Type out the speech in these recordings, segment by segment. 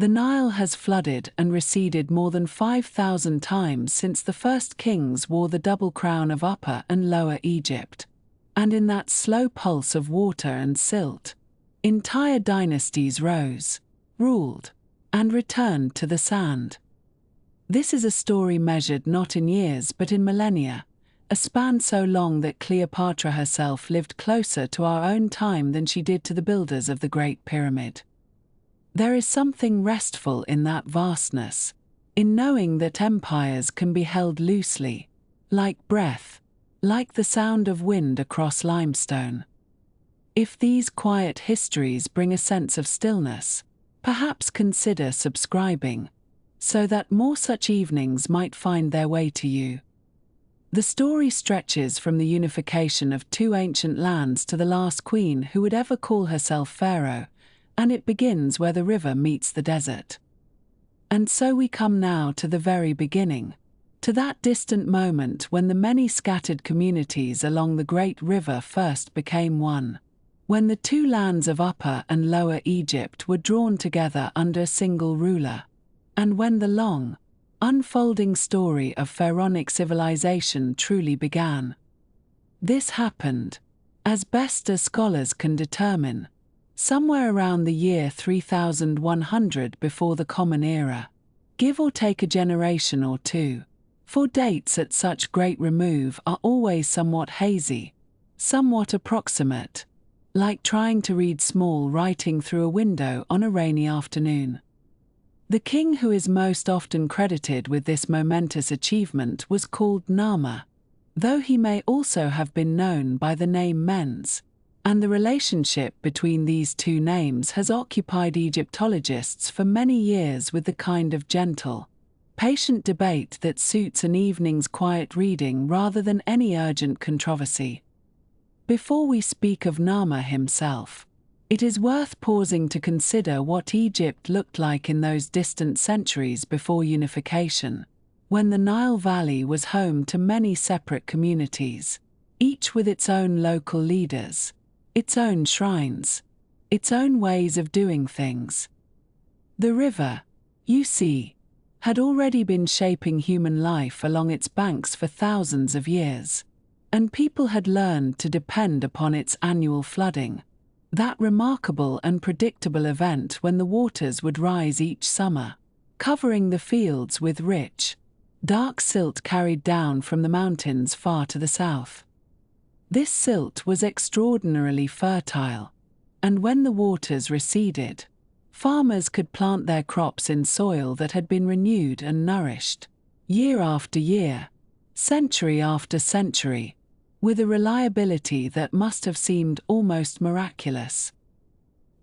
The Nile has flooded and receded more than 5,000 times since the first kings wore the double crown of Upper and Lower Egypt. And in that slow pulse of water and silt, entire dynasties rose, ruled, and returned to the sand. This is a story measured not in years but in millennia, a span so long that Cleopatra herself lived closer to our own time than she did to the builders of the Great Pyramid. There is something restful in that vastness, in knowing that empires can be held loosely, like breath, like the sound of wind across limestone. If these quiet histories bring a sense of stillness, perhaps consider subscribing, so that more such evenings might find their way to you. The story stretches from the unification of two ancient lands to the last queen who would ever call herself Pharaoh, and it begins where the river meets the desert. And so we come now to the very beginning, to that distant moment when the many scattered communities along the great river first became one, when the two lands of Upper and Lower Egypt were drawn together under a single ruler, and when the long, unfolding story of pharaonic civilization truly began. This happened, as best as scholars can determine, somewhere around the year 3100 before the Common Era, give or take a generation or two, for dates at such great remove are always somewhat hazy, somewhat approximate, like trying to read small writing through a window on a rainy afternoon. The king who is most often credited with this momentous achievement was called Narmer, though he may also have been known by the name Mens, and the relationship between these two names has occupied Egyptologists for many years with the kind of gentle, patient debate that suits an evening's quiet reading rather than any urgent controversy. Before we speak of Narmer himself, it is worth pausing to consider what Egypt looked like in those distant centuries before unification, when the Nile Valley was home to many separate communities, each with its own local leaders, its own shrines, its own ways of doing things. The river, you see, had already been shaping human life along its banks for thousands of years, and people had learned to depend upon its annual flooding, that remarkable and predictable event when the waters would rise each summer, covering the fields with rich, dark silt carried down from the mountains far to the south. This silt was extraordinarily fertile, and when the waters receded, farmers could plant their crops in soil that had been renewed and nourished, year after year, century after century, with a reliability that must have seemed almost miraculous.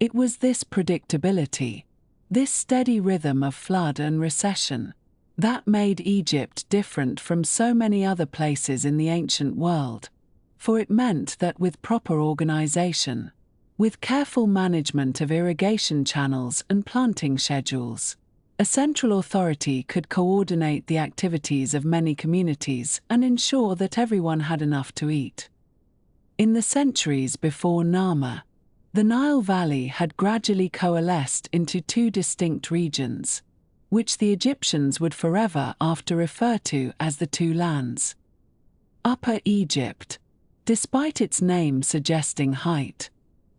It was this predictability, this steady rhythm of flood and recession, that made Egypt different from so many other places in the ancient world, for it meant that with proper organization, with careful management of irrigation channels and planting schedules, a central authority could coordinate the activities of many communities and ensure that everyone had enough to eat. In the centuries before Narmer, the Nile Valley had gradually coalesced into two distinct regions, which the Egyptians would forever after refer to as the two lands. Upper Egypt, despite its name suggesting height,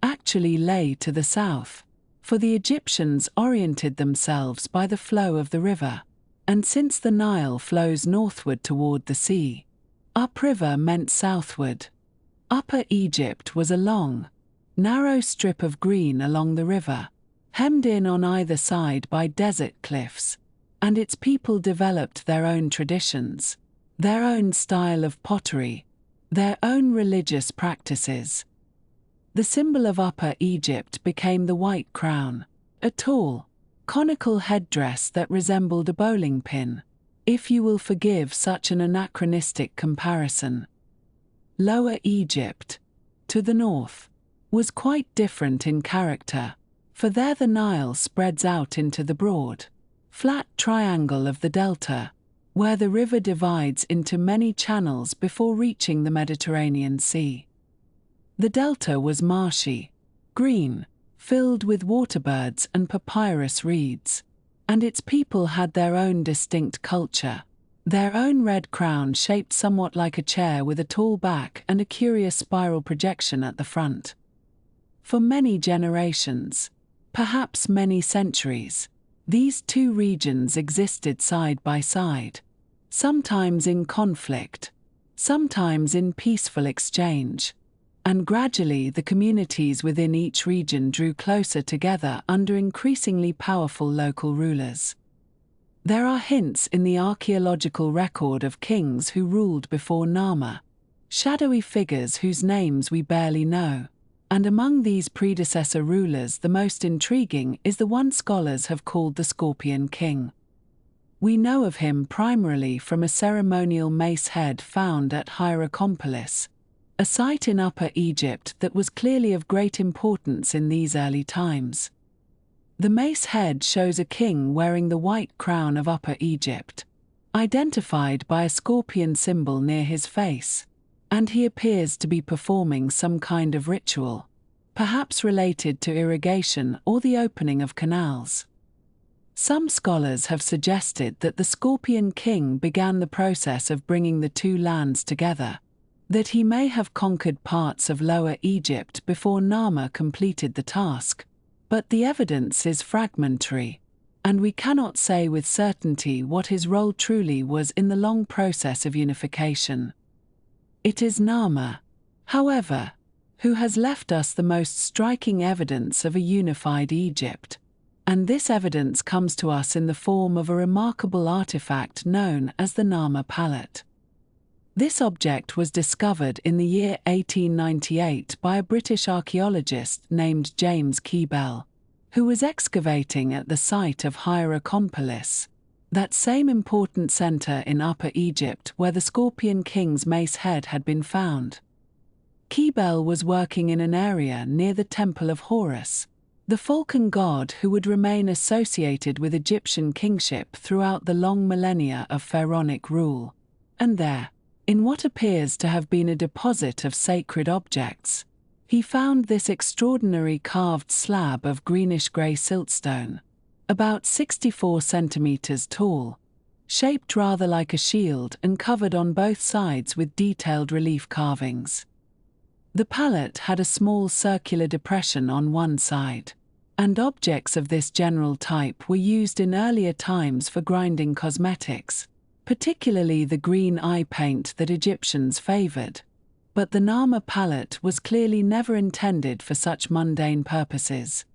actually lay to the south, for the Egyptians oriented themselves by the flow of the river, and since the Nile flows northward toward the sea, upriver meant southward. Upper Egypt was a long, narrow strip of green along the river, hemmed in on either side by desert cliffs, and its people developed their own traditions, their own style of pottery, their own religious practices. The symbol of Upper Egypt became the white crown, a tall, conical headdress that resembled a bowling pin, if you will forgive such an anachronistic comparison. Lower Egypt, to the north, was quite different in character, for there the Nile spreads out into the broad, flat triangle of the delta, where the river divides into many channels before reaching the Mediterranean Sea. The delta was marshy, green, filled with waterbirds and papyrus reeds, and its people had their own distinct culture. Their own red crown shaped somewhat like a chair with a tall back and a curious spiral projection at the front. For many generations, perhaps many centuries, these two regions existed side by side, sometimes in conflict, sometimes in peaceful exchange, and gradually the communities within each region drew closer together under increasingly powerful local rulers. There are hints in the archaeological record of kings who ruled before Narmer, shadowy figures whose names we barely know, and among these predecessor rulers the most intriguing is the one scholars have called the Scorpion King. We know of him primarily from a ceremonial mace head found at Hierakonpolis, a site in Upper Egypt that was clearly of great importance in these early times. The mace head shows a king wearing the white crown of Upper Egypt, identified by a scorpion symbol near his face, and he appears to be performing some kind of ritual, perhaps related to irrigation or the opening of canals. Some scholars have suggested that the Scorpion King began the process of bringing the two lands together, that he may have conquered parts of Lower Egypt before Narmer completed the task, but the evidence is fragmentary, and we cannot say with certainty what his role truly was in the long process of unification. It is Narmer, however, who has left us the most striking evidence of a unified Egypt, and this evidence comes to us in the form of a remarkable artifact known as the Narmer palette. This object was discovered in the year 1898 by a British archaeologist named James Keebell, who was excavating at the site of Hierakonpolis, that same important center in Upper Egypt where the Scorpion King's mace head had been found. Keebell was working in an area near the Temple of Horus, the falcon god who would remain associated with Egyptian kingship throughout the long millennia of pharaonic rule, and there, in what appears to have been a deposit of sacred objects, he found this extraordinary carved slab of greenish-grey siltstone, about 64 centimeters tall, shaped rather like a shield and covered on both sides with detailed relief carvings. The palette had a small circular depression on one side, and objects of this general type were used in earlier times for grinding cosmetics, particularly the green eye paint that Egyptians favored, but the Narmer palette was clearly never intended for such mundane purposes.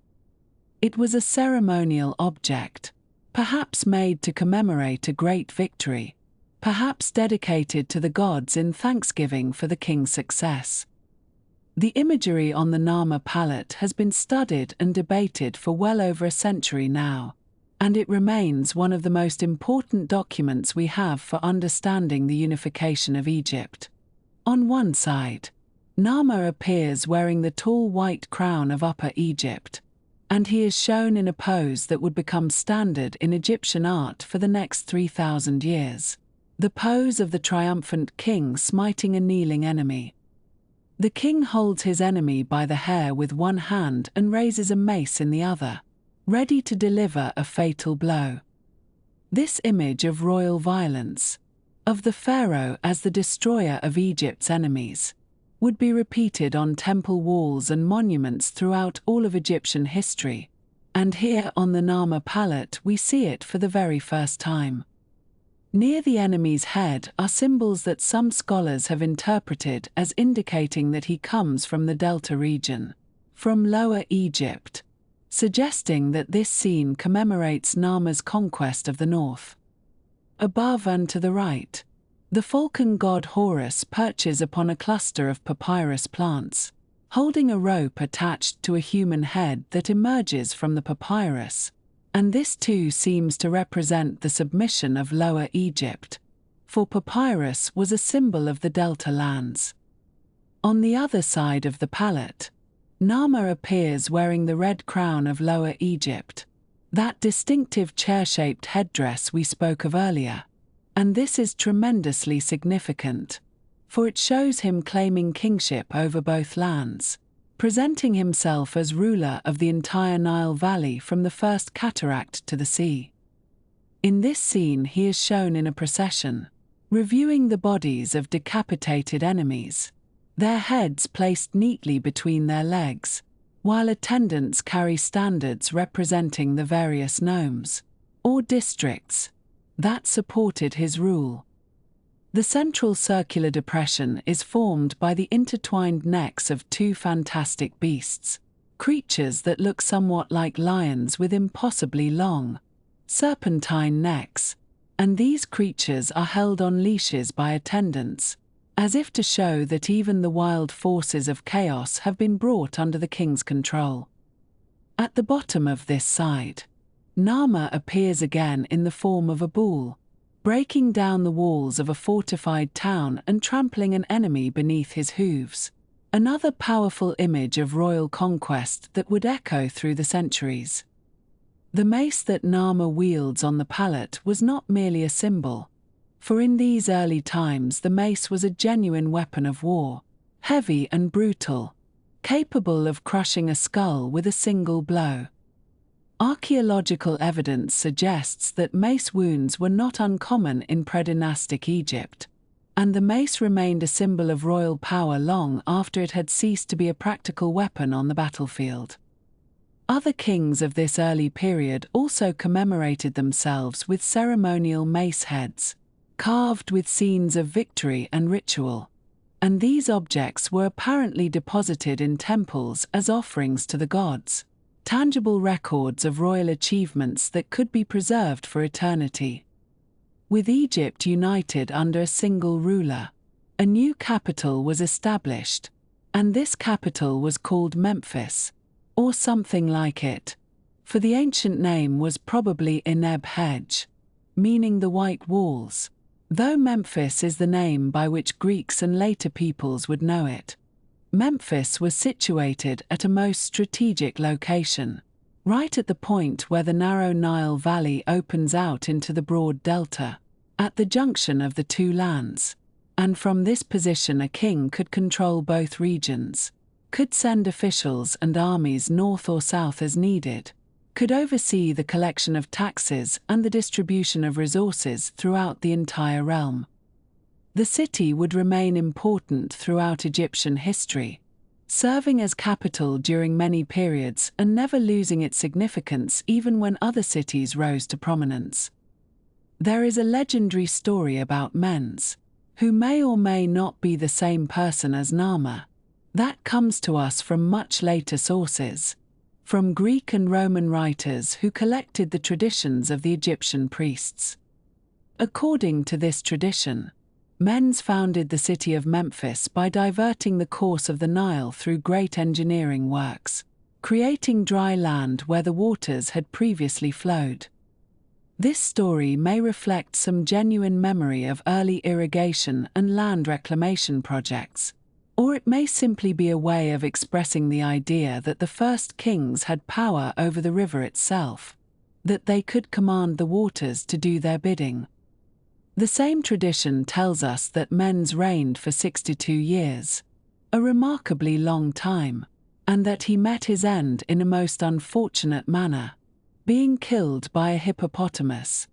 It was a ceremonial object, perhaps made to commemorate a great victory, perhaps dedicated to the gods in thanksgiving for the king's success. The imagery on the Narmer palette has been studied and debated for well over a century now, and it remains one of the most important documents we have for understanding the unification of Egypt. On one side, Narmer appears wearing the tall white crown of Upper Egypt, and he is shown in a pose that would become standard in Egyptian art for the next 3,000 years, the pose of the triumphant king smiting a kneeling enemy. The king holds his enemy by the hair with one hand and raises a mace in the other, ready to deliver a fatal blow. This image of royal violence, of the pharaoh as the destroyer of Egypt's enemies, would be repeated on temple walls and monuments throughout all of Egyptian history, and here on the Narmer palette we see it for the very first time. Near the enemy's head are symbols that some scholars have interpreted as indicating that he comes from the Delta region, from Lower Egypt, suggesting that this scene commemorates Narmer's conquest of the north. Above and to the right, the falcon god Horus perches upon a cluster of papyrus plants, holding a rope attached to a human head that emerges from the papyrus, and this too seems to represent the submission of Lower Egypt, for papyrus was a symbol of the Delta lands. On the other side of the palette, Narmer appears wearing the red crown of Lower Egypt, that distinctive chair-shaped headdress we spoke of earlier, and this is tremendously significant, for it shows him claiming kingship over both lands, presenting himself as ruler of the entire Nile Valley from the first cataract to the sea. In this scene he is shown in a procession, reviewing the bodies of decapitated enemies, their heads placed neatly between their legs, while attendants carry standards representing the various nomes, or districts, that supported his rule. The central circular depression is formed by the intertwined necks of two fantastic beasts, creatures that look somewhat like lions with impossibly long, serpentine necks, and these creatures are held on leashes by attendants, as if to show that even the wild forces of chaos have been brought under the king's control. At the bottom of this side, Narmer appears again in the form of a bull, breaking down the walls of a fortified town and trampling an enemy beneath his hooves, another powerful image of royal conquest that would echo through the centuries. The mace that Narmer wields on the palette was not merely a symbol, for in these early times the mace was a genuine weapon of war, heavy and brutal, capable of crushing a skull with a single blow. Archaeological evidence suggests that mace wounds were not uncommon in predynastic Egypt, and the mace remained a symbol of royal power long after it had ceased to be a practical weapon on the battlefield. Other kings of this early period also commemorated themselves with ceremonial mace heads, carved with scenes of victory and ritual, and these objects were apparently deposited in temples as offerings to the gods, tangible records of royal achievements that could be preserved for eternity. With Egypt united under a single ruler, a new capital was established, and this capital was called Memphis, or something like it, for the ancient name was probably Eneb-Hej, meaning the white walls, though Memphis is the name by which Greeks and later peoples would know it. Memphis was situated at a most strategic location, right at the point where the narrow Nile Valley opens out into the broad delta, at the junction of the two lands, and from this position a king could control both regions, could send officials and armies north or south as needed, could oversee the collection of taxes and the distribution of resources throughout the entire realm. The city would remain important throughout Egyptian history, serving as capital during many periods and never losing its significance even when other cities rose to prominence. There is a legendary story about Menz, who may or may not be the same person as Narmer, that comes to us from much later sources, from Greek and Roman writers who collected the traditions of the Egyptian priests. According to this tradition, Menz founded the city of Memphis by diverting the course of the Nile through great engineering works, creating dry land where the waters had previously flowed. This story may reflect some genuine memory of early irrigation and land reclamation projects, or it may simply be a way of expressing the idea that the first kings had power over the river itself, that they could command the waters to do their bidding. The same tradition tells us that Menz reigned for 62 years, a remarkably long time, and that he met his end in a most unfortunate manner, being killed by a hippopotamus.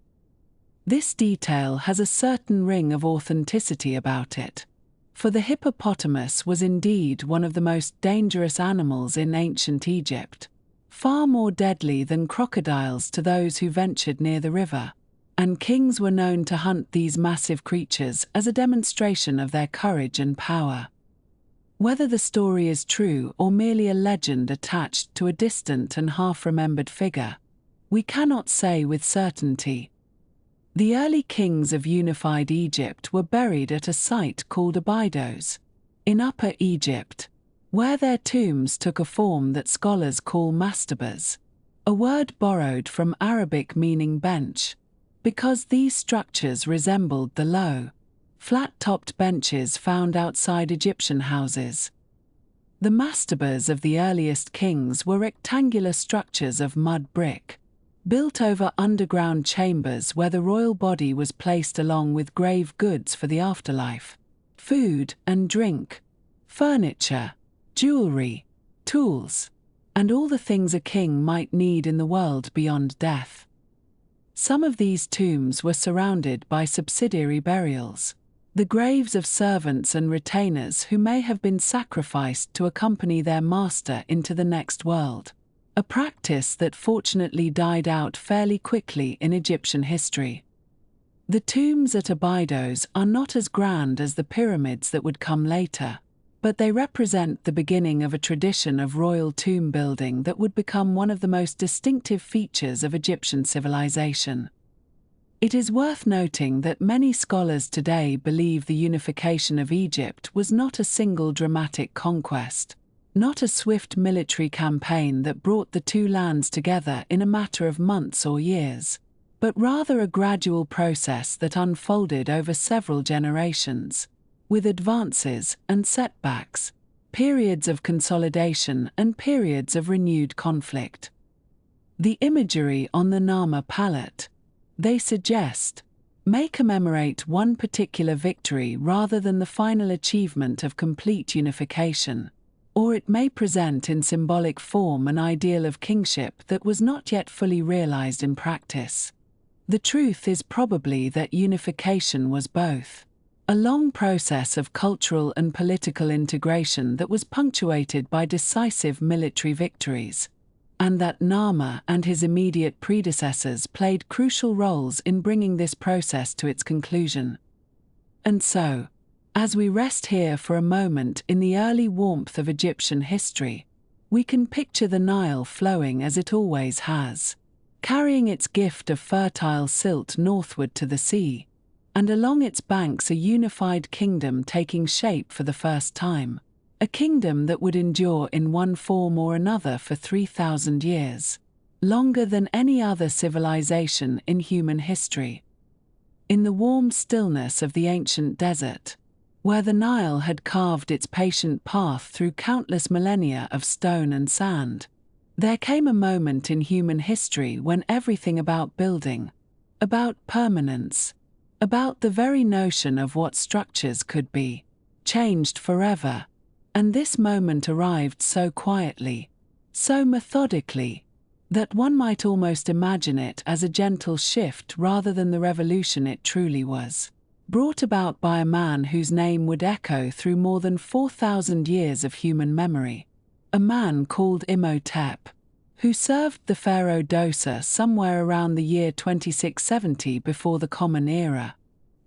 This detail has a certain ring of authenticity about it, for the hippopotamus was indeed one of the most dangerous animals in ancient Egypt, far more deadly than crocodiles to those who ventured near the river, and kings were known to hunt these massive creatures as a demonstration of their courage and power. Whether the story is true or merely a legend attached to a distant and half-remembered figure, we cannot say with certainty. The early kings of unified Egypt were buried at a site called Abydos, in Upper Egypt, where their tombs took a form that scholars call mastabas, a word borrowed from Arabic meaning bench, because these structures resembled the low, flat-topped benches found outside Egyptian houses. The mastabas of the earliest kings were rectangular structures of mud brick, built over underground chambers where the royal body was placed along with grave goods for the afterlife, food and drink, furniture, jewelry, tools, and all the things a king might need in the world beyond death. Some of these tombs were surrounded by subsidiary burials, the graves of servants and retainers who may have been sacrificed to accompany their master into the next world, a practice that fortunately died out fairly quickly in Egyptian history. The tombs at Abydos are not as grand as the pyramids that would come later, but they represent the beginning of a tradition of royal tomb building that would become one of the most distinctive features of Egyptian civilization. It is worth noting that many scholars today believe the unification of Egypt was not a single dramatic conquest, not a swift military campaign that brought the two lands together in a matter of months or years, but rather a gradual process that unfolded over several generations, with advances and setbacks, periods of consolidation and periods of renewed conflict. The imagery on the Narmer palette, they suggest, may commemorate one particular victory rather than the final achievement of complete unification, or it may present in symbolic form an ideal of kingship that was not yet fully realized in practice. The truth is probably that unification was both a long process of cultural and political integration that was punctuated by decisive military victories, and that Narmer and his immediate predecessors played crucial roles in bringing this process to its conclusion. And so, as we rest here for a moment in the early warmth of Egyptian history, we can picture the Nile flowing as it always has, carrying its gift of fertile silt northward to the sea, and along its banks a unified kingdom taking shape for the first time. A kingdom that would endure in one form or another for 3,000 years, longer than any other civilization in human history. In the warm stillness of the ancient desert, where the Nile had carved its patient path through countless millennia of stone and sand, there came a moment in human history when everything about building, about permanence, about the very notion of what structures could be, changed forever. And this moment arrived so quietly, so methodically, that one might almost imagine it as a gentle shift rather than the revolution it truly was, brought about by a man whose name would echo through more than 4,000 years of human memory, a man called Imhotep, who served the Pharaoh Dosar somewhere around the year 2670 before the Common Era,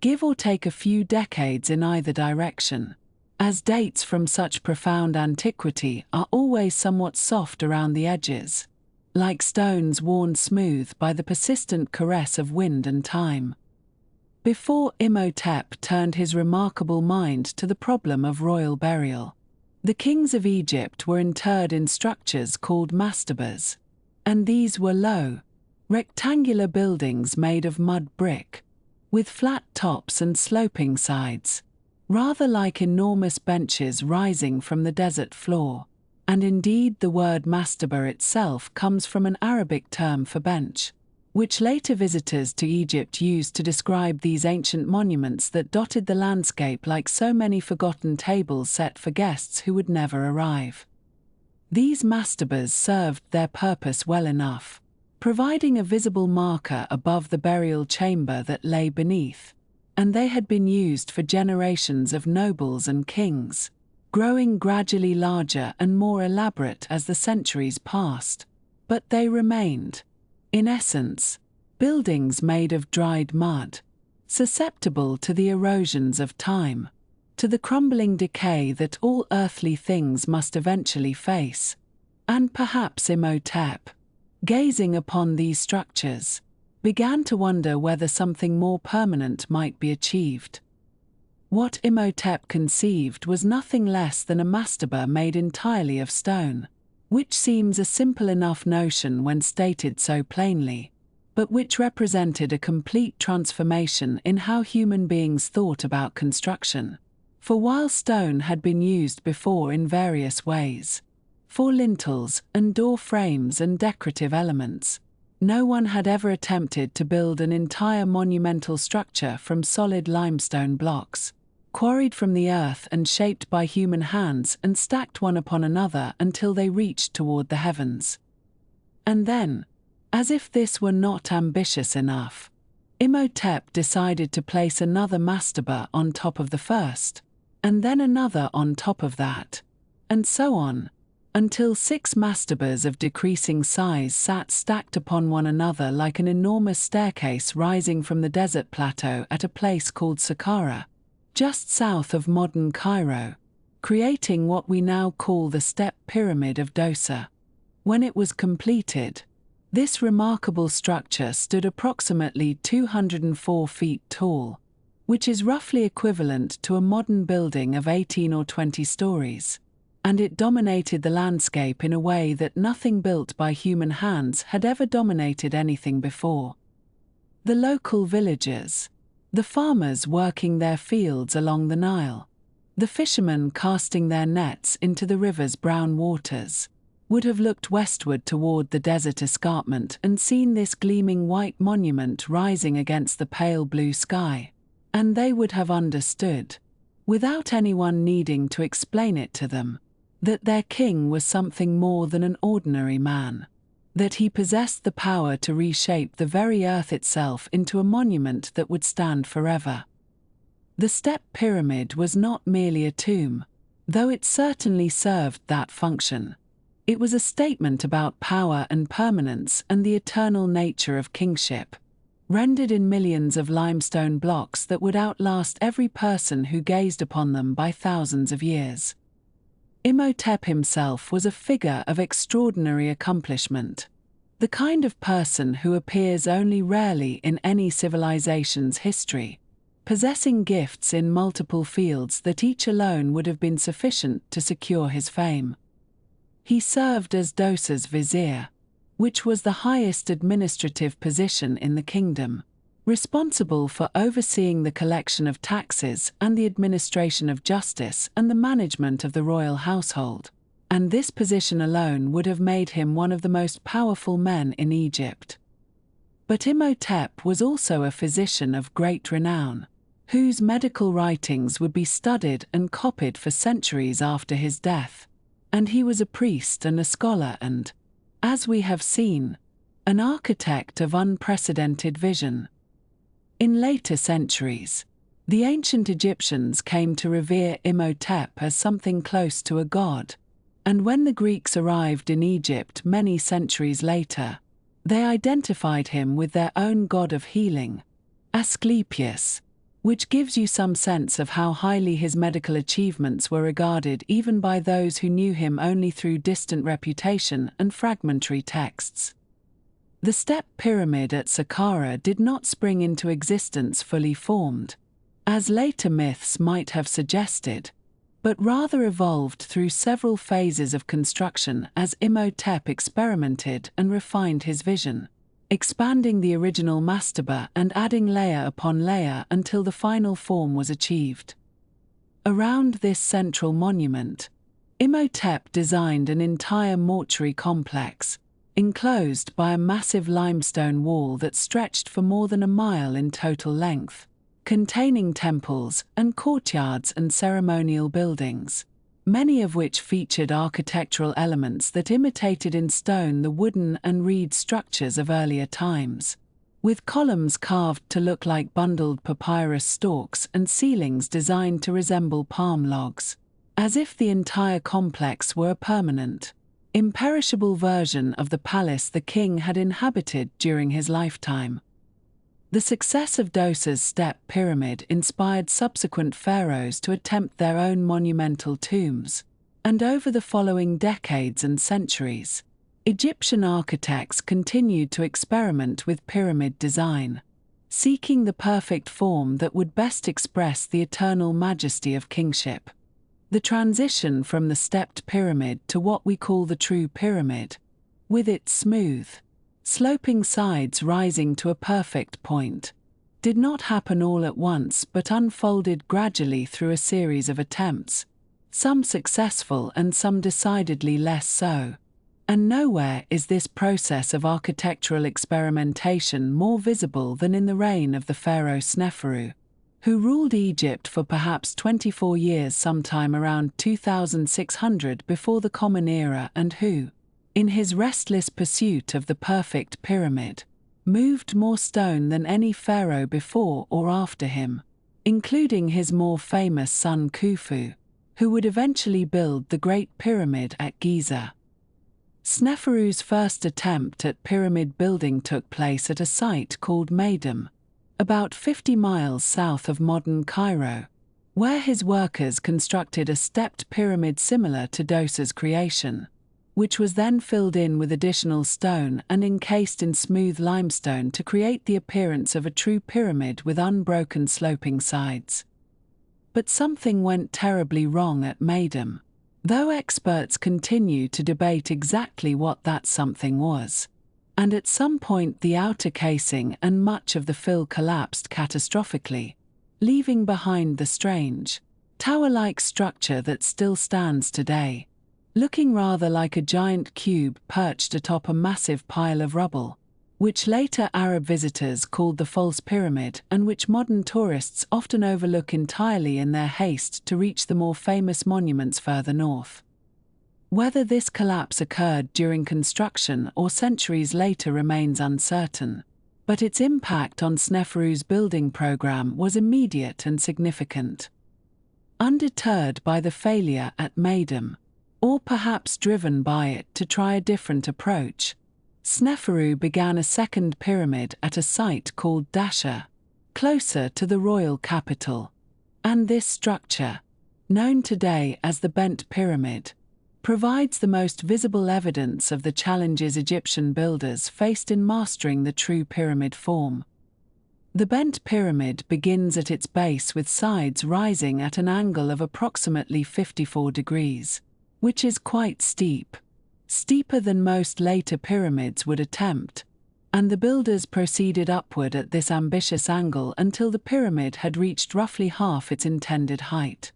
give or take a few decades in either direction, as dates from such profound antiquity are always somewhat soft around the edges, like stones worn smooth by the persistent caress of wind and time. Before Imhotep turned his remarkable mind to the problem of royal burial, the kings of Egypt were interred in structures called mastabas, and these were low, rectangular buildings made of mud brick, with flat tops and sloping sides, rather like enormous benches rising from the desert floor, and indeed the word mastaba itself comes from an Arabic term for bench, which later visitors to Egypt used to describe these ancient monuments that dotted the landscape like so many forgotten tables set for guests who would never arrive. These mastabas served their purpose well enough, providing a visible marker above the burial chamber that lay beneath, and they had been used for generations of nobles and kings, growing gradually larger and more elaborate as the centuries passed, but they remained, in essence, buildings made of dried mud, susceptible to the erosions of time, to the crumbling decay that all earthly things must eventually face, and perhaps Imhotep, gazing upon these structures, began to wonder whether something more permanent might be achieved. What Imhotep conceived was nothing less than a mastaba made entirely of stone, which seems a simple enough notion when stated so plainly, but which represented a complete transformation in how human beings thought about construction. For while stone had been used before in various ways, for lintels and door frames and decorative elements, no one had ever attempted to build an entire monumental structure from solid limestone blocks, quarried from the earth and shaped by human hands and stacked one upon another until they reached toward the heavens. And then, As if this were not ambitious enough, Imhotep decided to place another mastaba on top of the first, and then another on top of that, and so on, until 6 mastabas of decreasing size sat stacked upon one another like an enormous staircase rising from the desert plateau at a place called Saqqara, just south of modern Cairo, creating what we now call the Step Pyramid of Djoser. When it was completed, this remarkable structure stood approximately 204 feet tall, which is roughly equivalent to a modern building of 18 or 20 stories, and it dominated the landscape in a way that nothing built by human hands had ever dominated anything before. The local villagers, the farmers working their fields along the Nile, the fishermen casting their nets into the river's brown waters, would have looked westward toward the desert escarpment and seen this gleaming white monument rising against the pale blue sky, and they would have understood, without anyone needing to explain it to them, that their king was something more than an ordinary man, that he possessed the power to reshape the very earth itself into a monument that would stand forever. The Step Pyramid was not merely a tomb, though it certainly served that function. It was a statement about power and permanence and the eternal nature of kingship, rendered in millions of limestone blocks that would outlast every person who gazed upon them by thousands of years. Imhotep himself was a figure of extraordinary accomplishment, the kind of person who appears only rarely in any civilization's history, possessing gifts in multiple fields that each alone would have been sufficient to secure his fame. He served as Djoser's vizier, which was the highest administrative position in the kingdom, responsible for overseeing the collection of taxes and the administration of justice and the management of the royal household, and this position alone would have made him one of the most powerful men in Egypt. But Imhotep was also a physician of great renown, whose medical writings would be studied and copied for centuries after his death, and he was a priest and a scholar and, as we have seen, an architect of unprecedented vision. In later centuries, the ancient Egyptians came to revere Imhotep as something close to a god, and when the Greeks arrived in Egypt many centuries later, they identified him with their own god of healing, Asclepius, which gives you some sense of how highly his medical achievements were regarded even by those who knew him only through distant reputation and fragmentary texts. The Step Pyramid at Saqqara did not spring into existence fully formed, as later myths might have suggested, but rather evolved through several phases of construction as Imhotep experimented and refined his vision, expanding the original mastaba and adding layer upon layer until the final form was achieved. Around this central monument, Imhotep designed an entire mortuary complex, enclosed by a massive limestone wall that stretched for more than a mile in total length, containing temples and courtyards and ceremonial buildings, many of which featured architectural elements that imitated in stone the wooden and reed structures of earlier times, with columns carved to look like bundled papyrus stalks and ceilings designed to resemble palm logs, as if the entire complex were a permanent, imperishable version of the palace the king had inhabited during his lifetime. The success of Djoser's Step Pyramid inspired subsequent pharaohs to attempt their own monumental tombs, and over the following decades and centuries, Egyptian architects continued to experiment with pyramid design, seeking the perfect form that would best express the eternal majesty of kingship. The transition from the stepped pyramid to what we call the true pyramid, with its smooth, sloping sides rising to a perfect point, did not happen all at once but unfolded gradually through a series of attempts, some successful and some decidedly less so. And nowhere is this process of architectural experimentation more visible than in the reign of the pharaoh Sneferu, who ruled Egypt for perhaps 24 years sometime around 2600 before the Common Era and who, in his restless pursuit of the perfect pyramid, moved more stone than any pharaoh before or after him, including his more famous son Khufu, who would eventually build the Great Pyramid at Giza. Sneferu's first attempt at pyramid building took place at a site called Meidum, about 50 miles south of modern Cairo, where his workers constructed a stepped pyramid similar to Dossa's creation, which was then filled in with additional stone and encased in smooth limestone to create the appearance of a true pyramid with unbroken sloping sides. But something went terribly wrong at Meidum, though experts continue to debate exactly what that something was. And at some point the outer casing and much of the fill collapsed catastrophically, leaving behind the strange, tower-like structure that still stands today, looking rather like a giant cube perched atop a massive pile of rubble, which later Arab visitors called the False Pyramid and which modern tourists often overlook entirely in their haste to reach the more famous monuments further north. Whether this collapse occurred during construction or centuries later remains uncertain, but its impact on Sneferu's building program was immediate and significant. Undeterred by the failure at Meidum, or perhaps driven by it to try a different approach, Sneferu began a second pyramid at a site called Dasha, closer to the royal capital, and this structure, known today as the Bent Pyramid, provides the most visible evidence of the challenges Egyptian builders faced in mastering the true pyramid form. The Bent Pyramid begins at its base with sides rising at an angle of approximately 54 degrees, which is quite steep, steeper than most later pyramids would attempt, and the builders proceeded upward at this ambitious angle until the pyramid had reached roughly half its intended height.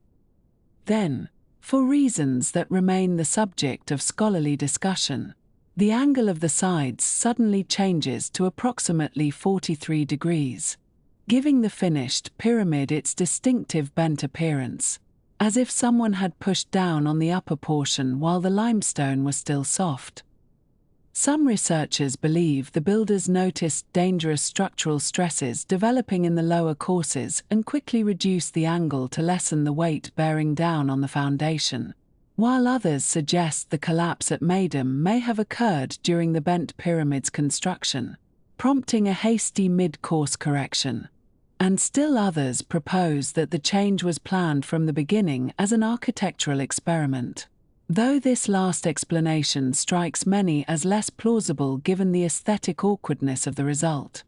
Then, for reasons that remain the subject of scholarly discussion, the angle of the sides suddenly changes to approximately 43 degrees, giving the finished pyramid its distinctive bent appearance, as if someone had pushed down on the upper portion while the limestone was still soft. Some researchers believe the builders noticed dangerous structural stresses developing in the lower courses and quickly reduced the angle to lessen the weight bearing down on the foundation, while others suggest the collapse at Meidum may have occurred during the Bent Pyramid's construction, prompting a hasty mid-course correction. And still others propose that the change was planned from the beginning as an architectural experiment, though this last explanation strikes many as less plausible given the aesthetic awkwardness of the result.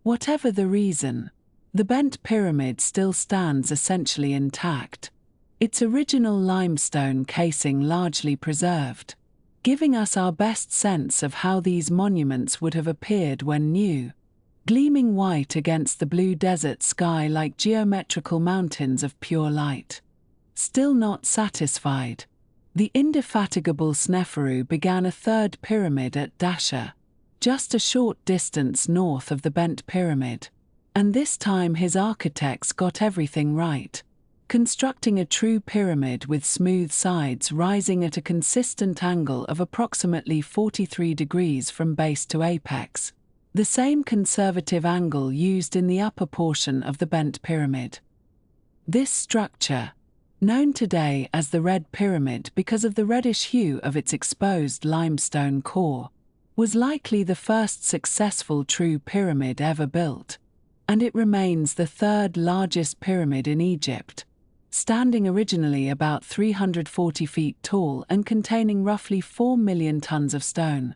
Whatever the reason, the Bent Pyramid still stands essentially intact, its original limestone casing largely preserved, giving us our best sense of how these monuments would have appeared when new, gleaming white against the blue desert sky like geometrical mountains of pure light. Still not satisfied, the indefatigable Sneferu began a third pyramid at Dasha, just a short distance north of the Bent Pyramid, and this time his architects got everything right, constructing a true pyramid with smooth sides rising at a consistent angle of approximately 43 degrees from base to apex, the same conservative angle used in the upper portion of the Bent Pyramid. This structure, known today as the Red Pyramid because of the reddish hue of its exposed limestone core, was likely the first successful true pyramid ever built, and it remains the third largest pyramid in Egypt, standing originally about 340 feet tall and containing roughly 4 million tons of stone.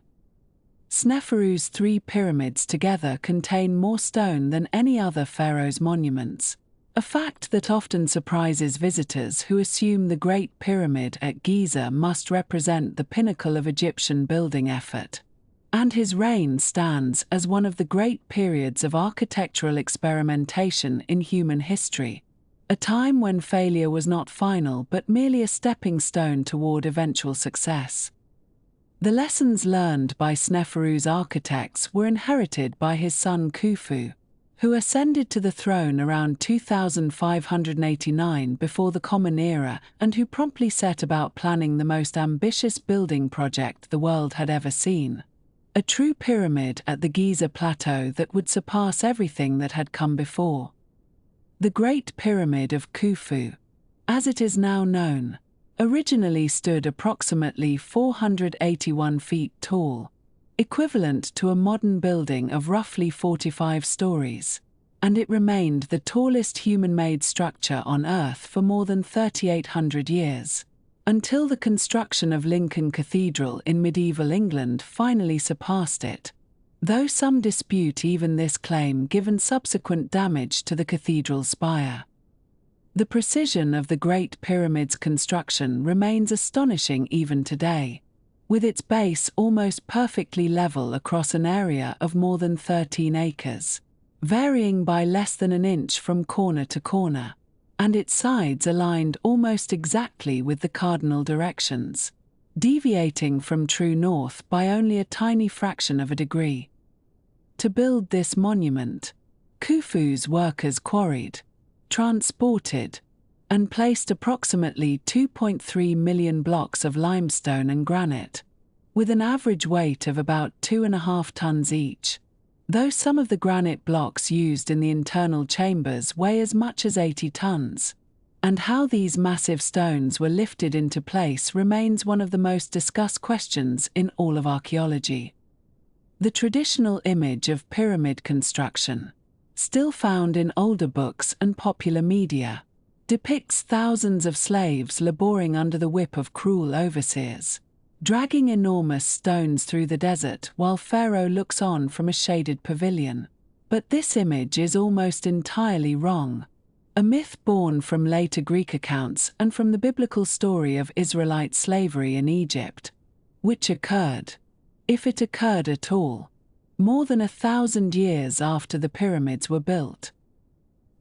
Sneferu's three pyramids together contain more stone than any other pharaoh's monuments, a fact that often surprises visitors who assume the Great Pyramid at Giza must represent the pinnacle of Egyptian building effort. And his reign stands as one of the great periods of architectural experimentation in human history, a time when failure was not final but merely a stepping stone toward eventual success. The lessons learned by Sneferu's architects were inherited by his son Khufu, who ascended to the throne around 2589 before the Common Era and who promptly set about planning the most ambitious building project the world had ever seen. A true pyramid at the Giza Plateau that would surpass everything that had come before. The Great Pyramid of Khufu, as it is now known, originally stood approximately 481 feet tall, equivalent to a modern building of roughly 45 stories, and it remained the tallest human-made structure on Earth for more than 3,800 years, until the construction of Lincoln Cathedral in medieval England finally surpassed it, though some dispute even this claim given subsequent damage to the cathedral spire. The precision of the Great Pyramid's construction remains astonishing even today, with its base almost perfectly level across an area of more than 13 acres, varying by less than an inch from corner to corner, and its sides aligned almost exactly with the cardinal directions, deviating from true north by only a tiny fraction of a degree. To build this monument, Khufu's workers quarried, transported, and placed approximately 2.3 million blocks of limestone and granite, with an average weight of about 2.5 tons each, though some of the granite blocks used in the internal chambers weigh as much as 80 tons. And how these massive stones were lifted into place remains one of the most discussed questions in all of archaeology. The traditional image of pyramid construction, still found in older books and popular media, depicts thousands of slaves laboring under the whip of cruel overseers, dragging enormous stones through the desert while Pharaoh looks on from a shaded pavilion. But this image is almost entirely wrong, a myth born from later Greek accounts and from the biblical story of Israelite slavery in Egypt, which occurred, if it occurred at all, more than 1,000 years after the pyramids were built.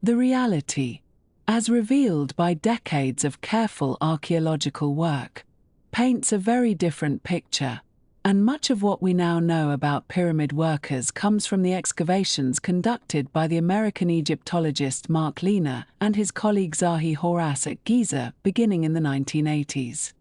The reality, as revealed by decades of careful archaeological work, paints a very different picture, and much of what we now know about pyramid workers comes from the excavations conducted by the American Egyptologist Mark Lehner and his colleague Zahi Hawass at Giza beginning in the 1980s.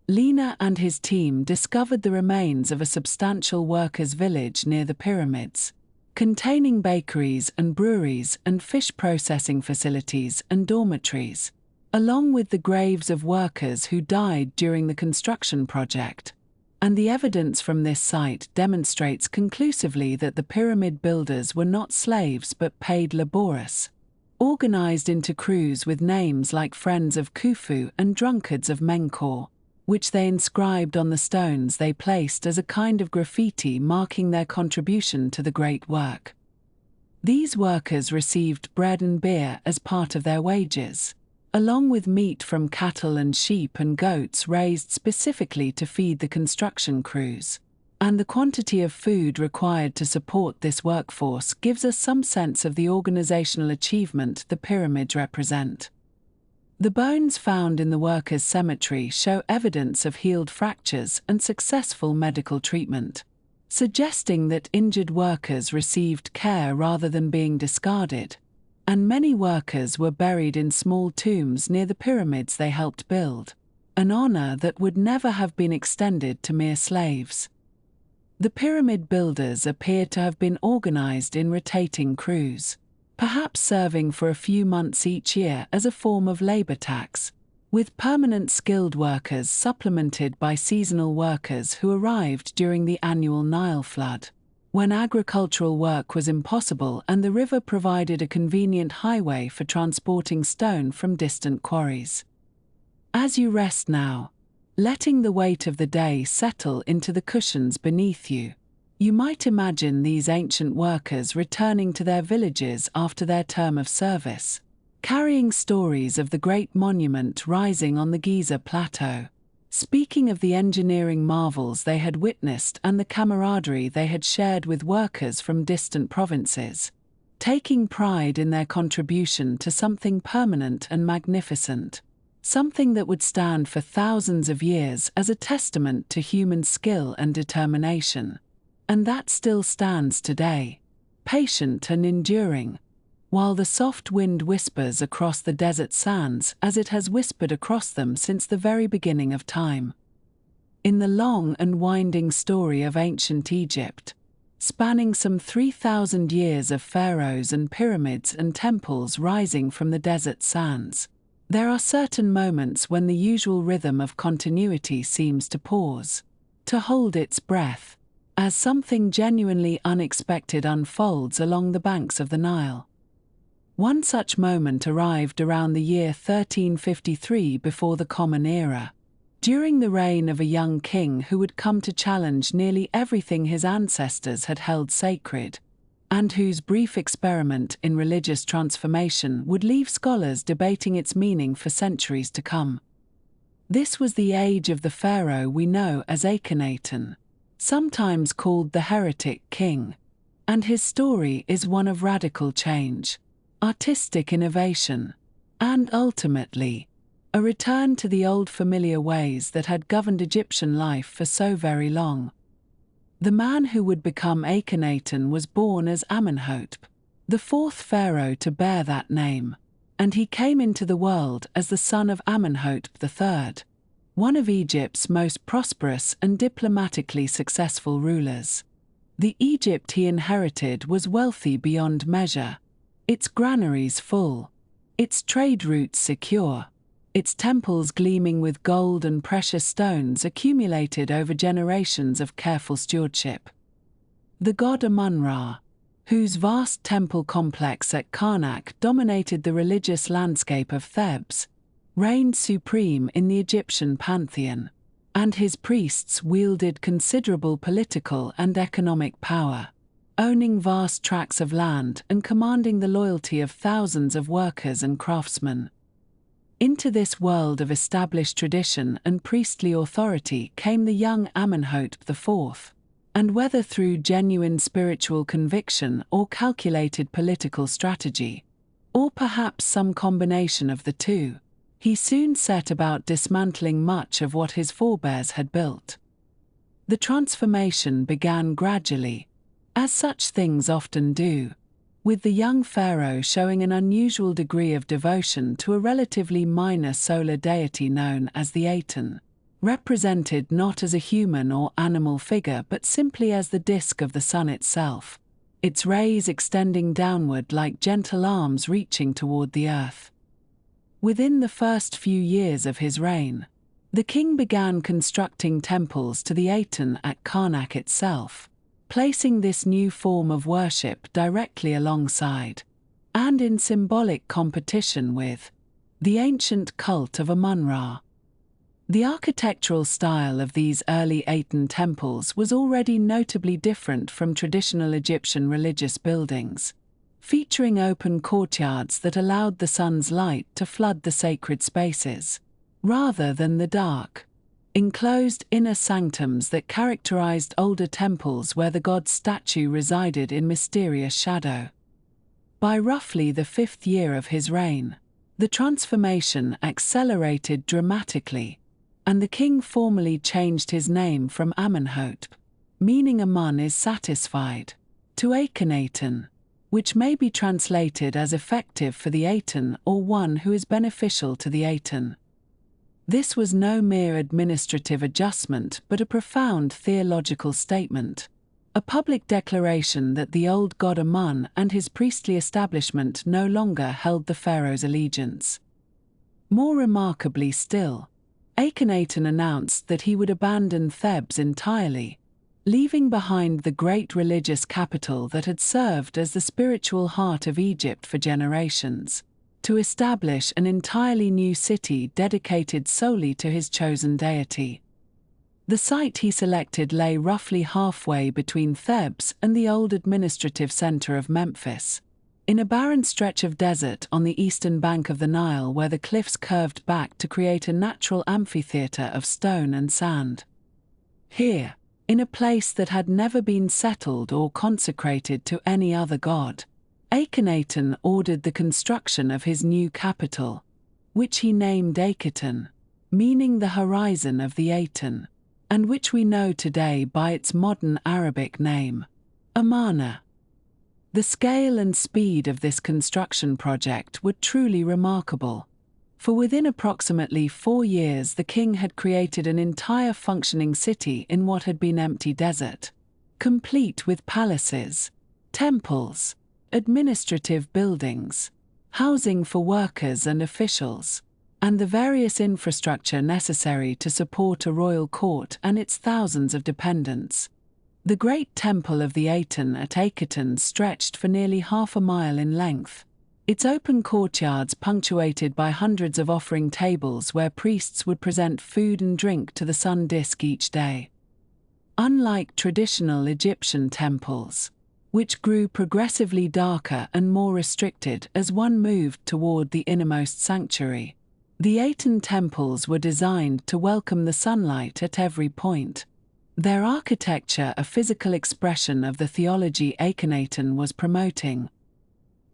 Lehner and his team discovered the remains of a substantial workers' village near the pyramids, containing bakeries and breweries and fish processing facilities and dormitories, along with the graves of workers who died during the construction project. And the evidence from this site demonstrates conclusively that the pyramid builders were not slaves but paid laborers, organized into crews with names like Friends of Khufu and Drunkards of Menkaure, which they inscribed on the stones they placed as a kind of graffiti marking their contribution to the great work. These workers received bread and beer as part of their wages, along with meat from cattle and sheep and goats raised specifically to feed the construction crews. And the quantity of food required to support this workforce gives us some sense of the organizational achievement the pyramids represent. The bones found in the workers' cemetery show evidence of healed fractures and successful medical treatment, suggesting that injured workers received care rather than being discarded, and many workers were buried in small tombs near the pyramids they helped build, an honor that would never have been extended to mere slaves. The pyramid builders appear to have been organized in rotating crews, perhaps serving for a few months each year as a form of labor tax, with permanent skilled workers supplemented by seasonal workers who arrived during the annual Nile flood, when agricultural work was impossible and the river provided a convenient highway for transporting stone from distant quarries. As you rest now, letting the weight of the day settle into the cushions beneath you, you might imagine these ancient workers returning to their villages after their term of service, carrying stories of the great monument rising on the Giza Plateau, speaking of the engineering marvels they had witnessed and the camaraderie they had shared with workers from distant provinces, taking pride in their contribution to something permanent and magnificent, something that would stand for thousands of years as a testament to human skill and determination. And that still stands today, patient and enduring, while the soft wind whispers across the desert sands as it has whispered across them since the very beginning of time. In the long and winding story of ancient Egypt, spanning some 3,000 years of pharaohs and pyramids and temples rising from the desert sands, there are certain moments when the usual rhythm of continuity seems to pause, to hold its breath, as something genuinely unexpected unfolds along the banks of the Nile. One such moment arrived around the year 1353 before the Common Era, during the reign of a young king who would come to challenge nearly everything his ancestors had held sacred, and whose brief experiment in religious transformation would leave scholars debating its meaning for centuries to come. This was the age of the pharaoh we know as Akhenaten, sometimes called the Heretic king, and his story is one of radical change, artistic innovation, and ultimately, a return to the old familiar ways that had governed Egyptian life for so very long. The man who would become Akhenaten was born as Amenhotep, the fourth pharaoh to bear that name, and he came into the world as the son of Amenhotep III, one of Egypt's most prosperous and diplomatically successful rulers. The Egypt he inherited was wealthy beyond measure, its granaries full, its trade routes secure, its temples gleaming with gold and precious stones accumulated over generations of careful stewardship. The god Amun-Ra, whose vast temple complex at Karnak dominated the religious landscape of Thebes, reigned supreme in the Egyptian pantheon, and his priests wielded considerable political and economic power, owning vast tracts of land and commanding the loyalty of thousands of workers and craftsmen. Into this world of established tradition and priestly authority came the young Amenhotep IV, and whether through genuine spiritual conviction or calculated political strategy, or perhaps some combination of the two, he soon set about dismantling much of what his forebears had built. The transformation began gradually, as such things often do, with the young pharaoh showing an unusual degree of devotion to a relatively minor solar deity known as the Aten, represented not as a human or animal figure but simply as the disk of the sun itself, its rays extending downward like gentle arms reaching toward the earth. Within the first few years of his reign, the king began constructing temples to the Aten at Karnak itself, placing this new form of worship directly alongside, and in symbolic competition with, the ancient cult of Amun-Ra. The architectural style of these early Aten temples was already notably different from traditional Egyptian religious buildings, featuring open courtyards that allowed the sun's light to flood the sacred spaces, rather than the dark, enclosed inner sanctums that characterized older temples where the god's statue resided in mysterious shadow. By roughly the 5th year of his reign, the transformation accelerated dramatically, and the king formally changed his name from Amenhotep, meaning Amun is satisfied, to Akhenaten, which may be translated as effective for the Aten or one who is beneficial to the Aten. This was no mere administrative adjustment but a profound theological statement, a public declaration that the old god Amun and his priestly establishment no longer held the pharaoh's allegiance. More remarkably still, Akhenaten announced that he would abandon Thebes entirely, leaving behind the great religious capital that had served as the spiritual heart of Egypt for generations, to establish an entirely new city dedicated solely to his chosen deity. The site he selected lay roughly halfway between Thebes and the old administrative center of Memphis, in a barren stretch of desert on the eastern bank of the Nile where the cliffs curved back to create a natural amphitheater of stone and sand. Here, in a place that had never been settled or consecrated to any other god, Akhenaten ordered the construction of his new capital, which he named Akhenaten, meaning the horizon of the Aten, and which we know today by its modern Arabic name, Amarna. The scale and speed of this construction project were truly remarkable. For within approximately 4 years the king had created an entire functioning city in what had been empty desert, complete with palaces, temples, administrative buildings, housing for workers and officials, and the various infrastructure necessary to support a royal court and its thousands of dependents. The great temple of the Aten at Akhenaten stretched for nearly half a mile in length, its open courtyards punctuated by hundreds of offering tables where priests would present food and drink to the sun disk each day. Unlike traditional Egyptian temples, which grew progressively darker and more restricted as one moved toward the innermost sanctuary, the Aten temples were designed to welcome the sunlight at every point. Their architecture a physical expression of the theology Akhenaten was promoting.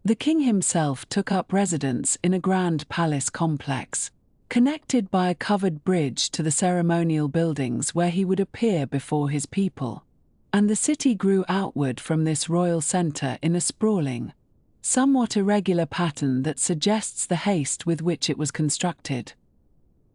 The king himself took up residence in a grand palace complex, connected by a covered bridge to the ceremonial buildings where he would appear before his people, and the city grew outward from this royal center in a sprawling, somewhat irregular pattern that suggests the haste with which it was constructed.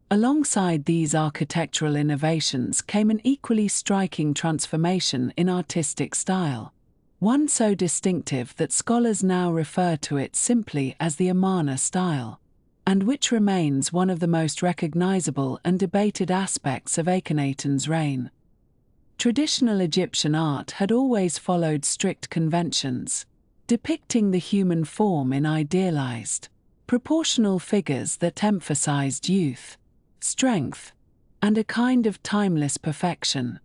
Alongside these architectural innovations came an equally striking transformation in artistic style, one so distinctive that scholars now refer to it simply as the Amarna style, and which remains one of the most recognizable and debated aspects of Akhenaten's reign. Traditional Egyptian art had always followed strict conventions, depicting the human form in idealized, proportional figures that emphasized youth, strength, and a kind of timeless perfection.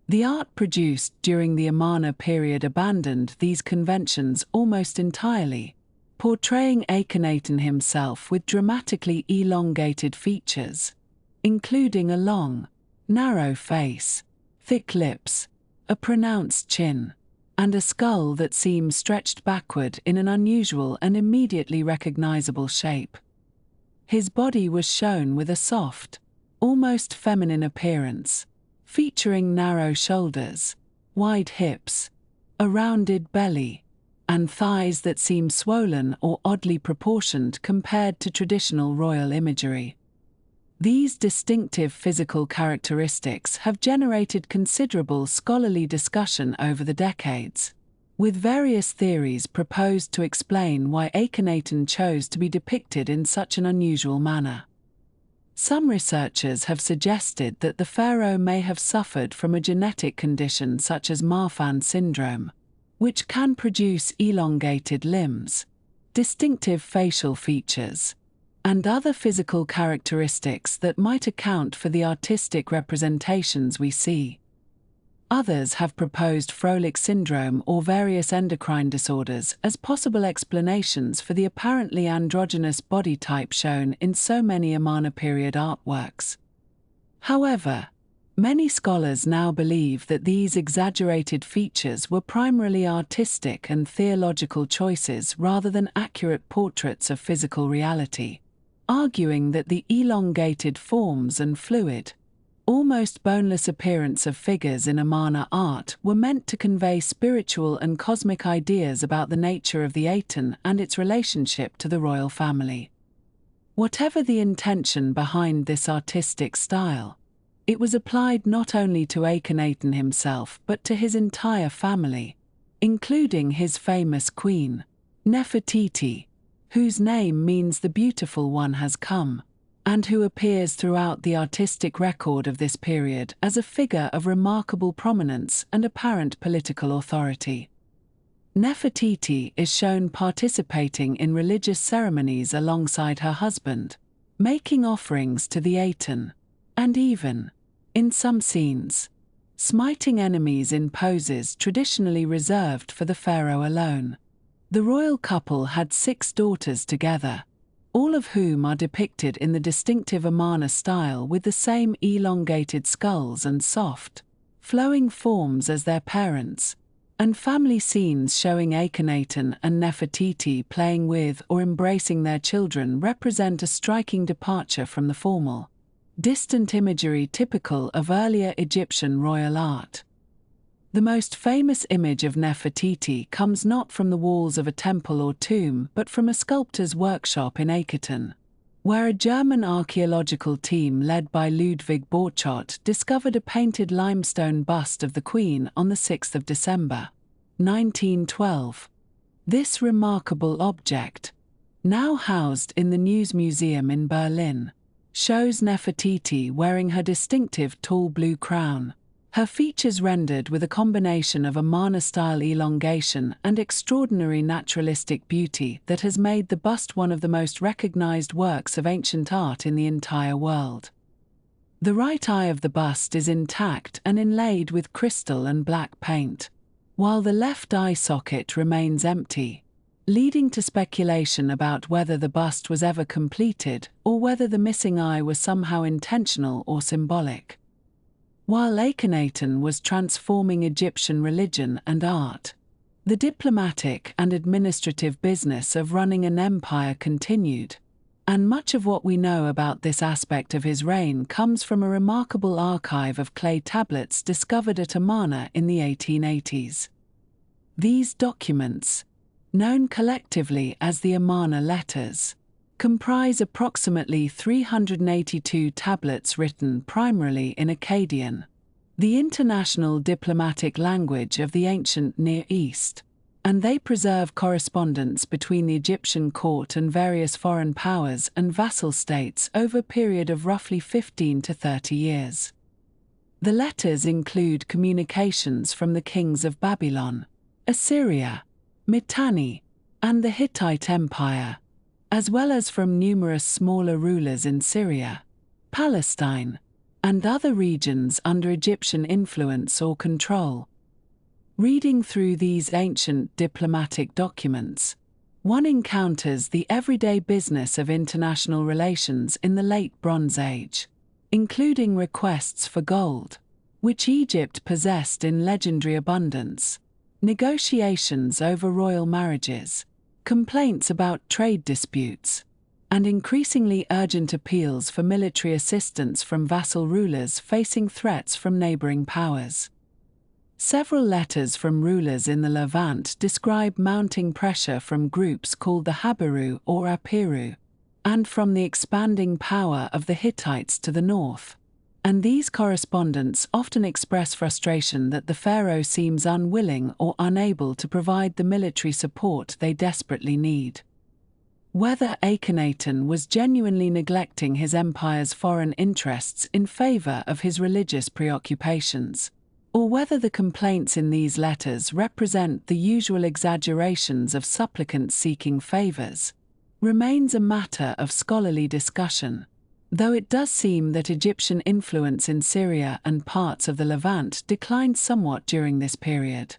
The art produced during the Amarna period abandoned these conventions almost entirely, portraying Akhenaten himself with dramatically elongated features, including a long, narrow face, thick lips, a pronounced chin, and a skull that seemed stretched backward in an unusual and immediately recognizable shape. His body was shown with a soft, almost feminine appearance, featuring narrow shoulders, wide hips, a rounded belly, and thighs that seem swollen or oddly proportioned compared to traditional royal imagery. These distinctive physical characteristics have generated considerable scholarly discussion over the decades, with various theories proposed to explain why Akhenaten chose to be depicted in such an unusual manner. Some researchers have suggested that the pharaoh may have suffered from a genetic condition such as Marfan syndrome, which can produce elongated limbs, distinctive facial features, and other physical characteristics that might account for the artistic representations we see. Others have proposed Frolic syndrome or various endocrine disorders as possible explanations for the apparently androgynous body type shown in so many Amarna period artworks. However, many scholars now believe that these exaggerated features were primarily artistic and theological choices rather than accurate portraits of physical reality, arguing that the elongated forms and fluid, almost boneless appearance of figures in Amarna art were meant to convey spiritual and cosmic ideas about the nature of the Aten and its relationship to the royal family. Whatever the intention behind this artistic style, it was applied not only to Akhenaten himself but to his entire family, including his famous queen, Nefertiti, whose name means the beautiful one has come, and who appears throughout the artistic record of this period as a figure of remarkable prominence and apparent political authority. Nefertiti is shown participating in religious ceremonies alongside her husband, making offerings to the Aten, and even, in some scenes, smiting enemies in poses traditionally reserved for the pharaoh alone. The royal couple had 6 daughters together, all of whom are depicted in the distinctive Amarna style with the same elongated skulls and soft, flowing forms as their parents, and family scenes showing Akhenaten and Nefertiti playing with or embracing their children represent a striking departure from the formal, distant imagery typical of earlier Egyptian royal art. The most famous image of Nefertiti comes not from the walls of a temple or tomb but from a sculptor's workshop in Akhenaten, where a German archaeological team led by Ludwig Borchardt discovered a painted limestone bust of the Queen on the 6th of December, 1912. This remarkable object, now housed in the News Museum in Berlin, shows Nefertiti wearing her distinctive tall blue crown, her features rendered with a combination of Amarna-style elongation and extraordinary naturalistic beauty that has made the bust one of the most recognized works of ancient art in the entire world. The right eye of the bust is intact and inlaid with crystal and black paint, while the left eye socket remains empty, leading to speculation about whether the bust was ever completed or whether the missing eye was somehow intentional or symbolic. While Akhenaten was transforming Egyptian religion and art, the diplomatic and administrative business of running an empire continued, and much of what we know about this aspect of his reign comes from a remarkable archive of clay tablets discovered at Amarna in the 1880s. These documents, known collectively as the Amarna letters, comprise approximately 382 tablets written primarily in Akkadian, the international diplomatic language of the ancient Near East, and they preserve correspondence between the Egyptian court and various foreign powers and vassal states over a period of roughly 15 to 30 years. The letters include communications from the kings of Babylon, Assyria, Mitanni, and the Hittite Empire, as well as from numerous smaller rulers in Syria, Palestine, and other regions under Egyptian influence or control. Reading through these ancient diplomatic documents, one encounters the everyday business of international relations in the Late Bronze Age, including requests for gold, which Egypt possessed in legendary abundance, negotiations over royal marriages, complaints about trade disputes, and increasingly urgent appeals for military assistance from vassal rulers facing threats from neighboring powers. Several letters from rulers in the Levant describe mounting pressure from groups called the Habiru or Apiru, and from the expanding power of the Hittites to the north. And these correspondents often express frustration that the pharaoh seems unwilling or unable to provide the military support they desperately need. Whether Akhenaten was genuinely neglecting his empire's foreign interests in favor of his religious preoccupations, or whether the complaints in these letters represent the usual exaggerations of supplicants seeking favors, remains a matter of scholarly discussion, though it does seem that Egyptian influence in Syria and parts of the Levant declined somewhat during this period.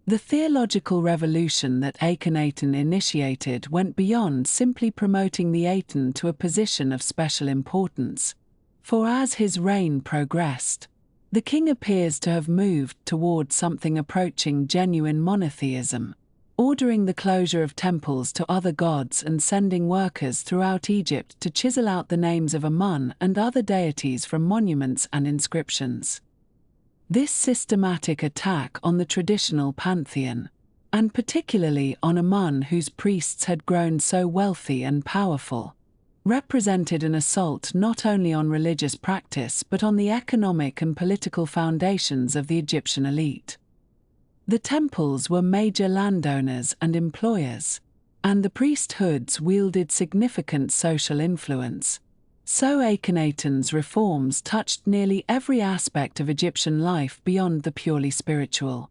The theological revolution that Akhenaten initiated went beyond simply promoting the Aten to a position of special importance, for as his reign progressed, the king appears to have moved toward something approaching genuine monotheism, ordering the closure of temples to other gods and sending workers throughout Egypt to chisel out the names of Amun and other deities from monuments and inscriptions. This systematic attack on the traditional pantheon, and particularly on Amun whose priests had grown so wealthy and powerful, represented an assault not only on religious practice but on the economic and political foundations of the Egyptian elite. The temples were major landowners and employers, and the priesthoods wielded significant social influence. So Akhenaten's reforms touched nearly every aspect of Egyptian life beyond the purely spiritual.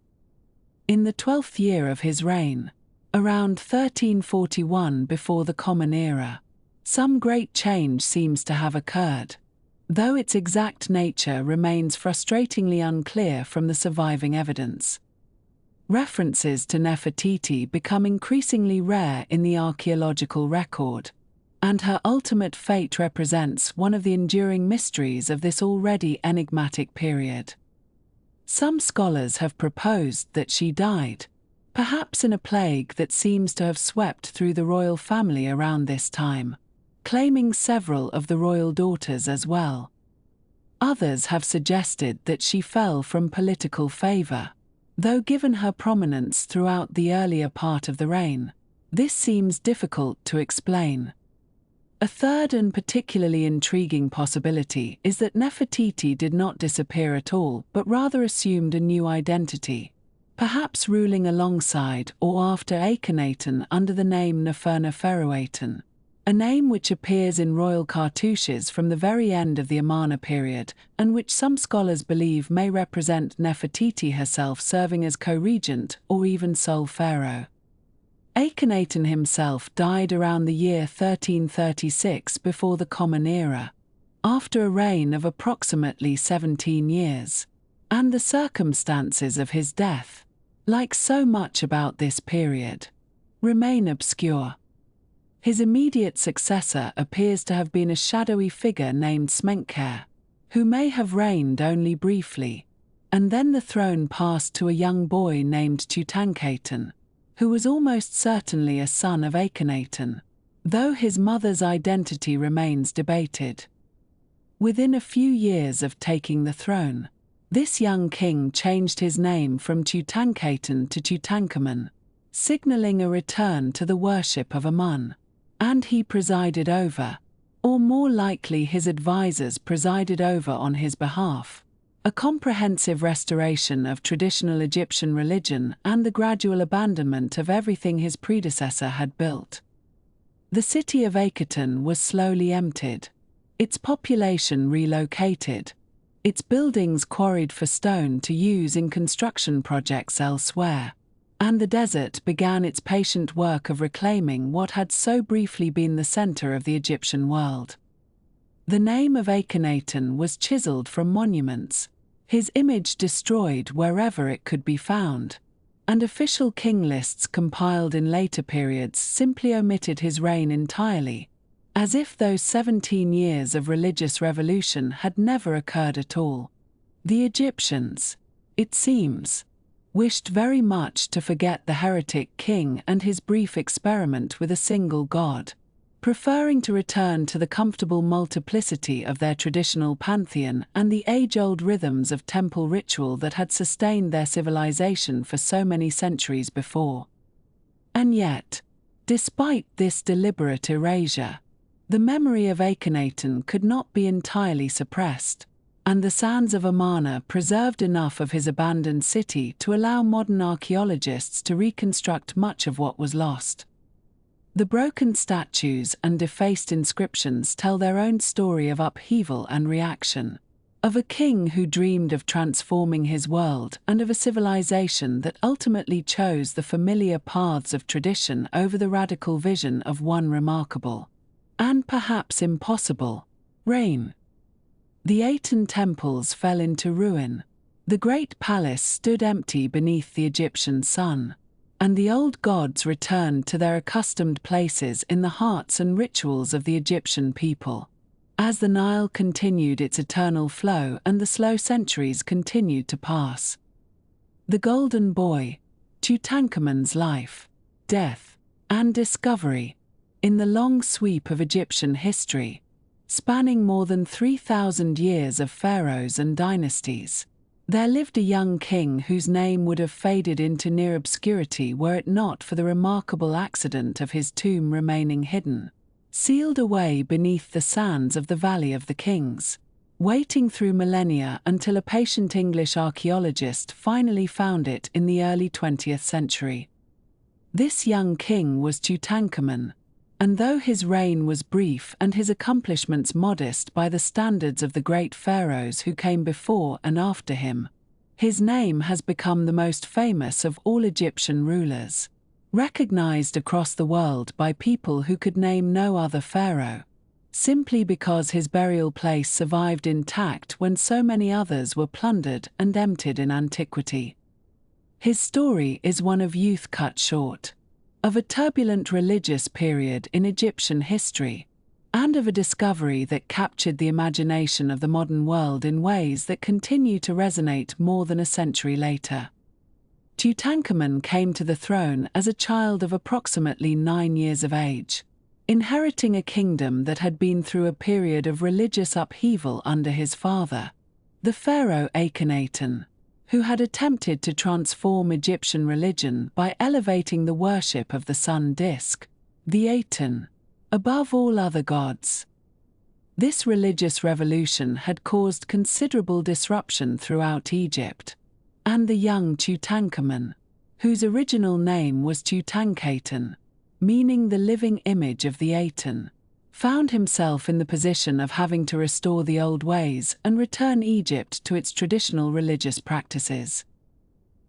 In the 12th year of his reign, around 1341 before the Common Era, some great change seems to have occurred, though its exact nature remains frustratingly unclear from the surviving evidence. References to Nefertiti become increasingly rare in the archaeological record, and her ultimate fate represents one of the enduring mysteries of this already enigmatic period. Some scholars have proposed that she died, perhaps in a plague that seems to have swept through the royal family around this time, claiming several of the royal daughters as well. Others have suggested that she fell from political favor, though given her prominence throughout the earlier part of the reign, this seems difficult to explain. A third and particularly intriguing possibility is that Nefertiti did not disappear at all but rather assumed a new identity, perhaps ruling alongside or after Akhenaten under the name Neferneferuaten, a name which appears in royal cartouches from the very end of the Amarna period and which some scholars believe may represent Nefertiti herself serving as co-regent or even sole pharaoh. Akhenaten himself died around the year 1336 before the Common Era, after a reign of approximately 17 years, and the circumstances of his death, like so much about this period, remain obscure. His immediate successor appears to have been a shadowy figure named Smenkhare, who may have reigned only briefly, and then the throne passed to a young boy named Tutankhaten, who was almost certainly a son of Akhenaten, though his mother's identity remains debated. Within a few years of taking the throne, this young king changed his name from Tutankhaten to Tutankhamun, signaling a return to the worship of Amun, and he presided over, or more likely his advisors presided over on his behalf, a comprehensive restoration of traditional Egyptian religion and the gradual abandonment of everything his predecessor had built. The city of Akhenaten was slowly emptied, its population relocated, its buildings quarried for stone to use in construction projects elsewhere, and the desert began its patient work of reclaiming what had so briefly been the center of the Egyptian world. The name of Akhenaten was chiseled from monuments, his image destroyed wherever it could be found, and official king lists compiled in later periods simply omitted his reign entirely, as if those 17 years of religious revolution had never occurred at all. The Egyptians, it seems, wished very much to forget the heretic king and his brief experiment with a single god, preferring to return to the comfortable multiplicity of their traditional pantheon and the age-old rhythms of temple ritual that had sustained their civilization for so many centuries before. And yet, despite this deliberate erasure, the memory of Akhenaten could not be entirely suppressed, and the sands of Amarna preserved enough of his abandoned city to allow modern archaeologists to reconstruct much of what was lost. The broken statues and defaced inscriptions tell their own story of upheaval and reaction, of a king who dreamed of transforming his world and of a civilization that ultimately chose the familiar paths of tradition over the radical vision of one remarkable, and perhaps impossible, reign. The Aten temples fell into ruin, the great palace stood empty beneath the Egyptian sun, and the old gods returned to their accustomed places in the hearts and rituals of the Egyptian people, as the Nile continued its eternal flow and the slow centuries continued to pass. The Golden Boy, Tutankhamun's life, death, and discovery, in the long sweep of Egyptian history, spanning more than 3,000 years of pharaohs and dynasties, there lived a young king whose name would have faded into near obscurity were it not for the remarkable accident of his tomb remaining hidden, sealed away beneath the sands of the Valley of the Kings, waiting through millennia until a patient English archaeologist finally found it in the early 20th century. This young king was Tutankhamun, and though his reign was brief and his accomplishments modest by the standards of the great pharaohs who came before and after him, his name has become the most famous of all Egyptian rulers, recognized across the world by people who could name no other pharaoh, simply because his burial place survived intact when so many others were plundered and emptied in antiquity. His story is one of youth cut short, of a turbulent religious period in Egyptian history, and of a discovery that captured the imagination of the modern world in ways that continue to resonate more than a century later. Tutankhamun came to the throne as a child of approximately 9 years of age, inheriting a kingdom that had been through a period of religious upheaval under his father, the pharaoh Akhenaten, who had attempted to transform Egyptian religion by elevating the worship of the sun disk, the Aten, above all other gods. This religious revolution had caused considerable disruption throughout Egypt, and the young Tutankhamun, whose original name was Tutankhaten, meaning the living image of the Aten, found himself in the position of having to restore the old ways and return Egypt to its traditional religious practices.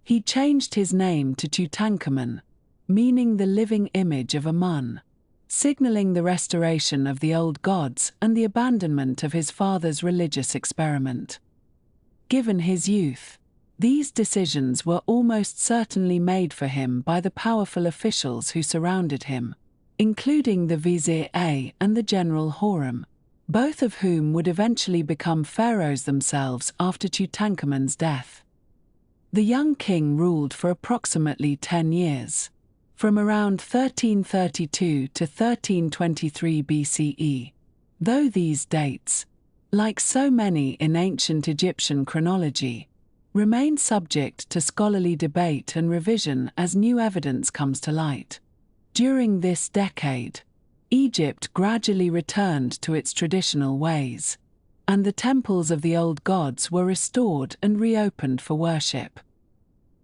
He changed his name to Tutankhamun, meaning the living image of Amun, signaling the restoration of the old gods and the abandonment of his father's religious experiment. Given his youth, these decisions were almost certainly made for him by the powerful officials who surrounded him, including the Vizier and the General Horem, both of whom would eventually become pharaohs themselves after Tutankhamun's death. The young king ruled for approximately 10 years, from around 1332 to 1323 BCE, though these dates, like so many in ancient Egyptian chronology, remain subject to scholarly debate and revision as new evidence comes to light. During this decade, Egypt gradually returned to its traditional ways, and the temples of the old gods were restored and reopened for worship.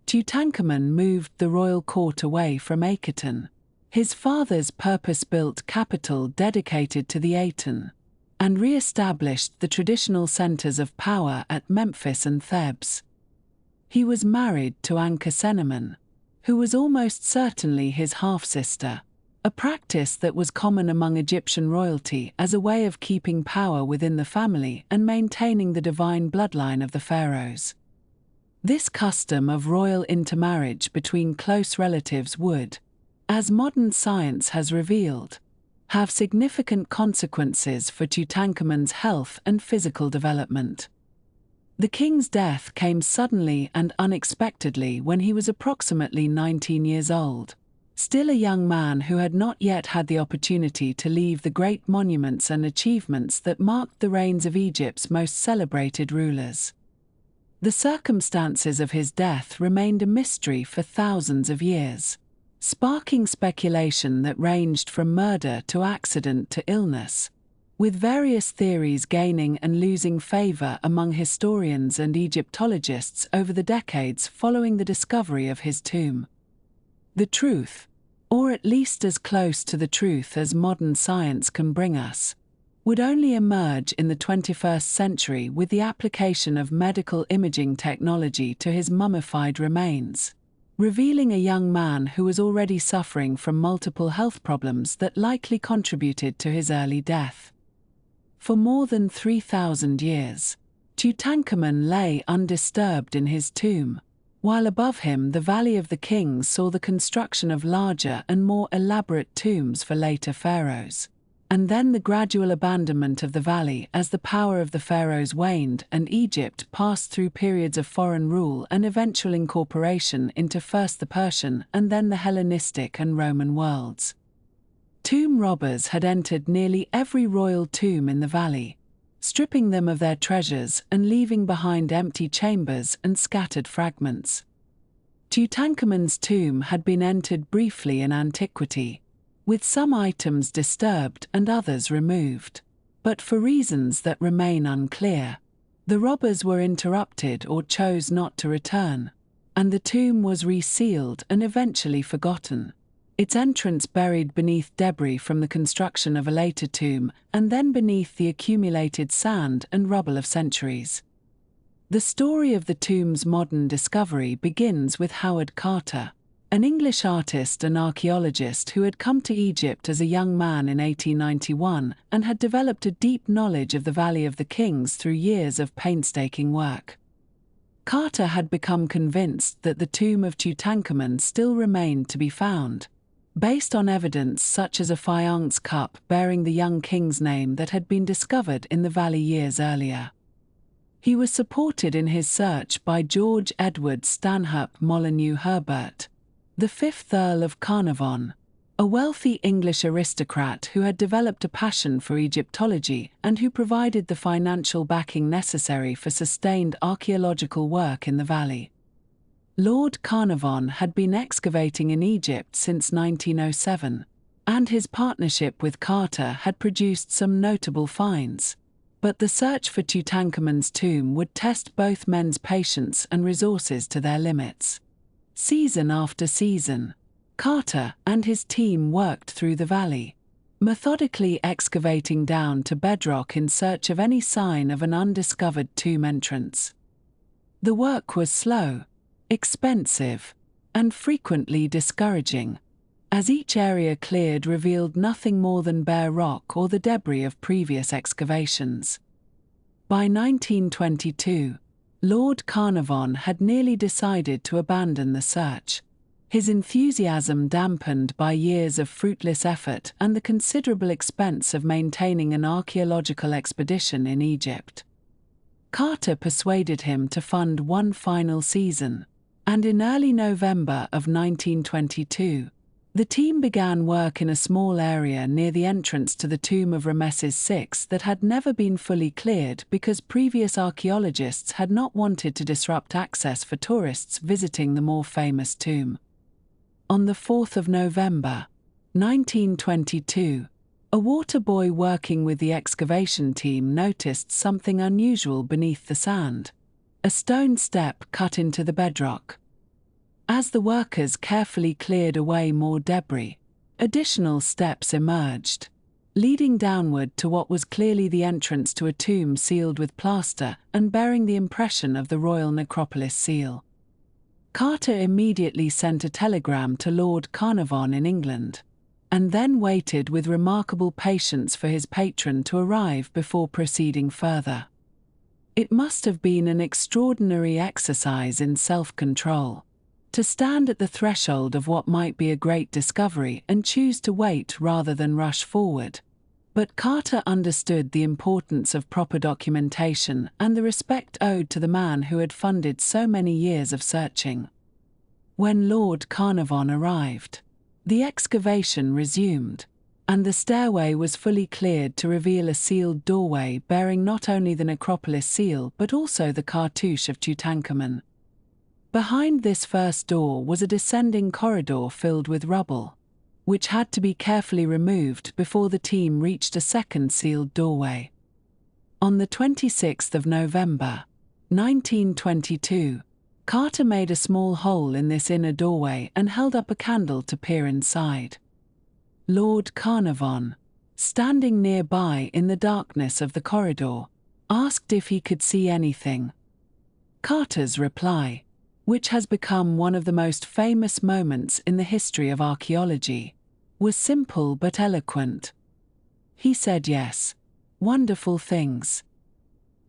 Tutankhamun moved the royal court away from Akhenaten, his father's purpose-built capital dedicated to the Aten, and re-established the traditional centers of power at Memphis and Thebes. He was married to Akhenaten, who was almost certainly his half-sister, a practice that was common among Egyptian royalty as a way of keeping power within the family and maintaining the divine bloodline of the pharaohs. This custom of royal intermarriage between close relatives would, as modern science has revealed, have significant consequences for Tutankhamun's health and physical development. The king's death came suddenly and unexpectedly when he was approximately 19 years old, still a young man who had not yet had the opportunity to leave the great monuments and achievements that marked the reigns of Egypt's most celebrated rulers. The circumstances of his death remained a mystery for thousands of years, sparking speculation that ranged from murder to accident to illness, with various theories gaining and losing favor among historians and Egyptologists over the decades following the discovery of his tomb. The truth, or at least as close to the truth as modern science can bring us, would only emerge in the 21st century with the application of medical imaging technology to his mummified remains, revealing a young man who was already suffering from multiple health problems that likely contributed to his early death. For more than 3,000 years, Tutankhamun lay undisturbed in his tomb, while above him the Valley of the Kings saw the construction of larger and more elaborate tombs for later pharaohs, and then the gradual abandonment of the valley as the power of the pharaohs waned and Egypt passed through periods of foreign rule and eventual incorporation into first the Persian and then the Hellenistic and Roman worlds. Tomb robbers had entered nearly every royal tomb in the valley, stripping them of their treasures and leaving behind empty chambers and scattered fragments. Tutankhamun's tomb had been entered briefly in antiquity, with some items disturbed and others removed, but for reasons that remain unclear, the robbers were interrupted or chose not to return, and the tomb was resealed and eventually forgotten, its entrance buried beneath debris from the construction of a later tomb and then beneath the accumulated sand and rubble of centuries. The story of the tomb's modern discovery begins with Howard Carter, an English artist and archaeologist who had come to Egypt as a young man in 1891 and had developed a deep knowledge of the Valley of the Kings through years of painstaking work. Carter had become convinced that the tomb of Tutankhamun still remained to be found, based on evidence such as a faience cup bearing the young king's name that had been discovered in the valley years earlier. He was supported in his search by George Edward Stanhope Molyneux Herbert, the 5th Earl of Carnarvon, a wealthy English aristocrat who had developed a passion for Egyptology and who provided the financial backing necessary for sustained archaeological work in the valley. Lord Carnarvon had been excavating in Egypt since 1907, and his partnership with Carter had produced some notable finds. But the search for Tutankhamun's tomb would test both men's patience and resources to their limits. Season after season, Carter and his team worked through the valley, methodically excavating down to bedrock in search of any sign of an undiscovered tomb entrance. The work was slow, expensive, and frequently discouraging, as each area cleared revealed nothing more than bare rock or the debris of previous excavations. By 1922, Lord Carnarvon had nearly decided to abandon the search, his enthusiasm dampened by years of fruitless effort and the considerable expense of maintaining an archaeological expedition in Egypt. Carter persuaded him to fund one final season, and in early November of 1922, the team began work in a small area near the entrance to the tomb of Ramesses VI that had never been fully cleared because previous archaeologists had not wanted to disrupt access for tourists visiting the more famous tomb. On the 4th of November, 1922, a water boy working with the excavation team noticed something unusual beneath the sand: a stone step cut into the bedrock. As the workers carefully cleared away more debris, additional steps emerged, leading downward to what was clearly the entrance to a tomb sealed with plaster and bearing the impression of the royal necropolis seal. Carter immediately sent a telegram to Lord Carnarvon in England, and then waited with remarkable patience for his patron to arrive before proceeding further. It must have been an extraordinary exercise in self-control, to stand at the threshold of what might be a great discovery and choose to wait rather than rush forward. But Carter understood the importance of proper documentation and the respect owed to the man who had funded so many years of searching. When Lord Carnarvon arrived, the excavation resumed, and the stairway was fully cleared to reveal a sealed doorway bearing not only the necropolis seal but also the cartouche of Tutankhamun. Behind this first door was a descending corridor filled with rubble, which had to be carefully removed before the team reached a second sealed doorway. On the 26th of November, 1922, Carter made a small hole in this inner doorway and held up a candle to peer inside. Lord Carnarvon, standing nearby in the darkness of the corridor, asked if he could see anything. Carter's reply, which has become one of the most famous moments in the history of archaeology, was simple but eloquent. He said yes. Wonderful things.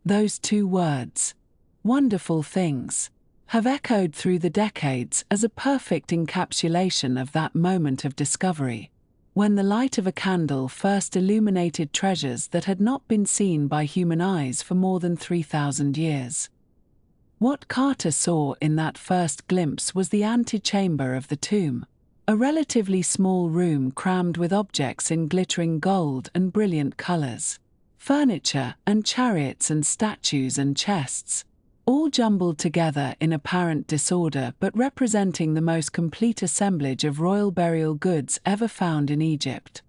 Those two words, wonderful things, have echoed through the decades as a perfect encapsulation of that moment of discovery, when the light of a candle first illuminated treasures that had not been seen by human eyes for more than 3,000 years. What Carter saw in that first glimpse was the antechamber of the tomb, a relatively small room crammed with objects in glittering gold and brilliant colors, furniture and chariots and statues and chests, all jumbled together in apparent disorder but representing the most complete assemblage of royal burial goods ever found in Egypt.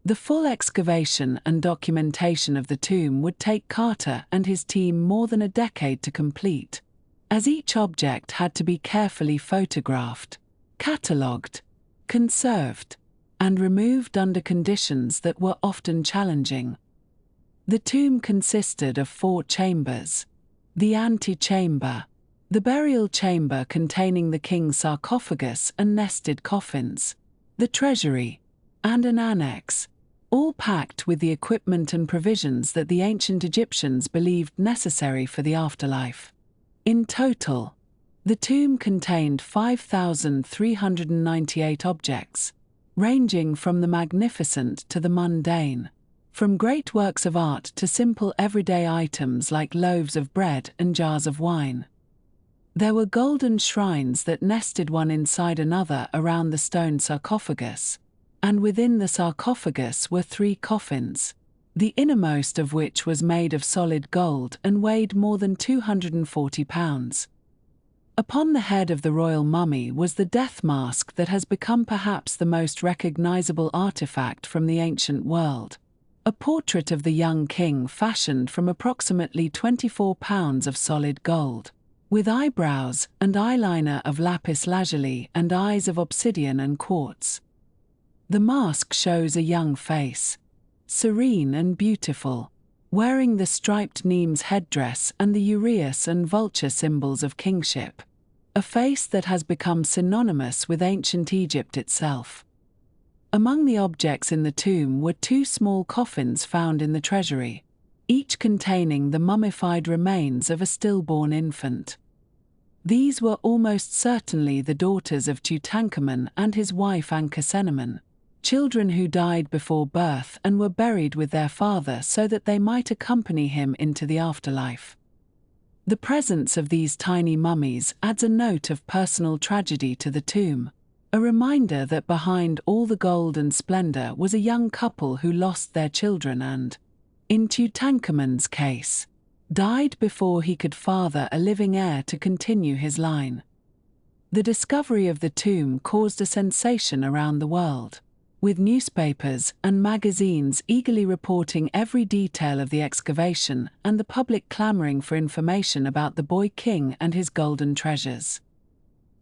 The full excavation and documentation of the tomb would take Carter and his team more than a decade to complete, as each object had to be carefully photographed, catalogued, conserved, and removed under conditions that were often challenging. The tomb consisted of 4 chambers: the antechamber, the burial chamber containing the king's sarcophagus and nested coffins, the treasury, and an annex, all packed with the equipment and provisions that the ancient Egyptians believed necessary for the afterlife. In total, the tomb contained 5,398 objects, ranging from the magnificent to the mundane, from great works of art to simple everyday items like loaves of bread and jars of wine. There were golden shrines that nested one inside another around the stone sarcophagus, and within the sarcophagus were 3 coffins, the innermost of which was made of solid gold and weighed more than 240 pounds. Upon the head of the royal mummy was the death mask that has become perhaps the most recognizable artifact from the ancient world, a portrait of the young king fashioned from approximately 24 pounds of solid gold, with eyebrows and eyeliner of lapis lazuli and eyes of obsidian and quartz. The mask shows a young face, serene and beautiful, wearing the striped Nemes headdress and the uraeus and vulture symbols of kingship, a face that has become synonymous with ancient Egypt itself. Among the objects in the tomb were 2 small coffins found in the treasury, each containing the mummified remains of a stillborn infant. These were almost certainly the daughters of Tutankhamun and his wife Akhenaten, children who died before birth and were buried with their father so that they might accompany him into the afterlife. The presence of these tiny mummies adds a note of personal tragedy to the tomb, a reminder that behind all the gold and splendor was a young couple who lost their children and, in Tutankhamun's case, died before he could father a living heir to continue his line. The discovery of the tomb caused a sensation around the world, with newspapers and magazines eagerly reporting every detail of the excavation and the public clamoring for information about the boy king and his golden treasures.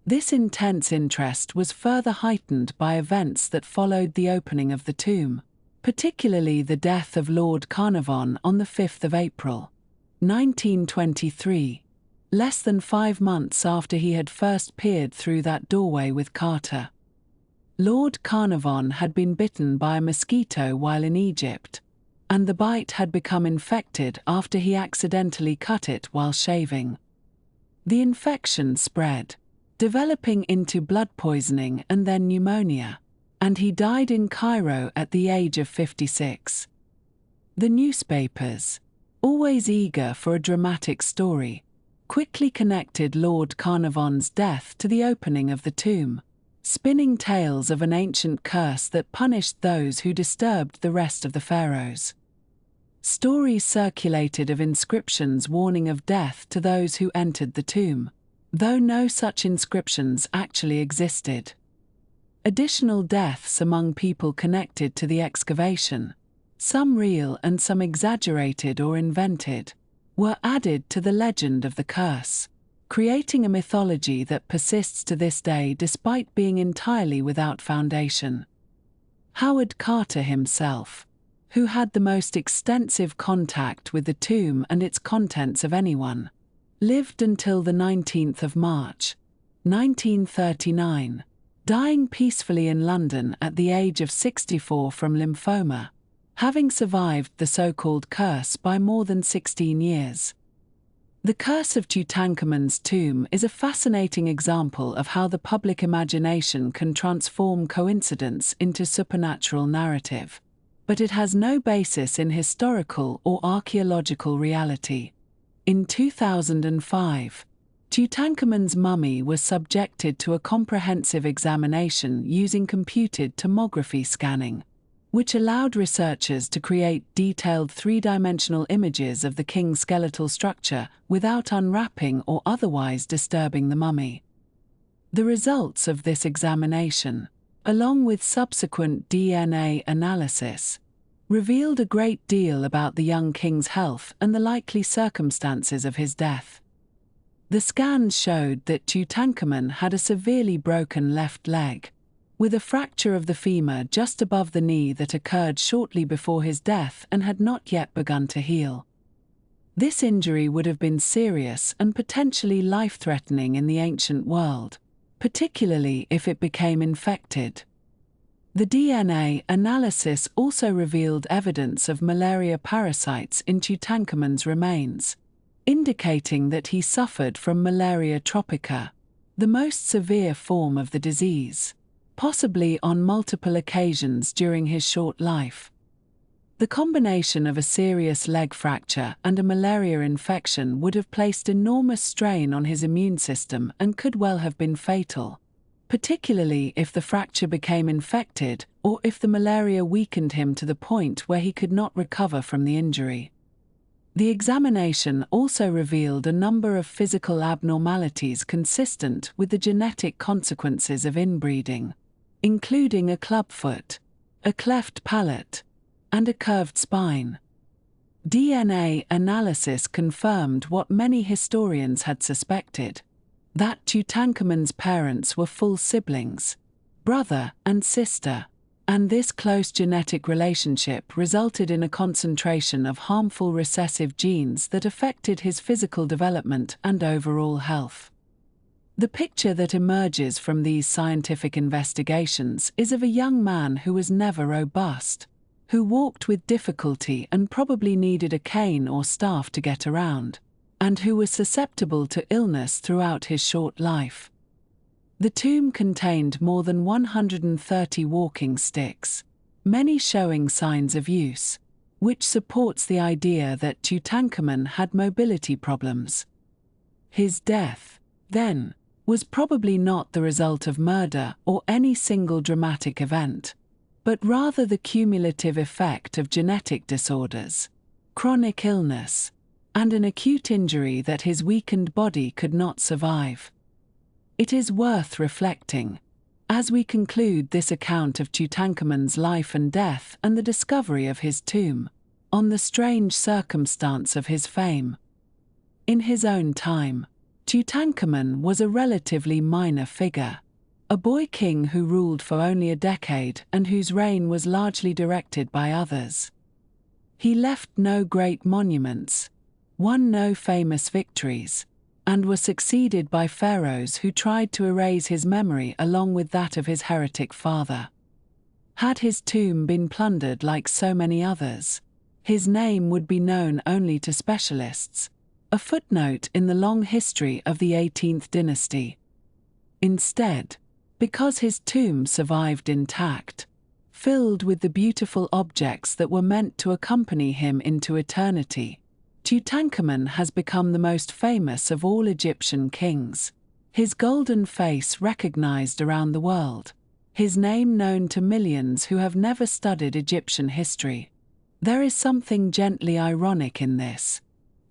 This intense interest was further heightened by events that followed the opening of the tomb, particularly the death of Lord Carnarvon on the 5th of April, 1923, less than 5 months after he had first peered through that doorway with Carter. Lord Carnarvon had been bitten by a mosquito while in Egypt, and the bite had become infected after he accidentally cut it while shaving. The infection spread, developing into blood poisoning and then pneumonia, and he died in Cairo at the age of 56. The newspapers, always eager for a dramatic story, quickly connected Lord Carnarvon's death to the opening of the tomb, spinning tales of an ancient curse that punished those who disturbed the rest of the pharaohs. Stories circulated of inscriptions warning of death to those who entered the tomb, though no such inscriptions actually existed. Additional deaths among people connected to the excavation, some real and some exaggerated or invented, were added to the legend of the curse, creating a mythology that persists to this day despite being entirely without foundation. Howard Carter himself, who had the most extensive contact with the tomb and its contents of anyone, lived until the 19th of March, 1939, dying peacefully in London at the age of 64 from lymphoma, having survived the so-called curse by more than 16 years. The curse of Tutankhamun's tomb is a fascinating example of how the public imagination can transform coincidence into supernatural narrative, but it has no basis in historical or archaeological reality. In 2005, Tutankhamun's mummy was subjected to a comprehensive examination using computed tomography scanning, which allowed researchers to create detailed 3-dimensional images of the king's skeletal structure without unwrapping or otherwise disturbing the mummy. The results of this examination, along with subsequent DNA analysis, revealed a great deal about the young king's health and the likely circumstances of his death. The scans showed that Tutankhamun had a severely broken left leg, with a fracture of the femur just above the knee that occurred shortly before his death and had not yet begun to heal. This injury would have been serious and potentially life-threatening in the ancient world, particularly if it became infected. The DNA analysis also revealed evidence of malaria parasites in Tutankhamun's remains, indicating that he suffered from malaria tropica, the most severe form of the disease, possibly on multiple occasions during his short life. The combination of a serious leg fracture and a malaria infection would have placed enormous strain on his immune system and could well have been fatal, particularly if the fracture became infected or if the malaria weakened him to the point where he could not recover from the injury. The examination also revealed a number of physical abnormalities consistent with the genetic consequences of inbreeding, including a clubfoot, a cleft palate, and a curved spine. DNA analysis confirmed what many historians had suspected, that Tutankhamun's parents were full siblings, brother and sister, and this close genetic relationship resulted in a concentration of harmful recessive genes that affected his physical development and overall health. The picture that emerges from these scientific investigations is of a young man who was never robust, who walked with difficulty and probably needed a cane or staff to get around, and who was susceptible to illness throughout his short life. The tomb contained more than 130 walking sticks, many showing signs of use, which supports the idea that Tutankhamun had mobility problems. His death, then, was probably not the result of murder or any single dramatic event, but rather the cumulative effect of genetic disorders, chronic illness, and an acute injury that his weakened body could not survive. It is worth reflecting, as we conclude this account of Tutankhamun's life and death and the discovery of his tomb, on the strange circumstance of his fame. In his own time, Tutankhamun was a relatively minor figure, a boy king who ruled for only a decade and whose reign was largely directed by others. He left no great monuments, won no famous victories, and was succeeded by pharaohs who tried to erase his memory along with that of his heretic father. Had his tomb been plundered like so many others, his name would be known only to specialists, a footnote in the long history of the 18th dynasty. Instead, because his tomb survived intact, filled with the beautiful objects that were meant to accompany him into eternity, Tutankhamun has become the most famous of all Egyptian kings, his golden face recognized around the world, his name known to millions who have never studied Egyptian history. There is something gently ironic in this,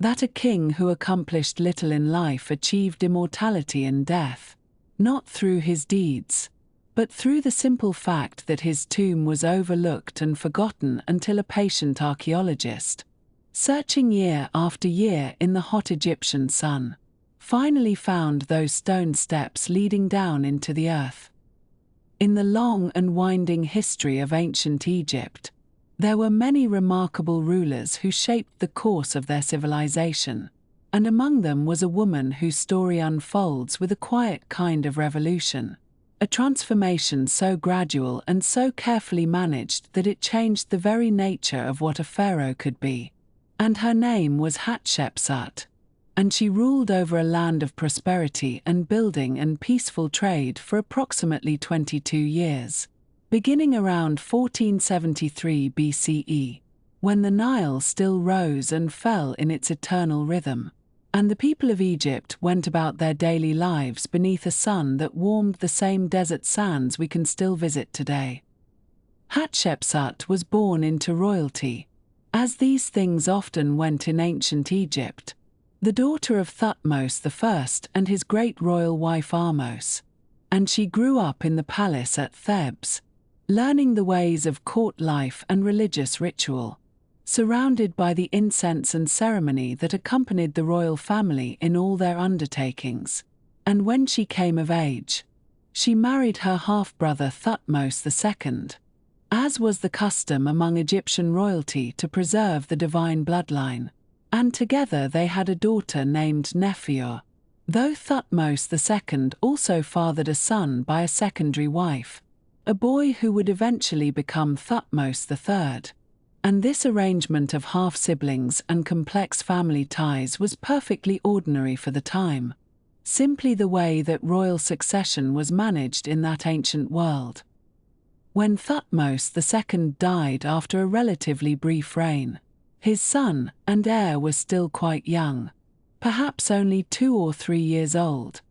that a king who accomplished little in life achieved immortality in death, not through his deeds, but through the simple fact that his tomb was overlooked and forgotten until a patient archaeologist, searching year after year in the hot Egyptian sun, finally found those stone steps leading down into the earth. In the long and winding history of ancient Egypt, there were many remarkable rulers who shaped the course of their civilization, and among them was a woman whose story unfolds with a quiet kind of revolution, a transformation so gradual and so carefully managed that it changed the very nature of what a pharaoh could be. And her name was Hatshepsut, and she ruled over a land of prosperity and building and peaceful trade for approximately 22 years, beginning around 1473 BCE, when the Nile still rose and fell in its eternal rhythm, and the people of Egypt went about their daily lives beneath a sun that warmed the same desert sands we can still visit today. Hatshepsut was born into royalty, as these things often went in ancient Egypt, the daughter of Thutmose I and his great royal wife Ahmose, and she grew up in the palace at Thebes, learning the ways of court life and religious ritual, surrounded by the incense and ceremony that accompanied the royal family in all their undertakings. And when she came of age, she married her half-brother Thutmose II, as was the custom among Egyptian royalty to preserve the divine bloodline, and together they had a daughter named Nephyor, though Thutmose II also fathered a son by a secondary wife, a boy who would eventually become Thutmose III. And this arrangement of half-siblings and complex family ties was perfectly ordinary for the time, simply the way that royal succession was managed in that ancient world. When Thutmose II died after a relatively brief reign, his son and heir was still quite young, perhaps only 2 or 3 years old,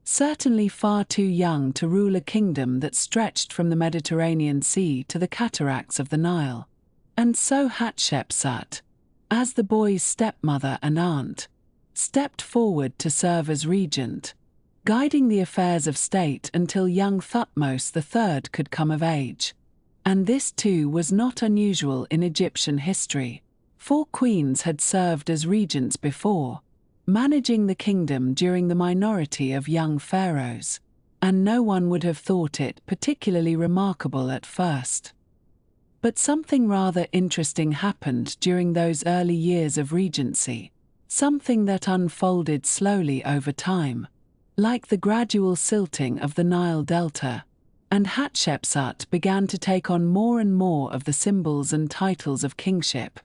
certainly far too young to rule a kingdom that stretched from the Mediterranean Sea to the cataracts of the Nile. And so Hatshepsut, as the boy's stepmother and aunt, stepped forward to serve as regent, guiding the affairs of state until young Thutmose III could come of age. And this too was not unusual in Egyptian history. 4 queens had served as regents before, managing the kingdom during the minority of young pharaohs, and no one would have thought it particularly remarkable at first. But something rather interesting happened during those early years of regency, something that unfolded slowly over time, like the gradual silting of the Nile Delta, and Hatshepsut began to take on more and more of the symbols and titles of kingship,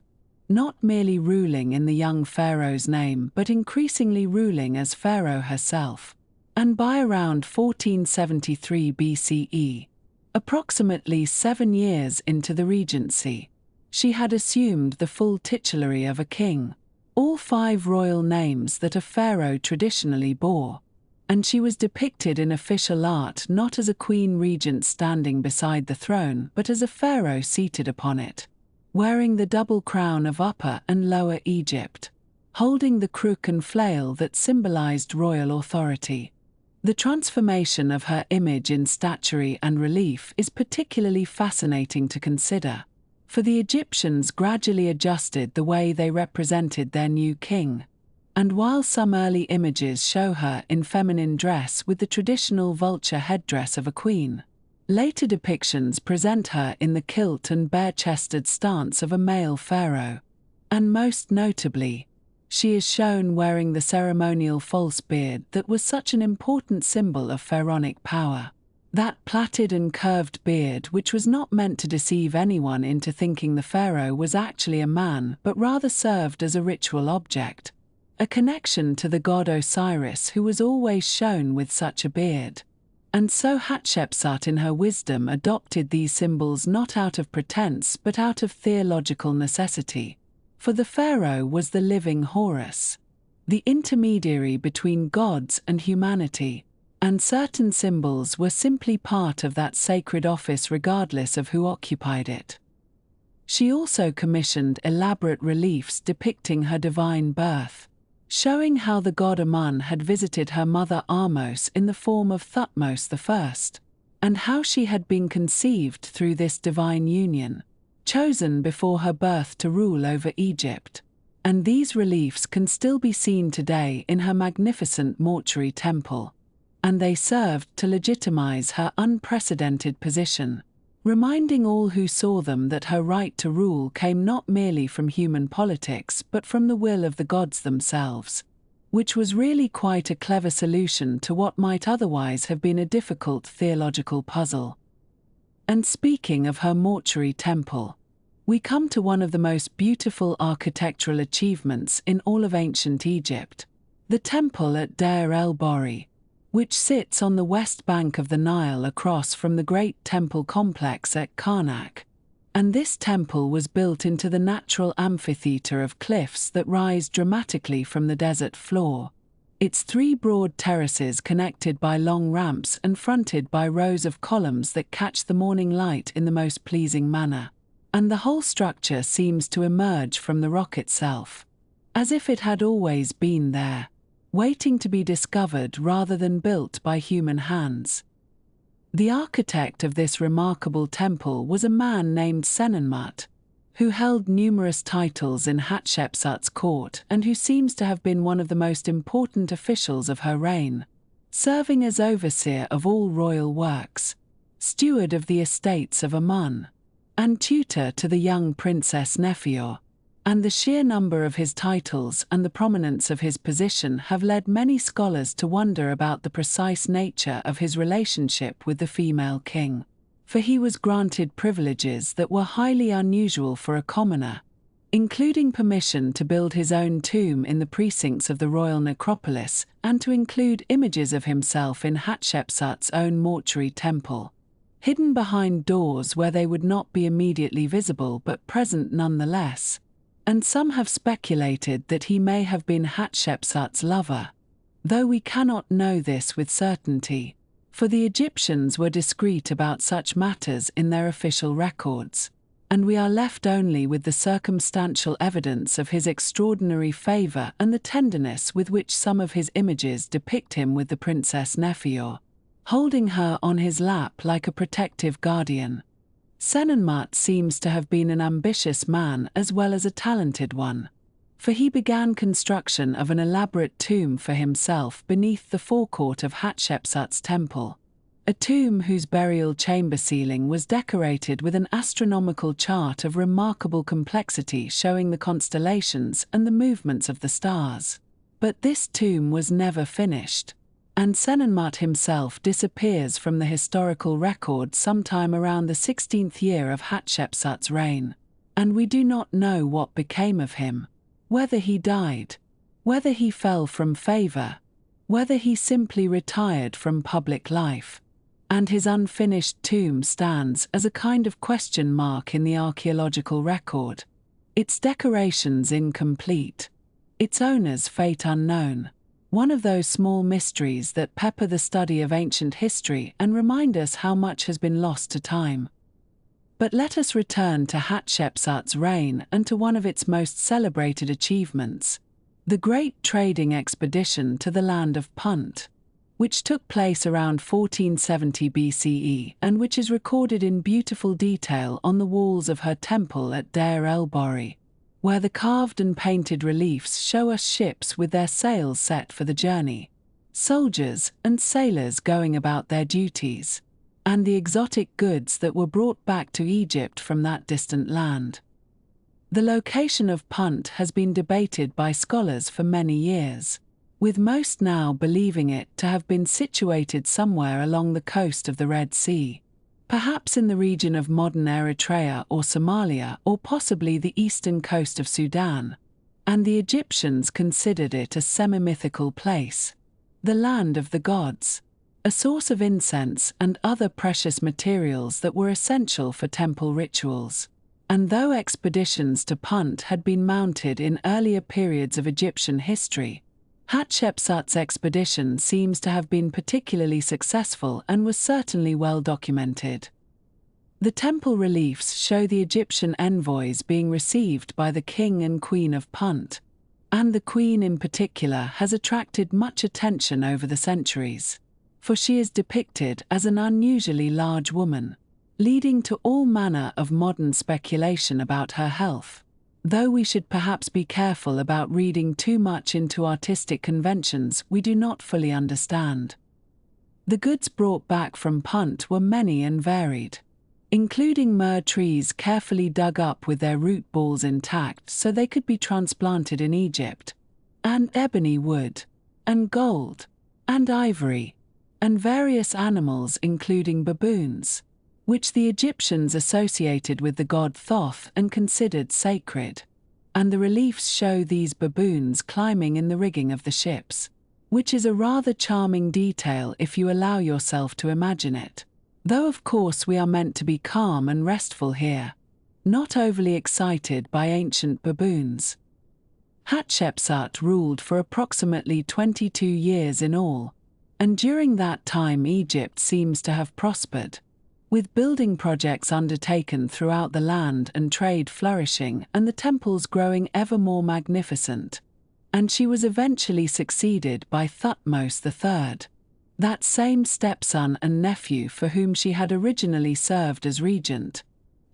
not merely ruling in the young pharaoh's name but increasingly ruling as pharaoh herself. And by around 1473 BCE, approximately 7 years into the regency, she had assumed the full titulary of a king, all 5 royal names that a pharaoh traditionally bore, and she was depicted in official art not as a queen regent standing beside the throne but as a pharaoh seated upon it, wearing the double crown of Upper and Lower Egypt, holding the crook and flail that symbolized royal authority. The transformation of her image in statuary and relief is particularly fascinating to consider, for the Egyptians gradually adjusted the way they represented their new king, and while some early images show her in feminine dress with the traditional vulture headdress of a queen, later depictions present her in the kilt and bare-chested stance of a male pharaoh, and most notably, she is shown wearing the ceremonial false beard that was such an important symbol of pharaonic power. That plaited and curved beard which was not meant to deceive anyone into thinking the pharaoh was actually a man but rather served as a ritual object, a connection to the god Osiris who was always shown with such a beard. And so Hatshepsut in her wisdom adopted these symbols not out of pretense but out of theological necessity. For the pharaoh was the living Horus, the intermediary between gods and humanity, and certain symbols were simply part of that sacred office regardless of who occupied it. She also commissioned elaborate reliefs depicting her divine birth, showing how the god Amun had visited her mother Ahmose in the form of Thutmose I, and how she had been conceived through this divine union, chosen before her birth to rule over Egypt. And these reliefs can still be seen today in her magnificent mortuary temple, and they served to legitimize her unprecedented position, reminding all who saw them that her right to rule came not merely from human politics but from the will of the gods themselves, which was really quite a clever solution to what might otherwise have been a difficult theological puzzle. And speaking of her mortuary temple, we come to one of the most beautiful architectural achievements in all of ancient Egypt, the temple at Deir el-Bahari, which sits on the west bank of the Nile across from the great temple complex at Karnak. And this temple was built into the natural amphitheater of cliffs that rise dramatically from the desert floor, its 3 broad terraces connected by long ramps and fronted by rows of columns that catch the morning light in the most pleasing manner. And the whole structure seems to emerge from the rock itself, as if it had always been there, waiting to be discovered rather than built by human hands. The architect of this remarkable temple was a man named Senenmut, who held numerous titles in Hatshepsut's court and who seems to have been one of the most important officials of her reign, serving as overseer of all royal works, steward of the estates of Amun, and tutor to the young princess Nephyor. And the sheer number of his titles and the prominence of his position have led many scholars to wonder about the precise nature of his relationship with the female king. For he was granted privileges that were highly unusual for a commoner, including permission to build his own tomb in the precincts of the royal necropolis and to include images of himself in Hatshepsut's own mortuary temple, hidden behind doors where they would not be immediately visible but present nonetheless. And some have speculated that he may have been Hatshepsut's lover, though we cannot know this with certainty, for the Egyptians were discreet about such matters in their official records, and we are left only with the circumstantial evidence of his extraordinary favor and the tenderness with which some of his images depict him with the Princess Nephyor, holding her on his lap like a protective guardian. Senenmut seems to have been an ambitious man as well as a talented one, for he began construction of an elaborate tomb for himself beneath the forecourt of Hatshepsut's temple, a tomb whose burial chamber ceiling was decorated with an astronomical chart of remarkable complexity showing the constellations and the movements of the stars. But this tomb was never finished, and Senenmut himself disappears from the historical record sometime around the 16th year of Hatshepsut's reign, and we do not know what became of him, whether he died, whether he fell from favor, whether he simply retired from public life, and his unfinished tomb stands as a kind of question mark in the archaeological record, its decorations incomplete, its owner's fate unknown. One of those small mysteries that pepper the study of ancient history and remind us how much has been lost to time. But let us return to Hatshepsut's reign and to one of its most celebrated achievements, the great trading expedition to the land of Punt, which took place around 1470 BCE and which is recorded in beautiful detail on the walls of her temple at Deir el-Bahri, where the carved and painted reliefs show us ships with their sails set for the journey, soldiers and sailors going about their duties, and the exotic goods that were brought back to Egypt from that distant land. The location of Punt has been debated by scholars for many years, with most now believing it to have been situated somewhere along the coast of the Red Sea, perhaps in the region of modern Eritrea or Somalia, or possibly the eastern coast of Sudan, and the Egyptians considered it a semi-mythical place, the land of the gods, a source of incense and other precious materials that were essential for temple rituals. And though expeditions to Punt had been mounted in earlier periods of Egyptian history, Hatshepsut's expedition seems to have been particularly successful and was certainly well documented. The temple reliefs show the Egyptian envoys being received by the king and queen of Punt, and the queen in particular has attracted much attention over the centuries, for she is depicted as an unusually large woman, leading to all manner of modern speculation about her health, though we should perhaps be careful about reading too much into artistic conventions we do not fully understand. The goods brought back from Punt were many and varied, including myrrh trees carefully dug up with their root balls intact so they could be transplanted in Egypt, and ebony wood, and gold, and ivory, and various animals including baboons, which the Egyptians associated with the god Thoth and considered sacred, and the reliefs show these baboons climbing in the rigging of the ships, which is a rather charming detail if you allow yourself to imagine it, though of course we are meant to be calm and restful here, not overly excited by ancient baboons. Hatshepsut ruled for approximately 22 years in all, and during that time Egypt seems to have prospered, with building projects undertaken throughout the land and trade flourishing and the temples growing ever more magnificent, and she was eventually succeeded by Thutmose III, that same stepson and nephew for whom she had originally served as regent,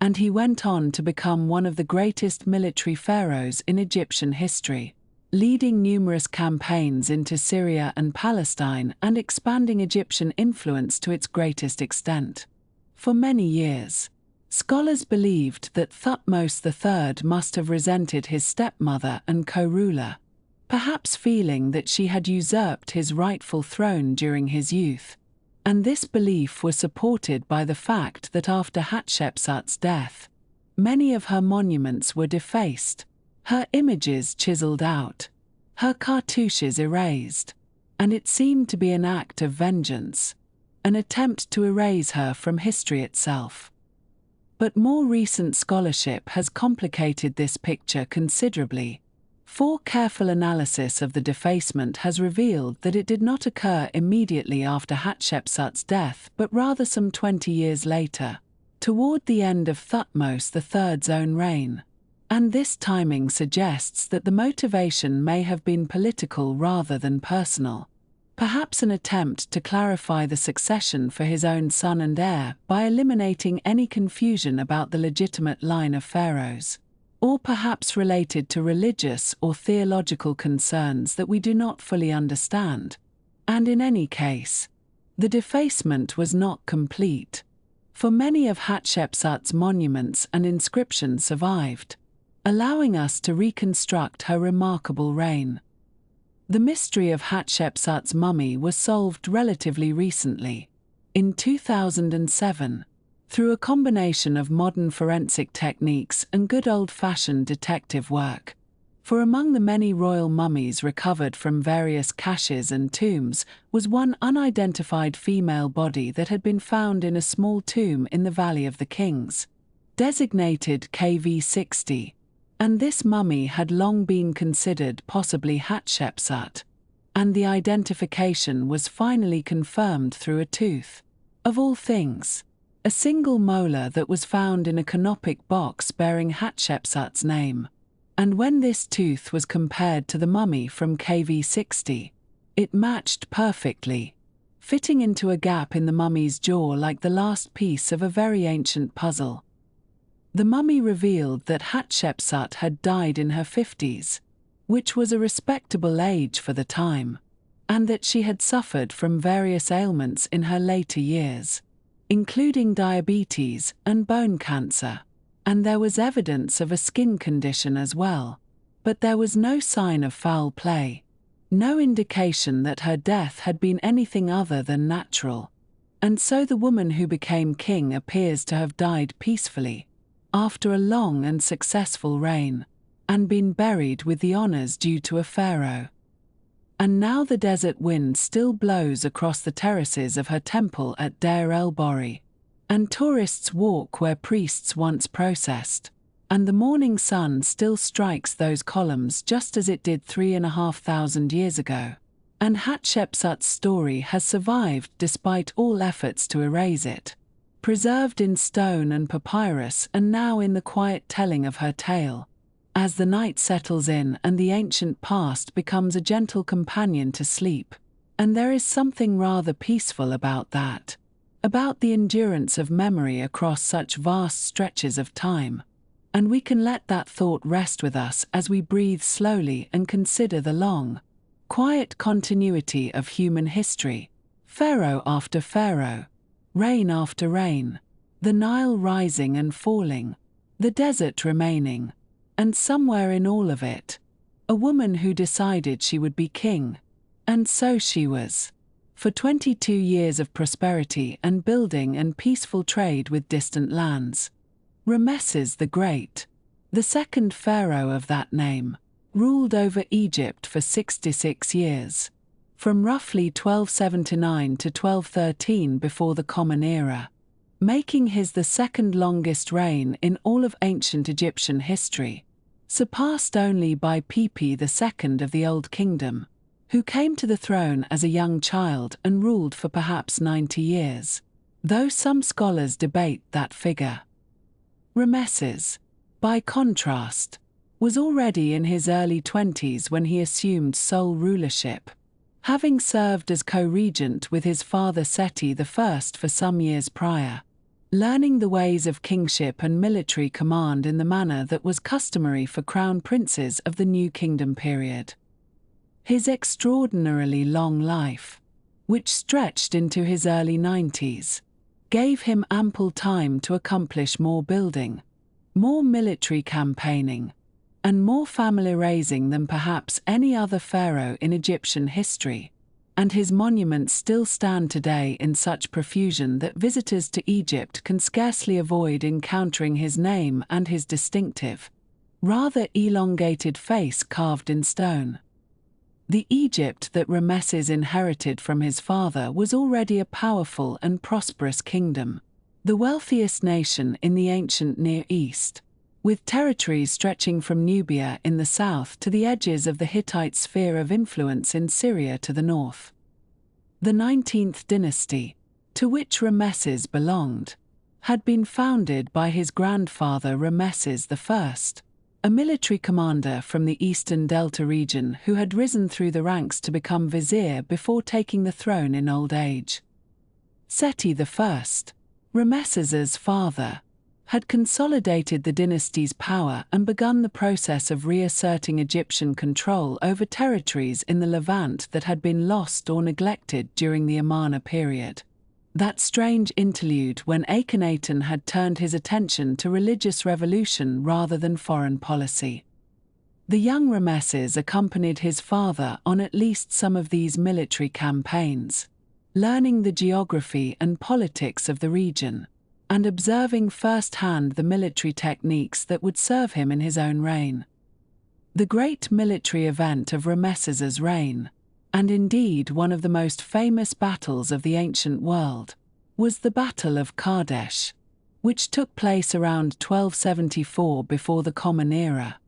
and he went on to become one of the greatest military pharaohs in Egyptian history, leading numerous campaigns into Syria and Palestine and expanding Egyptian influence to its greatest extent. For many years, scholars believed that Thutmose III must have resented his stepmother and co-ruler, perhaps feeling that she had usurped his rightful throne during his youth, and this belief was supported by the fact that after Hatshepsut's death, many of her monuments were defaced, her images chiseled out, her cartouches erased, and it seemed to be an act of vengeance, an attempt to erase her from history itself. But more recent scholarship has complicated this picture considerably, For careful analysis of the defacement has revealed that it did not occur immediately after Hatshepsut's death but rather some 20 years later, toward the end of Thutmose III's own reign. And this timing suggests that the motivation may have been political rather than personal. Perhaps an attempt to clarify the succession for his own son and heir by eliminating any confusion about the legitimate line of pharaohs. Or perhaps related to religious or theological concerns that we do not fully understand. And in any case, the defacement was not complete. For many of Hatshepsut's monuments and inscriptions survived, allowing us to reconstruct her remarkable reign. The mystery of Hatshepsut's mummy was solved relatively recently, in 2007, through a combination of modern forensic techniques and good old-fashioned detective work. For among the many royal mummies recovered from various caches and tombs was one unidentified female body that had been found in a small tomb in the Valley of the Kings, designated KV60. And this mummy had long been considered possibly Hatshepsut, and the identification was finally confirmed through a tooth. Of all things, a single molar that was found in a canopic box bearing Hatshepsut's name. And when this tooth was compared to the mummy from KV60, it matched perfectly, fitting into a gap in the mummy's jaw like the last piece of a very ancient puzzle. The mummy revealed that Hatshepsut had died in her 50s, which was a respectable age for the time, and that she had suffered from various ailments in her later years, including diabetes and bone cancer, and there was evidence of a skin condition as well, but there was no sign of foul play, no indication that her death had been anything other than natural, and so the woman who became king appears to have died peacefully, after a long and successful reign, and been buried with the honors due to a pharaoh. And now the desert wind still blows across the terraces of her temple at Deir el-Bahari, and tourists walk where priests once processed, and the morning sun still strikes those columns just as it did 3,500 years ago, and Hatshepsut's story has survived despite all efforts to erase it, preserved in stone and papyrus and now in the quiet telling of her tale, as the night settles in and the ancient past becomes a gentle companion to sleep. And there is something rather peaceful about that, about the endurance of memory across such vast stretches of time. And we can let that thought rest with us as we breathe slowly and consider the long, quiet continuity of human history, pharaoh after pharaoh, reign after reign, the Nile rising and falling, the desert remaining, and somewhere in all of it, a woman who decided she would be king, and so she was. For 22 years of prosperity and building and peaceful trade with distant lands. Ramesses the Great, the second pharaoh of that name, ruled over Egypt for 66 years. From roughly 1279 to 1213 before the Common Era, making his the second longest reign in all of ancient Egyptian history, surpassed only by Pepi II of the Old Kingdom, who came to the throne as a young child and ruled for perhaps 90 years, though some scholars debate that figure. Ramesses, by contrast, was already in his early 20s when he assumed sole rulership, having served as co-regent with his father Seti I for some years prior, learning the ways of kingship and military command in the manner that was customary for crown princes of the New Kingdom period. His extraordinarily long life, which stretched into his early 90s, gave him ample time to accomplish more building, more military campaigning, and more family raising than perhaps any other pharaoh in Egyptian history, and his monuments still stand today in such profusion that visitors to Egypt can scarcely avoid encountering his name and his distinctive, rather elongated face carved in stone. The Egypt that Ramesses inherited from his father was already a powerful and prosperous kingdom, the wealthiest nation in the ancient Near East, with territories stretching from Nubia in the south to the edges of the Hittite sphere of influence in Syria to the north. The 19th dynasty, to which Ramesses belonged, had been founded by his grandfather Ramesses I, a military commander from the eastern Delta region who had risen through the ranks to become vizier before taking the throne in old age. Seti I, Ramesses's father, had consolidated the dynasty's power and begun the process of reasserting Egyptian control over territories in the Levant that had been lost or neglected during the Amarna period. That strange interlude when Akhenaten had turned his attention to religious revolution rather than foreign policy. The young Ramesses accompanied his father on at least some of these military campaigns, learning the geography and politics of the region, and observing firsthand the military techniques that would serve him in his own reign. The great military event of Ramesses's reign, and indeed one of the most famous battles of the ancient world, was the Battle of Kadesh, which took place around 1274 before the Common Era,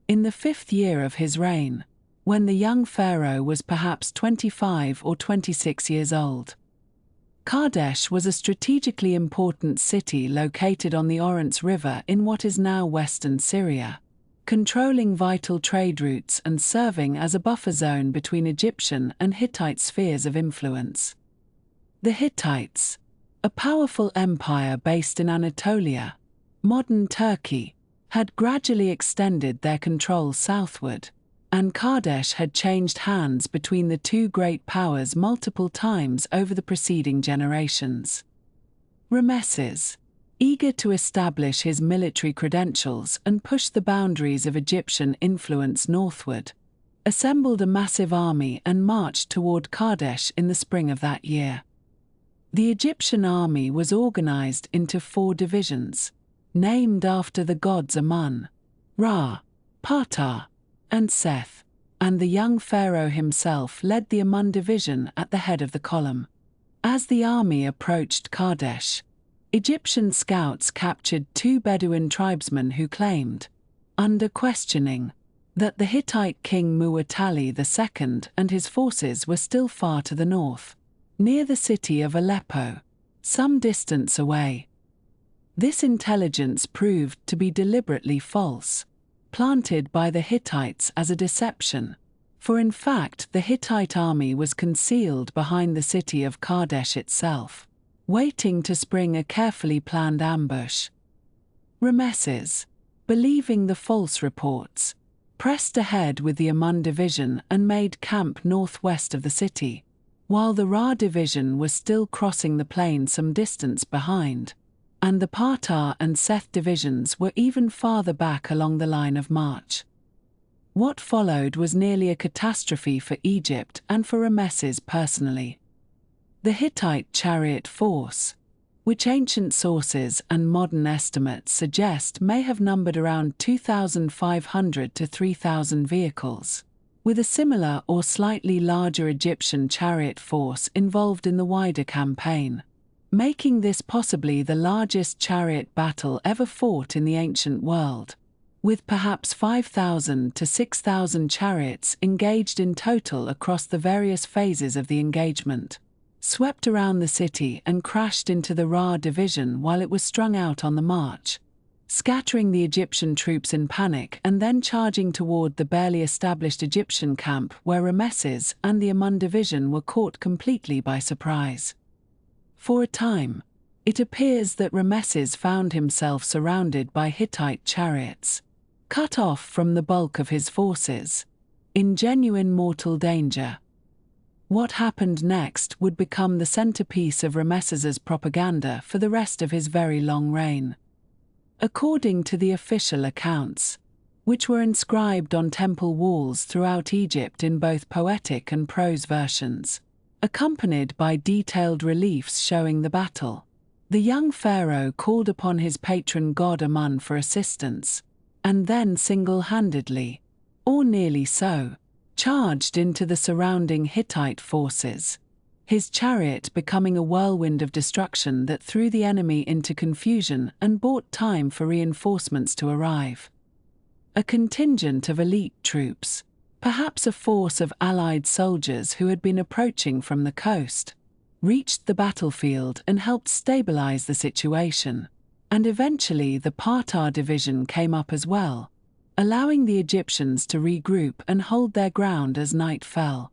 in the 5th year of his reign, when the young pharaoh was perhaps 25 or 26 years old. Kadesh was a strategically important city located on the Orontes River in what is now western Syria, controlling vital trade routes and serving as a buffer zone between Egyptian and Hittite spheres of influence. The Hittites, a powerful empire based in Anatolia, modern Turkey, had gradually extended their control southward, and Kadesh had changed hands between the two great powers multiple times over the preceding generations. Ramesses, eager to establish his military credentials and push the boundaries of Egyptian influence northward, assembled a massive army and marched toward Kadesh in the spring of that year. The Egyptian army was organized into 4 divisions, named after the gods Amun, Ra, Ptah, and Seth, and the young pharaoh himself led the Amun division at the head of the column. As the army approached Kadesh, Egyptian scouts captured 2 Bedouin tribesmen who claimed, under questioning, that the Hittite king Muwatalli II and his forces were still far to the north, near the city of Aleppo, some distance away. This intelligence proved to be deliberately false, planted by the Hittites as a deception, for in fact the Hittite army was concealed behind the city of Kadesh itself, waiting to spring a carefully planned ambush. Ramesses, believing the false reports, pressed ahead with the Amun division and made camp northwest of the city, while the Ra division was still crossing the plain some distance behind, and the Ptah and Seth divisions were even farther back along the line of march. What followed was nearly a catastrophe for Egypt and for Ramesses personally. The Hittite chariot force, which ancient sources and modern estimates suggest may have numbered around 2,500 to 3,000 vehicles, with a similar or slightly larger Egyptian chariot force involved in the wider campaign, making this possibly the largest chariot battle ever fought in the ancient world, with perhaps 5,000 to 6,000 chariots engaged in total across the various phases of the engagement, swept around the city and crashed into the Ra division while it was strung out on the march, scattering the Egyptian troops in panic and then charging toward the barely established Egyptian camp where Ramesses and the Amun division were caught completely by surprise. For a time, it appears that Ramesses found himself surrounded by Hittite chariots, cut off from the bulk of his forces, in genuine mortal danger. What happened next would become the centerpiece of Ramesses's propaganda for the rest of his very long reign. According to the official accounts, which were inscribed on temple walls throughout Egypt in both poetic and prose versions, accompanied by detailed reliefs showing the battle, the young pharaoh called upon his patron god Amun for assistance, and then single-handedly, or nearly so, charged into the surrounding Hittite forces, his chariot becoming a whirlwind of destruction that threw the enemy into confusion and bought time for reinforcements to arrive. A contingent of elite troops, perhaps a force of allied soldiers who had been approaching from the coast, reached the battlefield and helped stabilize the situation, and eventually the Partar division came up as well, allowing the Egyptians to regroup and hold their ground as night fell.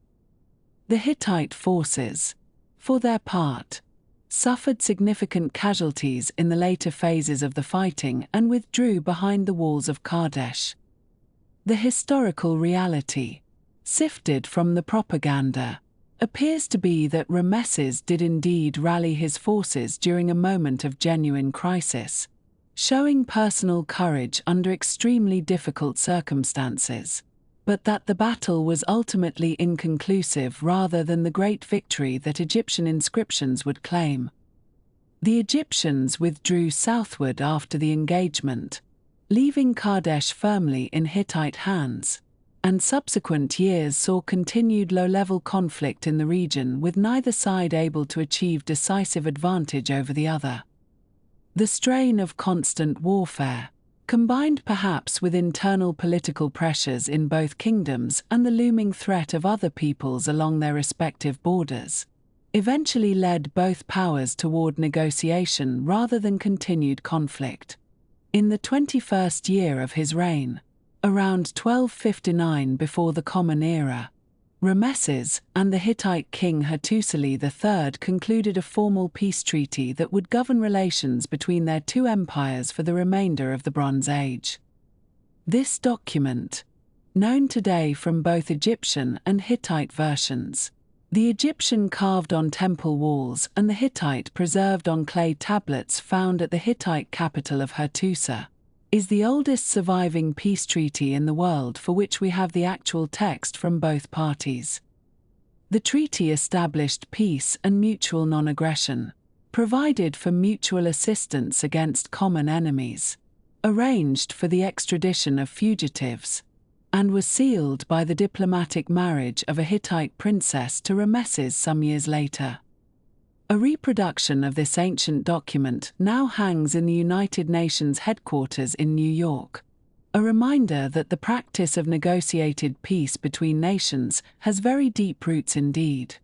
The Hittite forces, for their part, suffered significant casualties in the later phases of the fighting and withdrew behind the walls of Kadesh. The historical reality, sifted from the propaganda, appears to be that Ramesses did indeed rally his forces during a moment of genuine crisis, showing personal courage under extremely difficult circumstances, but that the battle was ultimately inconclusive rather than the great victory that Egyptian inscriptions would claim. The Egyptians withdrew southward after the engagement, leaving Kadesh firmly in Hittite hands, and subsequent years saw continued low-level conflict in the region with neither side able to achieve decisive advantage over the other. The strain of constant warfare, combined perhaps with internal political pressures in both kingdoms and the looming threat of other peoples along their respective borders, eventually led both powers toward negotiation rather than continued conflict. In the 21st year of his reign, around 1259 before the Common Era, Ramesses and the Hittite king Hattusili III concluded a formal peace treaty that would govern relations between their two empires for the remainder of the Bronze Age. This document, known today from both Egyptian and Hittite versions, the Egyptian carved on temple walls and the Hittite preserved on clay tablets found at the Hittite capital of Hattusa, is the oldest surviving peace treaty in the world for which we have the actual text from both parties. The treaty established peace and mutual non-aggression, provided for mutual assistance against common enemies, arranged for the extradition of fugitives, and was sealed by the diplomatic marriage of a Hittite princess to Ramesses some years later. A reproduction of this ancient document now hangs in the United Nations headquarters in New York, a reminder that the practice of negotiated peace between nations has very deep roots indeed.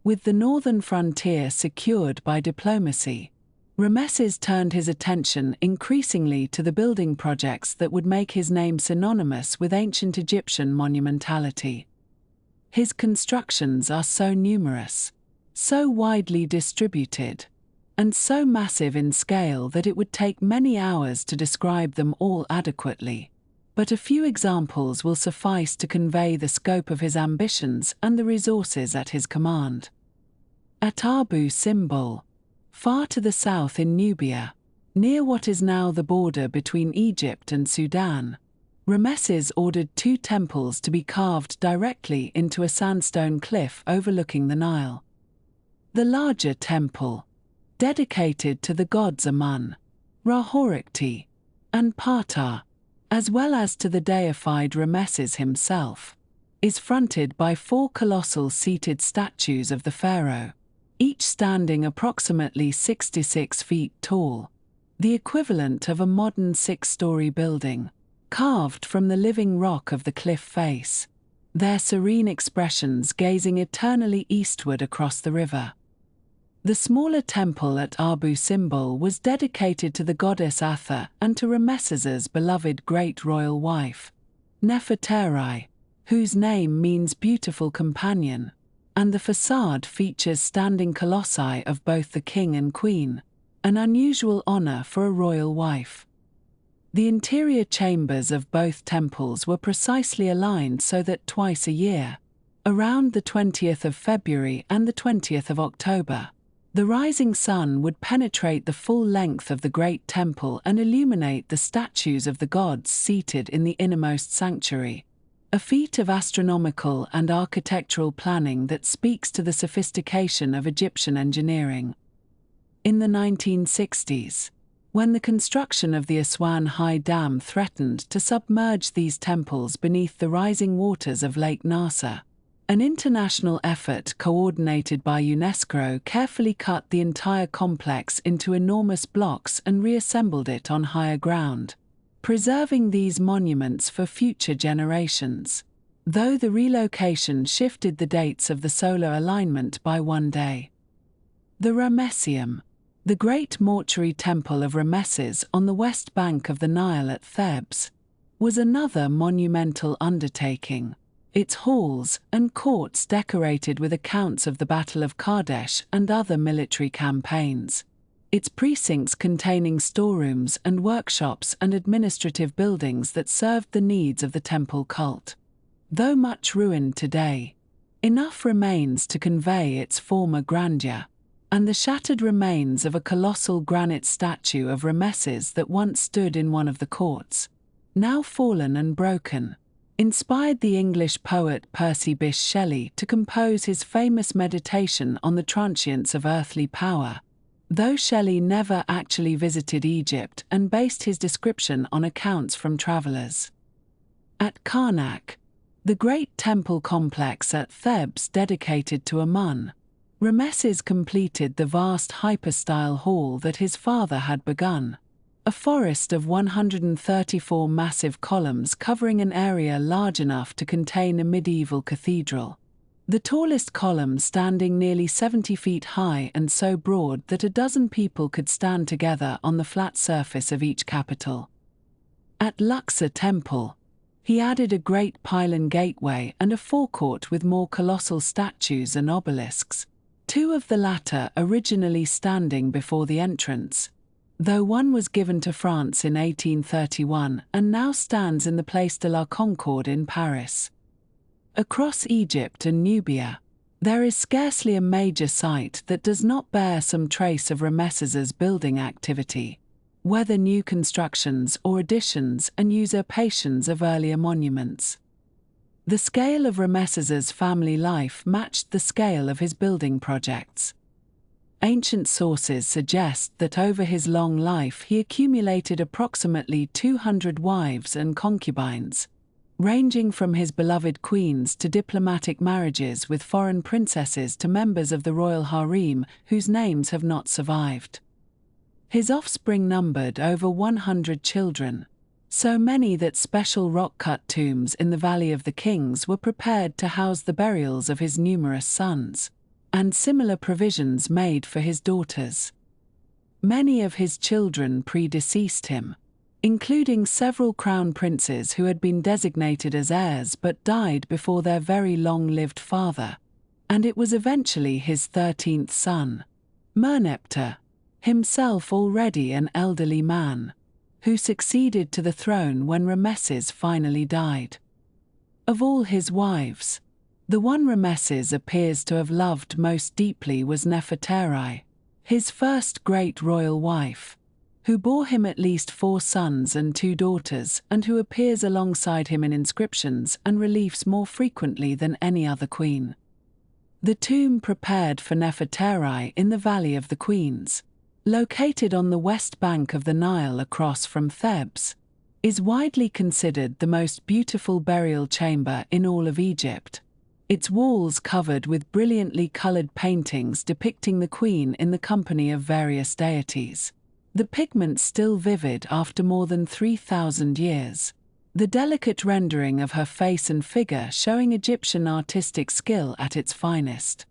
With the northern frontier secured by diplomacy, Ramesses turned his attention increasingly to the building projects that would make his name synonymous with ancient Egyptian monumentality. His constructions are so numerous, so widely distributed, and so massive in scale that it would take many hours to describe them all adequately, but a few examples will suffice to convey the scope of his ambitions and the resources at his command. At Abu Simbel, far to the south in Nubia, near what is now the border between Egypt and Sudan, Ramesses ordered 2 temples to be carved directly into a sandstone cliff overlooking the Nile. The larger temple, dedicated to the gods Amun, Ra-Horikti, and Partar, as well as to the deified Ramesses himself, is fronted by 4 colossal seated statues of the pharaoh, each standing approximately 66 feet tall, the equivalent of a modern 6-story building, carved from the living rock of the cliff face, their serene expressions gazing eternally eastward across the river. The smaller temple at Abu Simbel was dedicated to the goddess Atha and to Ramesses's beloved great royal wife, Nefertari, whose name means beautiful companion, and the facade features standing colossi of both the king and queen, an unusual honor for a royal wife. The interior chambers of both temples were precisely aligned so that twice a year, around the 20th of February and the 20th of October, the rising sun would penetrate the full length of the great temple and illuminate the statues of the gods seated in the innermost sanctuary, a feat of astronomical and architectural planning that speaks to the sophistication of Egyptian engineering. In the 1960s, when the construction of the Aswan High Dam threatened to submerge these temples beneath the rising waters of Lake Nasser, An international effort coordinated by UNESCO carefully cut the entire complex into enormous blocks and reassembled it on higher ground, preserving these monuments for future generations, though the relocation shifted the dates of the solar alignment by 1 day. The Ramesseum, the great mortuary temple of Ramesses on the west bank of the Nile at Thebes, was another monumental undertaking, its halls and courts decorated with accounts of the Battle of Kadesh and other military campaigns, its precincts containing storerooms and workshops and administrative buildings that served the needs of the temple cult. Though much ruined today, enough remains to convey its former grandeur, and the shattered remains of a colossal granite statue of Ramesses that once stood in one of the courts, now fallen and broken, inspired the English poet Percy Bysshe Shelley to compose his famous meditation on the transience of earthly power, though Shelley never actually visited Egypt and based his description on accounts from travelers. At Karnak, the great temple complex at Thebes dedicated to Amun, Ramesses completed the vast hypostyle hall that his father had begun, a forest of 134 massive columns covering an area large enough to contain a medieval cathedral, the tallest column standing nearly 70 feet high and so broad that a dozen people could stand together on the flat surface of each capital. At Luxor Temple, he added a great pylon gateway and a forecourt with more colossal statues and obelisks, two of the latter originally standing before the entrance, though one was given to France in 1831 and now stands in the Place de la Concorde in Paris. Across Egypt and Nubia, there is scarcely a major site that does not bear some trace of Ramesses's building activity, whether new constructions or additions and usurpations of earlier monuments. The scale of Ramesses's family life matched the scale of his building projects. Ancient sources suggest that over his long life he accumulated approximately 200 wives and concubines, ranging from his beloved queens to diplomatic marriages with foreign princesses to members of the royal harem whose names have not survived. His offspring numbered over 100 children, so many that special rock-cut tombs in the Valley of the Kings were prepared to house the burials of his numerous sons, and similar provisions made for his daughters. Many of his children predeceased him, including several crown princes who had been designated as heirs but died before their very long-lived father, and it was eventually his 13th son, Merneptah, himself already an elderly man, who succeeded to the throne when Ramesses finally died. Of all his wives, the one Ramesses appears to have loved most deeply was Nefertari, his first great royal wife, who bore him at least 4 sons and 2 daughters and who appears alongside him in inscriptions and reliefs more frequently than any other queen. The tomb prepared for Nefertari in the Valley of the Queens, located on the west bank of the Nile across from Thebes, is widely considered the most beautiful burial chamber in all of Egypt, its walls covered with brilliantly colored paintings depicting the queen in the company of various deities, the pigment still vivid after more than 3,000 years, the delicate rendering of her face and figure showing Egyptian artistic skill at its finest.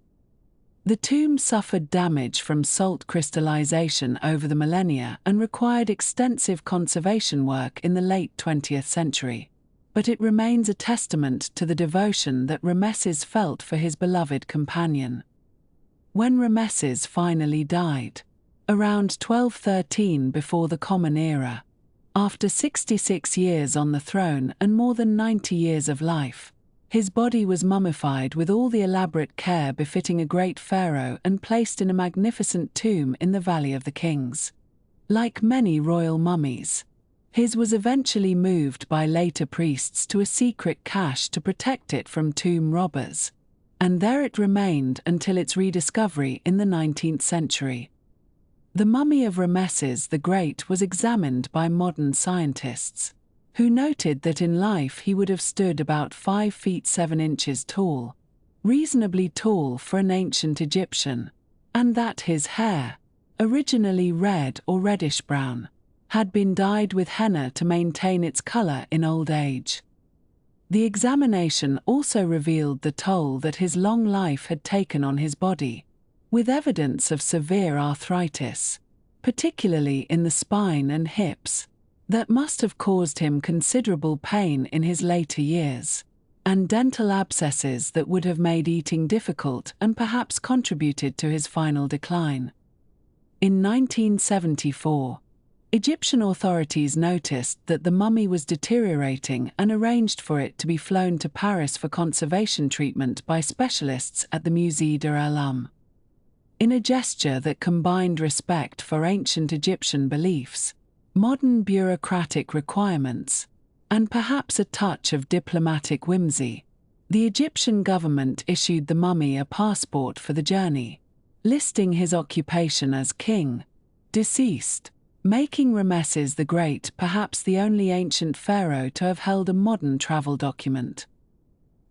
The tomb suffered damage from salt crystallization over the millennia and required extensive conservation work in the late 20th century, but it remains a testament to the devotion that Ramesses felt for his beloved companion. When Ramesses finally died, around 1213 before the Common Era, after 66 years on the throne and more than 90 years of life, his body was mummified with all the elaborate care befitting a great pharaoh and placed in a magnificent tomb in the Valley of the Kings. Like many royal mummies, his was eventually moved by later priests to a secret cache to protect it from tomb robbers, and there it remained until its rediscovery in the 19th century. The mummy of Ramesses the Great was examined by modern scientists, who noted that in life he would have stood about 5 feet 7 inches tall, reasonably tall for an ancient Egyptian, and that his hair, originally red or reddish-brown, had been dyed with henna to maintain its color in old age. The examination also revealed the toll that his long life had taken on his body, with evidence of severe arthritis, particularly in the spine and hips, that must have caused him considerable pain in his later years, and dental abscesses that would have made eating difficult and perhaps contributed to his final decline. In 1974, Egyptian authorities noticed that the mummy was deteriorating and arranged for it to be flown to Paris for conservation treatment by specialists at the Musée de l'Homme. In a gesture that combined respect for ancient Egyptian beliefs, modern bureaucratic requirements, and perhaps a touch of diplomatic whimsy, the Egyptian government issued the mummy a passport for the journey, listing his occupation as king, deceased, making Ramesses the Great perhaps the only ancient pharaoh to have held a modern travel document.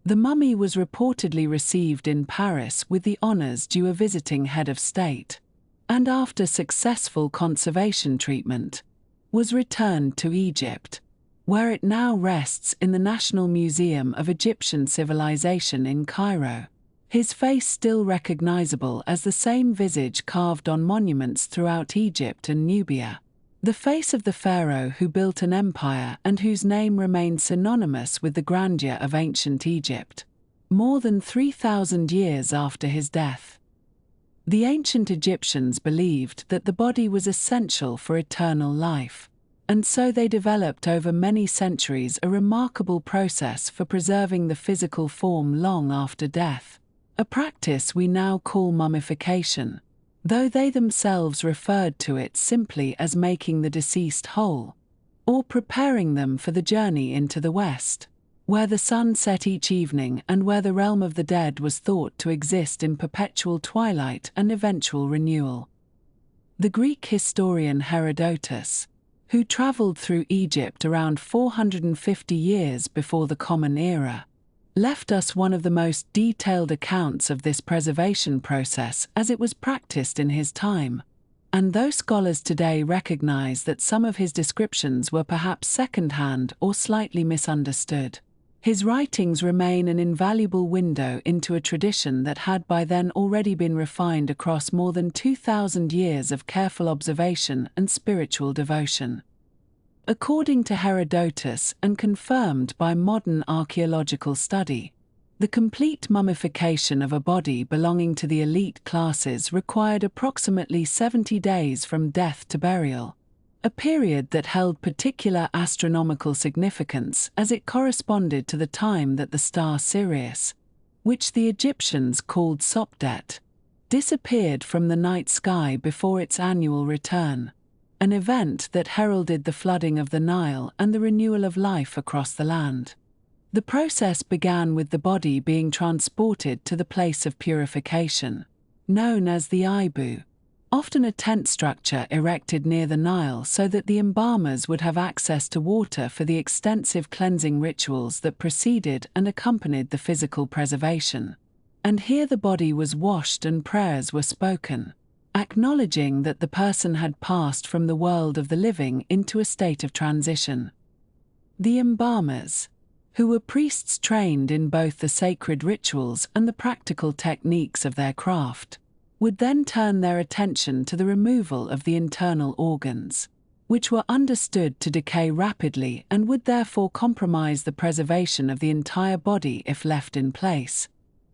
The mummy was reportedly received in Paris with the honors due a visiting head of state, and after successful conservation treatment, was returned to Egypt, where it now rests in the National Museum of Egyptian Civilization in Cairo, his face still recognizable as the same visage carved on monuments throughout Egypt and Nubia, the face of the pharaoh who built an empire and whose name remained synonymous with the grandeur of ancient Egypt, more than 3,000 years after his death. The ancient Egyptians believed that the body was essential for eternal life, and so they developed over many centuries a remarkable process for preserving the physical form long after death, a practice we now call mummification, though they themselves referred to it simply as making the deceased whole, or preparing them for the journey into the West, where the sun set each evening and where the realm of the dead was thought to exist in perpetual twilight and eventual renewal. The Greek historian Herodotus, who traveled through Egypt around 450 years before the Common Era, left us one of the most detailed accounts of this preservation process as it was practiced in his time, and though scholars today recognize that some of his descriptions were perhaps second-hand or slightly misunderstood, his writings remain an invaluable window into a tradition that had by then already been refined across more than 2,000 years of careful observation and spiritual devotion. According to Herodotus and confirmed by modern archaeological study, the complete mummification of a body belonging to the elite classes required approximately 70 days from death to burial, a period that held particular astronomical significance as it corresponded to the time that the star Sirius, which the Egyptians called Sopdet, disappeared from the night sky before its annual return, an event that heralded the flooding of the Nile and the renewal of life across the land. The process began with the body being transported to the place of purification, known as the Ibu, often a tent structure erected near the Nile so that the embalmers would have access to water for the extensive cleansing rituals that preceded and accompanied the physical preservation. And here the body was washed and prayers were spoken, acknowledging that the person had passed from the world of the living into a state of transition. The embalmers, who were priests trained in both the sacred rituals and the practical techniques of their craft, would then turn their attention to the removal of the internal organs, which were understood to decay rapidly and would therefore compromise the preservation of the entire body if left in place.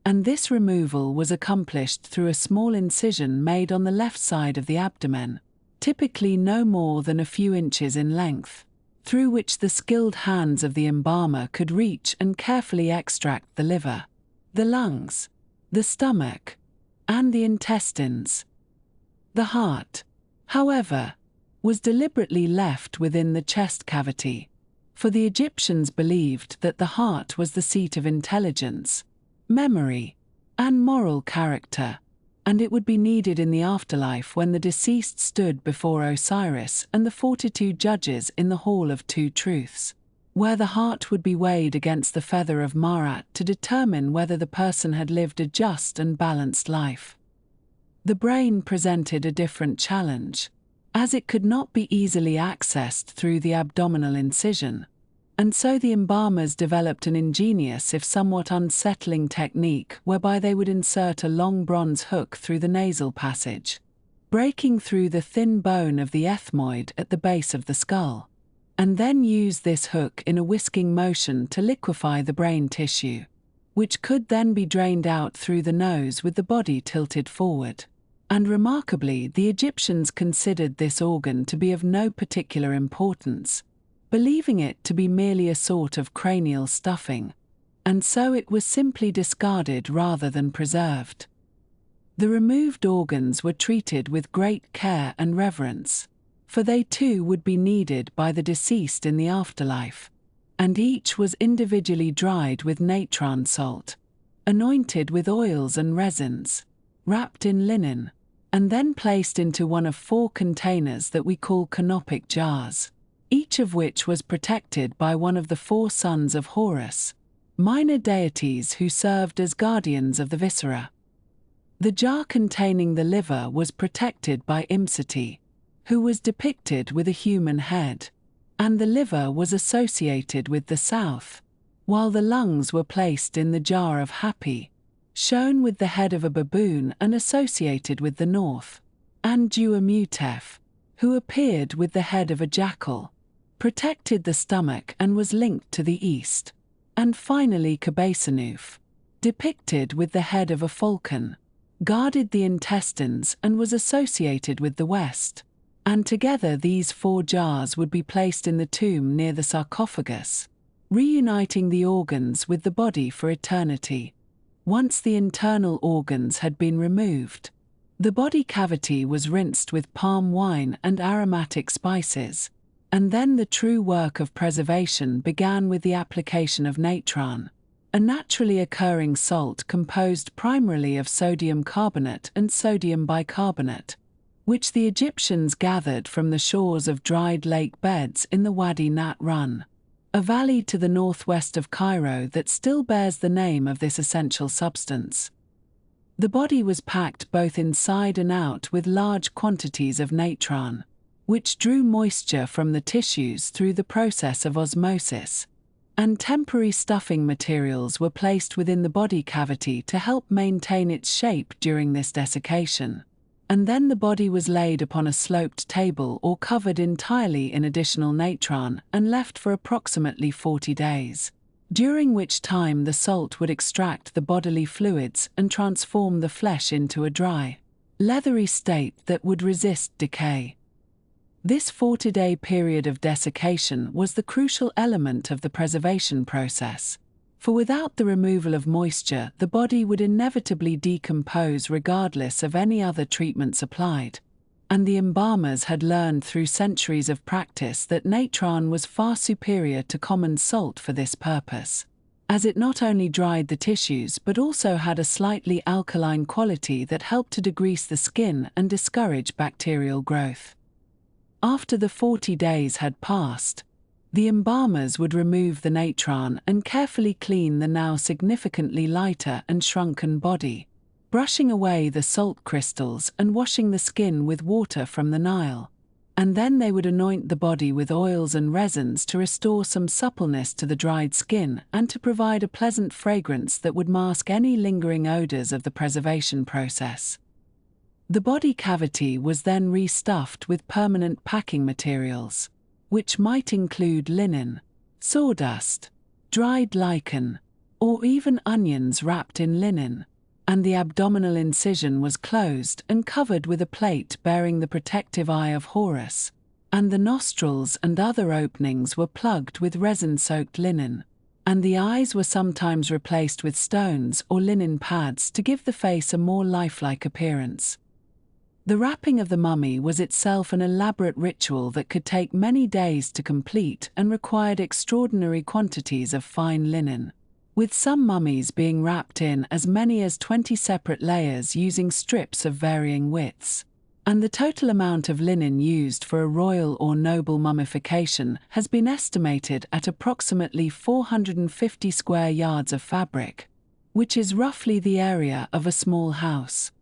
And this removal was accomplished through a small incision made on the left side of the abdomen, typically no more than a few inches in length, through which the skilled hands of the embalmer could reach and carefully extract the liver, the lungs, the stomach, and the intestines. The heart, however, was deliberately left within the chest cavity, for the Egyptians believed that the heart was the seat of intelligence, memory, and moral character, and it would be needed in the afterlife when the deceased stood before Osiris and the 42 judges in the Hall of Two Truths. where the heart would be weighed against the feather of Marat to determine whether the person had lived a just and balanced life. The brain presented a different challenge, as it could not be easily accessed through the abdominal incision, and so the embalmers developed an ingenious if somewhat unsettling technique whereby they would insert a long bronze hook through the nasal passage, breaking through the thin bone of the ethmoid at the base of the skull, and then use this hook in a whisking motion to liquefy the brain tissue, which could then be drained out through the nose with the body tilted forward. And remarkably, the Egyptians considered this organ to be of no particular importance, believing it to be merely a sort of cranial stuffing, and so it was simply discarded rather than preserved. The removed organs were treated with great care and reverence, for they too would be needed by the deceased in the afterlife, and each was individually dried with natron salt, anointed with oils and resins, wrapped in linen, and then placed into one of 4 containers that we call canopic jars, each of which was protected by one of the 4 sons of Horus, minor deities who served as guardians of the viscera. The jar containing the liver was protected by Imhotep, who was depicted with a human head, and the liver was associated with the south, while the lungs were placed in the jar of Hapi, shown with the head of a baboon and associated with the north, and Imhotep, who appeared with the head of a jackal, protected the stomach and was linked to the east, and finally Kabesanouf, depicted with the head of a falcon, guarded the intestines and was associated with the west, and together these 4 jars would be placed in the tomb near the sarcophagus, reuniting the organs with the body for eternity. Once the internal organs had been removed, the body cavity was rinsed with palm wine and aromatic spices, and then the true work of preservation began with the application of natron, a naturally occurring salt composed primarily of sodium carbonate and sodium bicarbonate, which the Egyptians gathered from the shores of dried lake beds in the Wadi Nat Run, a valley to the northwest of Cairo that still bears the name of this essential substance. The body was packed both inside and out with large quantities of natron, which drew moisture from the tissues through the process of osmosis, and temporary stuffing materials were placed within the body cavity to help maintain its shape during this desiccation, and then the body was laid upon a sloped table or covered entirely in additional natron and left for approximately 40 days, during which time the salt would extract the bodily fluids and transform the flesh into a dry, leathery state that would resist decay. This 40-day period of desiccation was the crucial element of the preservation process, for without the removal of moisture the body would inevitably decompose regardless of any other treatments applied, and the embalmers had learned through centuries of practice that natron was far superior to common salt for this purpose, as it not only dried the tissues but also had a slightly alkaline quality that helped to degrease the skin and discourage bacterial growth. After the 40 days had passed, the embalmers would remove the natron and carefully clean the now significantly lighter and shrunken body, brushing away the salt crystals and washing the skin with water from the Nile, and then they would anoint the body with oils and resins to restore some suppleness to the dried skin and to provide a pleasant fragrance that would mask any lingering odors of the preservation process. The body cavity was then restuffed with permanent packing materials, which might include linen, sawdust, dried lichen, or even onions wrapped in linen, and the abdominal incision was closed and covered with a plate bearing the protective eye of Horus, and the nostrils and other openings were plugged with resin-soaked linen, and the eyes were sometimes replaced with stones or linen pads to give the face a more lifelike appearance. The wrapping of the mummy was itself an elaborate ritual that could take many days to complete and required extraordinary quantities of fine linen, with some mummies being wrapped in as many as 20 separate layers using strips of varying widths, and the total amount of linen used for a royal or noble mummification has been estimated at approximately 450 square yards of fabric, which is roughly the area of a small house.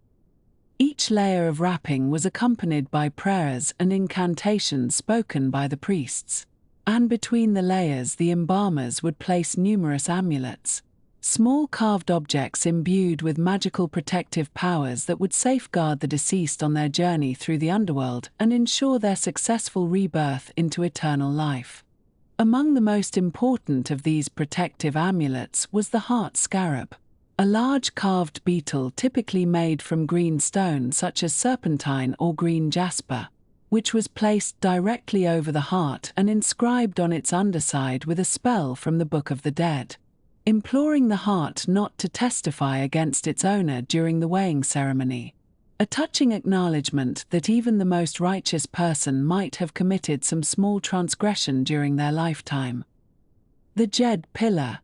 Each layer of wrapping was accompanied by prayers and incantations spoken by the priests, and between the layers the embalmers would place numerous amulets, small carved objects imbued with magical protective powers that would safeguard the deceased on their journey through the underworld and ensure their successful rebirth into eternal life. Among the most important of these protective amulets was the heart scarab, a large carved beetle typically made from green stone such as serpentine or green jasper, which was placed directly over the heart and inscribed on its underside with a spell from the Book of the Dead, imploring the heart not to testify against its owner during the weighing ceremony, a touching acknowledgement that even the most righteous person might have committed some small transgression during their lifetime. The Djed pillar,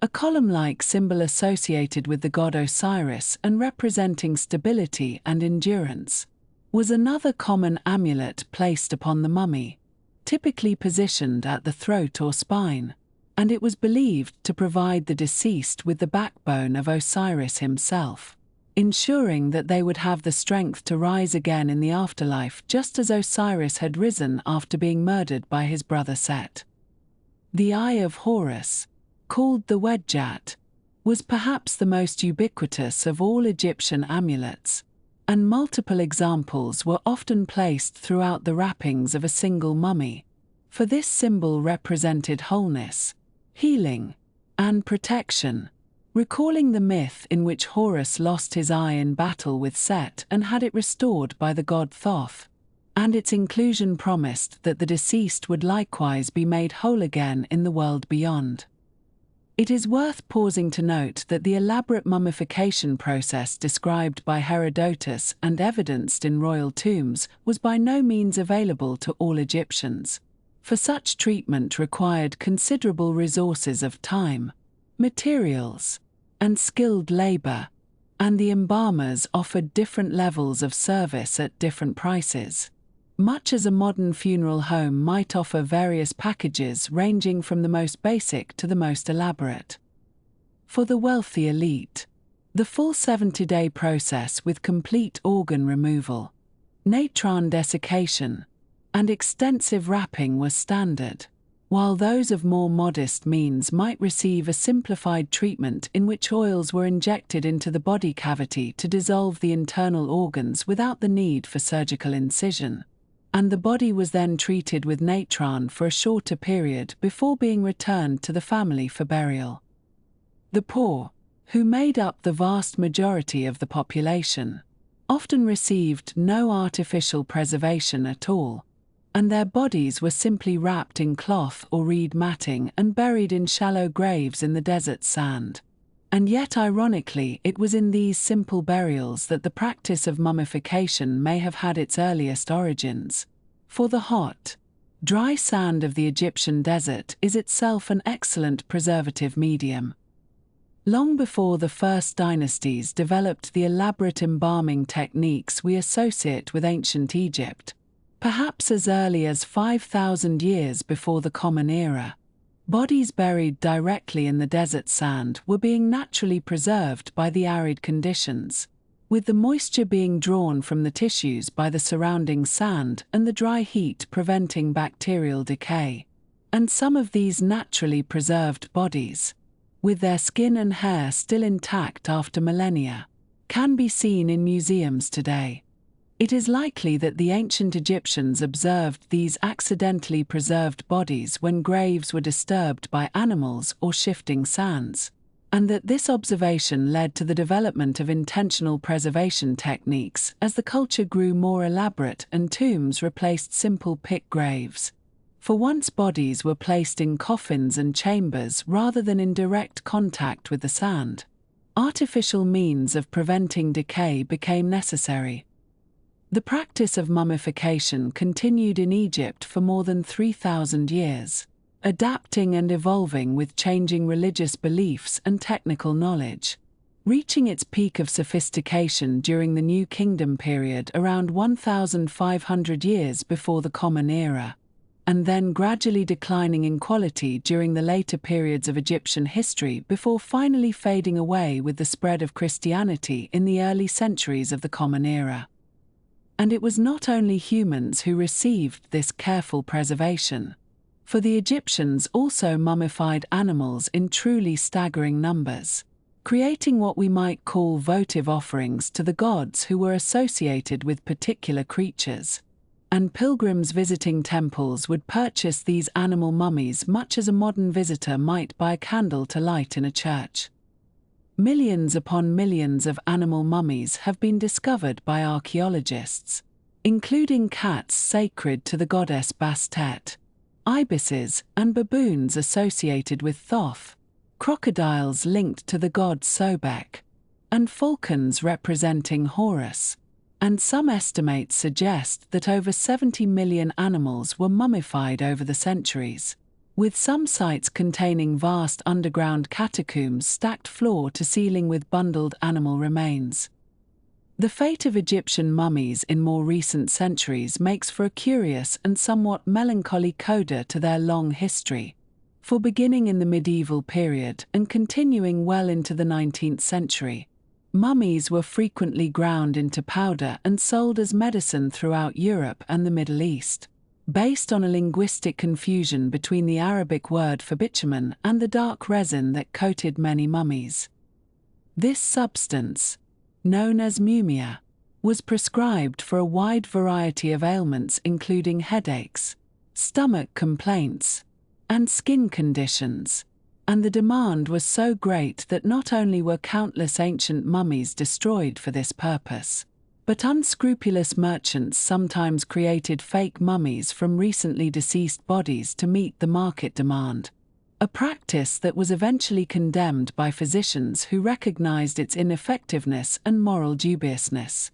a column-like symbol associated with the god Osiris and representing stability and endurance, was another common amulet placed upon the mummy, typically positioned at the throat or spine, and it was believed to provide the deceased with the backbone of Osiris himself, ensuring that they would have the strength to rise again in the afterlife just as Osiris had risen after being murdered by his brother Set. The Eye of Horus, called the Wedjat, was perhaps the most ubiquitous of all Egyptian amulets, and multiple examples were often placed throughout the wrappings of a single mummy, for this symbol represented wholeness, healing, and protection, recalling the myth in which Horus lost his eye in battle with Set and had it restored by the god Thoth, and its inclusion promised that the deceased would likewise be made whole again in the world beyond. It is worth pausing to note that the elaborate mummification process described by Herodotus and evidenced in royal tombs was by no means available to all Egyptians, for such treatment required considerable resources of time, materials, and skilled labor, and the embalmers offered different levels of service at different prices, much as a modern funeral home might offer various packages ranging from the most basic to the most elaborate. For the wealthy elite, the full 70-day process with complete organ removal, natron desiccation, and extensive wrapping was standard, while those of more modest means might receive a simplified treatment in which oils were injected into the body cavity to dissolve the internal organs without the need for surgical incision, and the body was then treated with natron for a shorter period before being returned to the family for burial. The poor, who made up the vast majority of the population, often received no artificial preservation at all, and their bodies were simply wrapped in cloth or reed matting and buried in shallow graves in the desert sand. And yet ironically, it was in these simple burials that the practice of mummification may have had its earliest origins, for the hot, dry sand of the Egyptian desert is itself an excellent preservative medium. Long before the first dynasties developed the elaborate embalming techniques we associate with ancient Egypt, perhaps as early as 5,000 years before the Common Era, bodies buried directly in the desert sand were being naturally preserved by the arid conditions, with the moisture being drawn from the tissues by the surrounding sand and the dry heat preventing bacterial decay. And some of these naturally preserved bodies, with their skin and hair still intact after millennia, can be seen in museums today. It is likely that the ancient Egyptians observed these accidentally preserved bodies when graves were disturbed by animals or shifting sands, and that this observation led to the development of intentional preservation techniques as the culture grew more elaborate and tombs replaced simple pit graves. For once bodies were placed in coffins and chambers rather than in direct contact with the sand, artificial means of preventing decay became necessary. The practice of mummification continued in Egypt for more than 3,000 years, adapting and evolving with changing religious beliefs and technical knowledge, reaching its peak of sophistication during the New Kingdom period around 1,500 years before the Common Era, and then gradually declining in quality during the later periods of Egyptian history before finally fading away with the spread of Christianity in the early centuries of the Common Era. And it was not only humans who received this careful preservation, for the Egyptians also mummified animals in truly staggering numbers, creating what we might call votive offerings to the gods who were associated with particular creatures. And pilgrims visiting temples would purchase these animal mummies much as a modern visitor might buy a candle to light in a church. Millions upon millions of animal mummies have been discovered by archaeologists, including cats sacred to the goddess Bastet, ibises and baboons associated with Thoth, crocodiles linked to the god Sobek, and falcons representing Horus, and some estimates suggest that over 70 million animals were mummified over the centuries, with some sites containing vast underground catacombs stacked floor to ceiling with bundled animal remains. The fate of Egyptian mummies in more recent centuries makes for a curious and somewhat melancholy coda to their long history, for beginning in the medieval period and continuing well into the 19th century, mummies were frequently ground into powder and sold as medicine throughout Europe and the Middle East, based on a linguistic confusion between the Arabic word for bitumen and the dark resin that coated many mummies. This substance, known as mumia, was prescribed for a wide variety of ailments including headaches, stomach complaints, and skin conditions, and the demand was so great that not only were countless ancient mummies destroyed for this purpose, but unscrupulous merchants sometimes created fake mummies from recently deceased bodies to meet the market demand, a practice that was eventually condemned by physicians who recognized its ineffectiveness and moral dubiousness.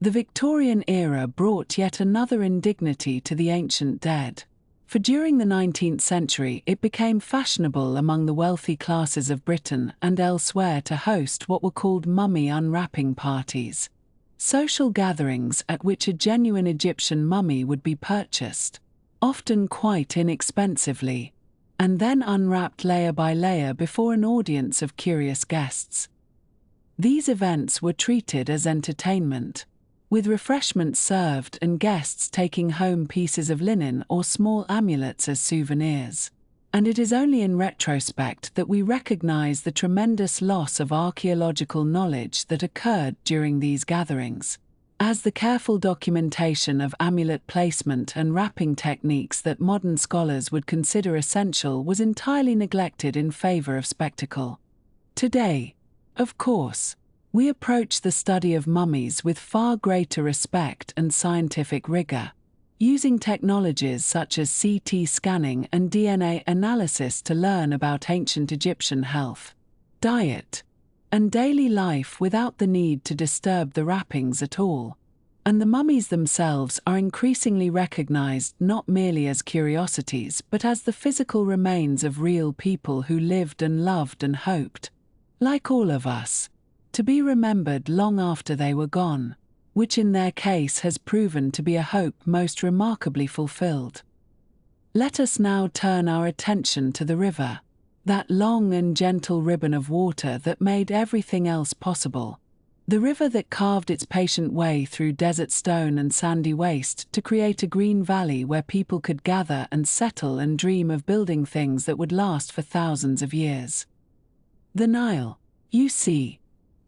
The Victorian era brought yet another indignity to the ancient dead, for during the 19th century it became fashionable among the wealthy classes of Britain and elsewhere to host what were called mummy unwrapping parties, social gatherings at which a genuine Egyptian mummy would be purchased, often quite inexpensively, and then unwrapped layer by layer before an audience of curious guests. These events were treated as entertainment, with refreshments served and guests taking home pieces of linen or small amulets as souvenirs. And it is only in retrospect that we recognize the tremendous loss of archaeological knowledge that occurred during these gatherings, as the careful documentation of amulet placement and wrapping techniques that modern scholars would consider essential was entirely neglected in favor of spectacle. Today, of course, we approach the study of mummies with far greater respect and scientific rigor, using technologies such as CT scanning and DNA analysis to learn about ancient Egyptian health, diet, and daily life without the need to disturb the wrappings at all. And the mummies themselves are increasingly recognized not merely as curiosities but as the physical remains of real people who lived and loved and hoped, like all of us, to be remembered long after they were gone, which in their case has proven to be a hope most remarkably fulfilled. Let us now turn our attention to the river, that long and gentle ribbon of water that made everything else possible, the river that carved its patient way through desert stone and sandy waste to create a green valley where people could gather and settle and dream of building things that would last for thousands of years. The Nile, you see,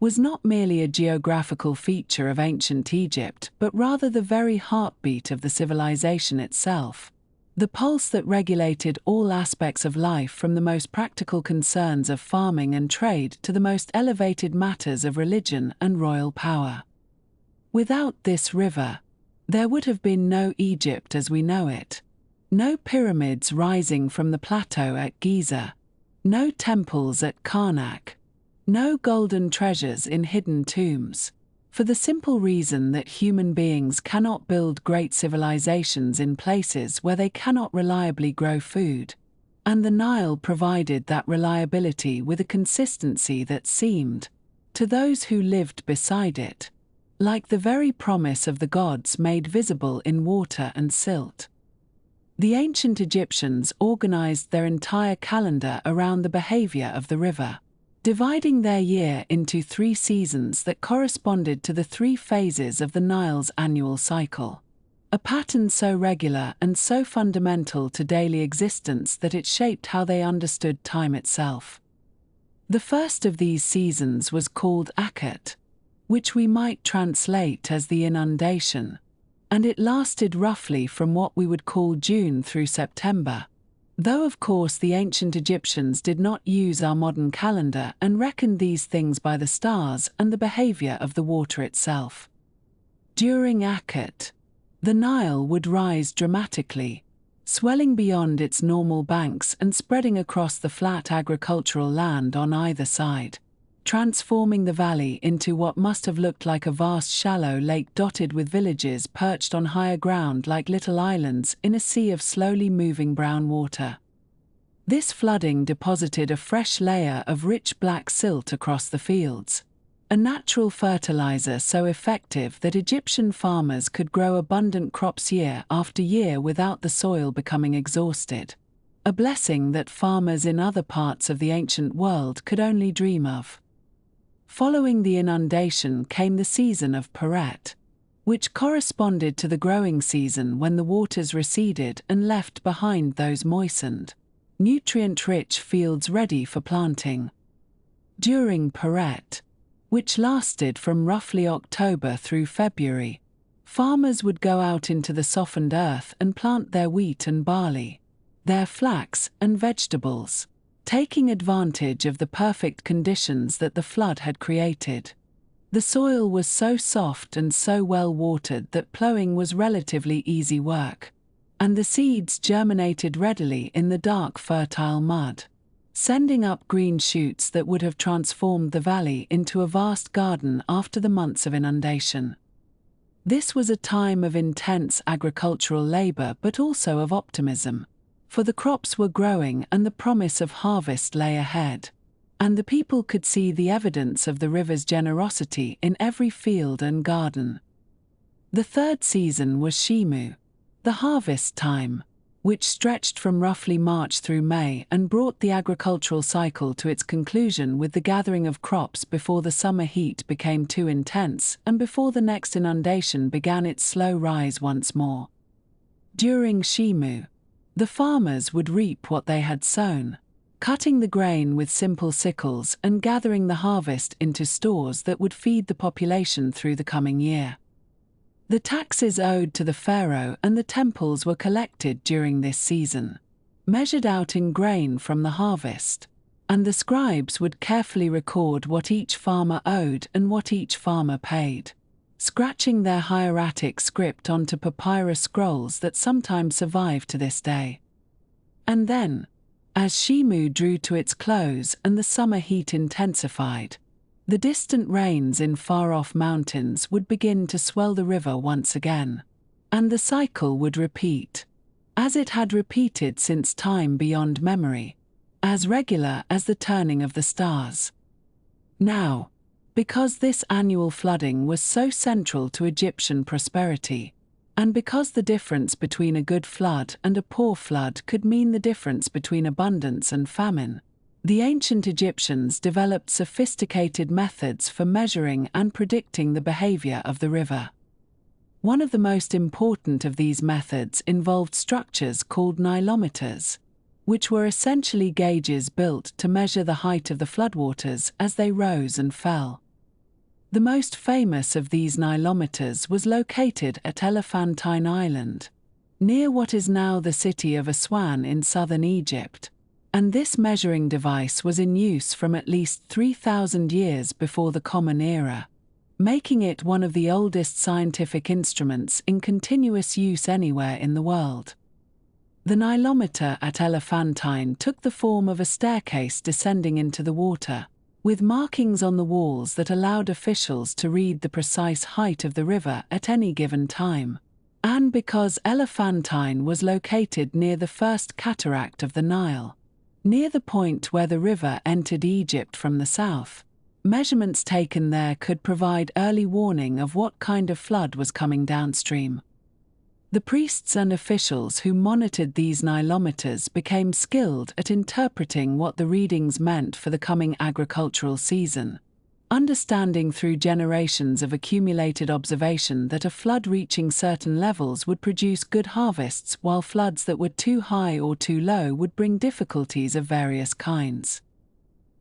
was not merely a geographical feature of ancient Egypt but rather the very heartbeat of the civilization itself, the pulse that regulated all aspects of life from the most practical concerns of farming and trade to the most elevated matters of religion and royal power. Without this river, there would have been no Egypt as we know it, no pyramids rising from the plateau at Giza, no temples at Karnak, no golden treasures in hidden tombs, for the simple reason that human beings cannot build great civilizations in places where they cannot reliably grow food, and the Nile provided that reliability with a consistency that seemed, to those who lived beside it, like the very promise of the gods made visible in water and silt. The ancient Egyptians organized their entire calendar around the behavior of the river, dividing their year into 3 seasons that corresponded to the 3 phases of the Nile's annual cycle, a pattern so regular and so fundamental to daily existence that it shaped how they understood time itself. The first of these seasons was called Akhet, which we might translate as the inundation, and it lasted roughly from what we would call June through September, though of course the ancient Egyptians did not use our modern calendar and reckoned these things by the stars and the behavior of the water itself. During Akhet, the Nile would rise dramatically, swelling beyond its normal banks and spreading across the flat agricultural land on either side, transforming the valley into what must have looked like a vast shallow lake dotted with villages perched on higher ground like little islands in a sea of slowly moving brown water. This flooding deposited a fresh layer of rich black silt across the fields, a natural fertilizer so effective that Egyptian farmers could grow abundant crops year after year without the soil becoming exhausted, a blessing that farmers in other parts of the ancient world could only dream of. Following the inundation came the season of Peret, which corresponded to the growing season when the waters receded and left behind those moistened, nutrient-rich fields ready for planting. During Peret, which lasted from roughly October through February, farmers would go out into the softened earth and plant their wheat and barley, their flax and vegetables, taking advantage of the perfect conditions that the flood had created. The soil was so soft and so well watered that plowing was relatively easy work, and the seeds germinated readily in the dark fertile mud, sending up green shoots that would have transformed the valley into a vast garden after the months of inundation. This was a time of intense agricultural labor but also of optimism, for the crops were growing and the promise of harvest lay ahead, and the people could see the evidence of the river's generosity in every field and garden. The third season was Shimu, the harvest time, which stretched from roughly March through May and brought the agricultural cycle to its conclusion with the gathering of crops before the summer heat became too intense and before the next inundation began its slow rise once more. During Shimu, the farmers would reap what they had sown, cutting the grain with simple sickles and gathering the harvest into stores that would feed the population through the coming year. The taxes owed to the pharaoh and the temples were collected during this season, measured out in grain from the harvest, and the scribes would carefully record what each farmer owed and what each farmer paid, scratching their hieratic script onto papyrus scrolls that sometimes survive to this day. And then, as Shimu drew to its close and the summer heat intensified, the distant rains in far-off mountains would begin to swell the river once again, and the cycle would repeat, as it had repeated since time beyond memory, as regular as the turning of the stars. Now, because this annual flooding was so central to Egyptian prosperity, and because the difference between a good flood and a poor flood could mean the difference between abundance and famine, the ancient Egyptians developed sophisticated methods for measuring and predicting the behavior of the river. One of the most important of these methods involved structures called nilometers, which were essentially gauges built to measure the height of the floodwaters as they rose and fell. The most famous of these nilometers was located at Elephantine Island, near what is now the city of Aswan in southern Egypt, and this measuring device was in use from at least 3,000 years before the Common Era, making it one of the oldest scientific instruments in continuous use anywhere in the world. The nilometer at Elephantine took the form of a staircase descending into the water, with markings on the walls that allowed officials to read the precise height of the river at any given time. And because Elephantine was located near the first cataract of the Nile, near the point where the river entered Egypt from the south, Measurements taken there could provide early warning of what kind of flood was coming downstream. The priests and officials who monitored these nilometers became skilled at interpreting what the readings meant for the coming agricultural season, understanding through generations of accumulated observation that a flood reaching certain levels would produce good harvests, while floods that were too high or too low would bring difficulties of various kinds.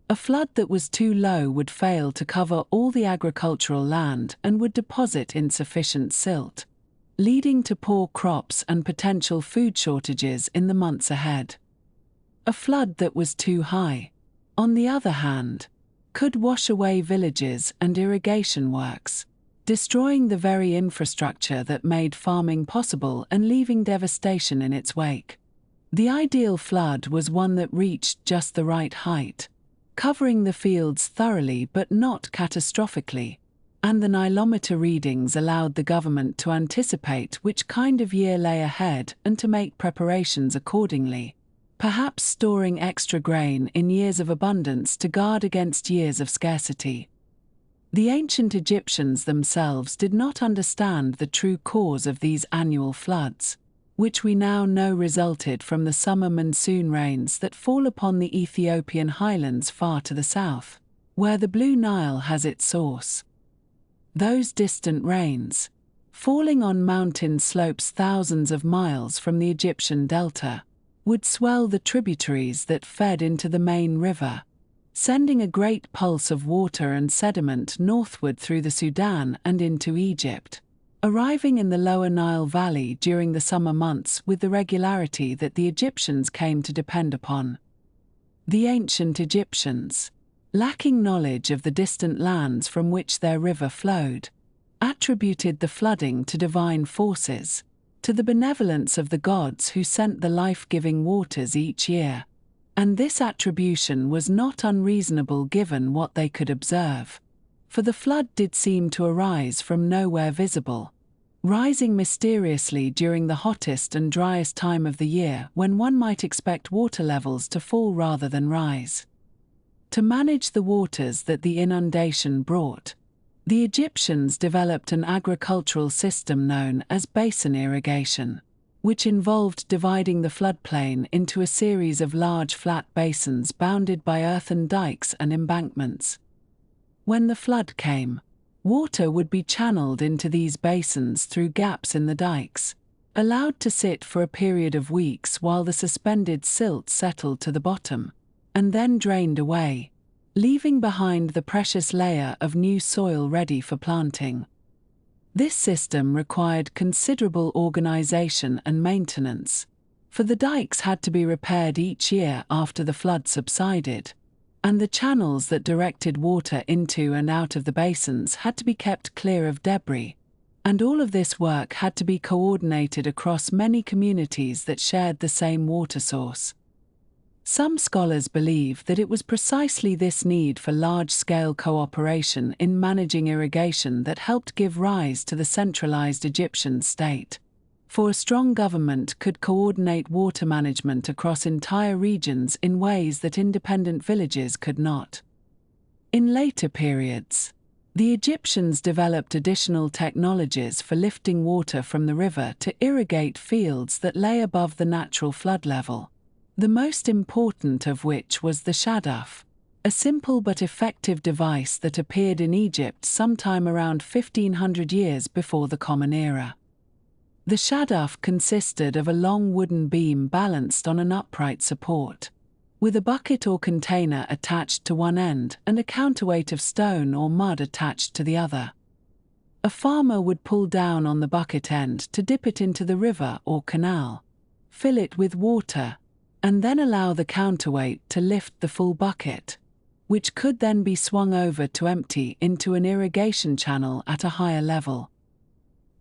A flood that was too low would fail to cover all the agricultural land and would deposit insufficient silt, leading to poor crops and potential food shortages in the months ahead. A flood that was too high, on the other hand, could wash away villages and irrigation works, destroying the very infrastructure that made farming possible and leaving devastation in its wake. The ideal flood was one that reached just the right height, covering the fields thoroughly but not catastrophically, and the nilometer readings allowed the government to anticipate which kind of year lay ahead and to make preparations accordingly, perhaps storing extra grain in years of abundance to guard against years of scarcity. The ancient Egyptians themselves did not understand the true cause of these annual floods, which we now know resulted from the summer monsoon rains that fall upon the Ethiopian highlands far to the south, where the Blue Nile has its source. Those distant rains, falling on mountain slopes thousands of miles from the Egyptian delta, would swell the tributaries that fed into the main river, sending a great pulse of water and sediment northward through the Sudan and into Egypt, arriving in the lower Nile Valley during the summer months with the regularity that the Egyptians came to depend upon. The ancient Egyptians, lacking knowledge of the distant lands from which their river flowed, attributed the flooding to divine forces, to the benevolence of the gods who sent the life-giving waters each year, and this attribution was not unreasonable given what they could observe, for the flood did seem to arise from nowhere visible, rising mysteriously during the hottest and driest time of the year when one might expect water levels to fall rather than rise. To manage the waters that the inundation brought, the Egyptians developed an agricultural system known as basin irrigation, which involved dividing the floodplain into a series of large flat basins bounded by earthen dikes and embankments. When the flood came, water would be channeled into these basins through gaps in the dikes, allowed to sit for a period of weeks while the suspended silt settled to the bottom, and then drained away, leaving behind the precious layer of new soil ready for planting. This system required considerable organization and maintenance, for the dikes had to be repaired each year after the flood subsided, and the channels that directed water into and out of the basins had to be kept clear of debris, and all of this work had to be coordinated across many communities that shared the same water source. Some scholars believe that it was precisely this need for large-scale cooperation in managing irrigation that helped give rise to the centralized Egyptian state, for a strong government could coordinate water management across entire regions in ways that independent villages could not. In later periods, the Egyptians developed additional technologies for lifting water from the river to irrigate fields that lay above the natural flood level, the most important of which was the shadaf, a simple but effective device that appeared in Egypt sometime around 1500 years before the Common Era. The shadaf consisted of a long wooden beam balanced on an upright support, with a bucket or container attached to one end and a counterweight of stone or mud attached to the other. A farmer would pull down on the bucket end to dip it into the river or canal, fill it with water, and then allow the counterweight to lift the full bucket, which could then be swung over to empty into an irrigation channel at a higher level.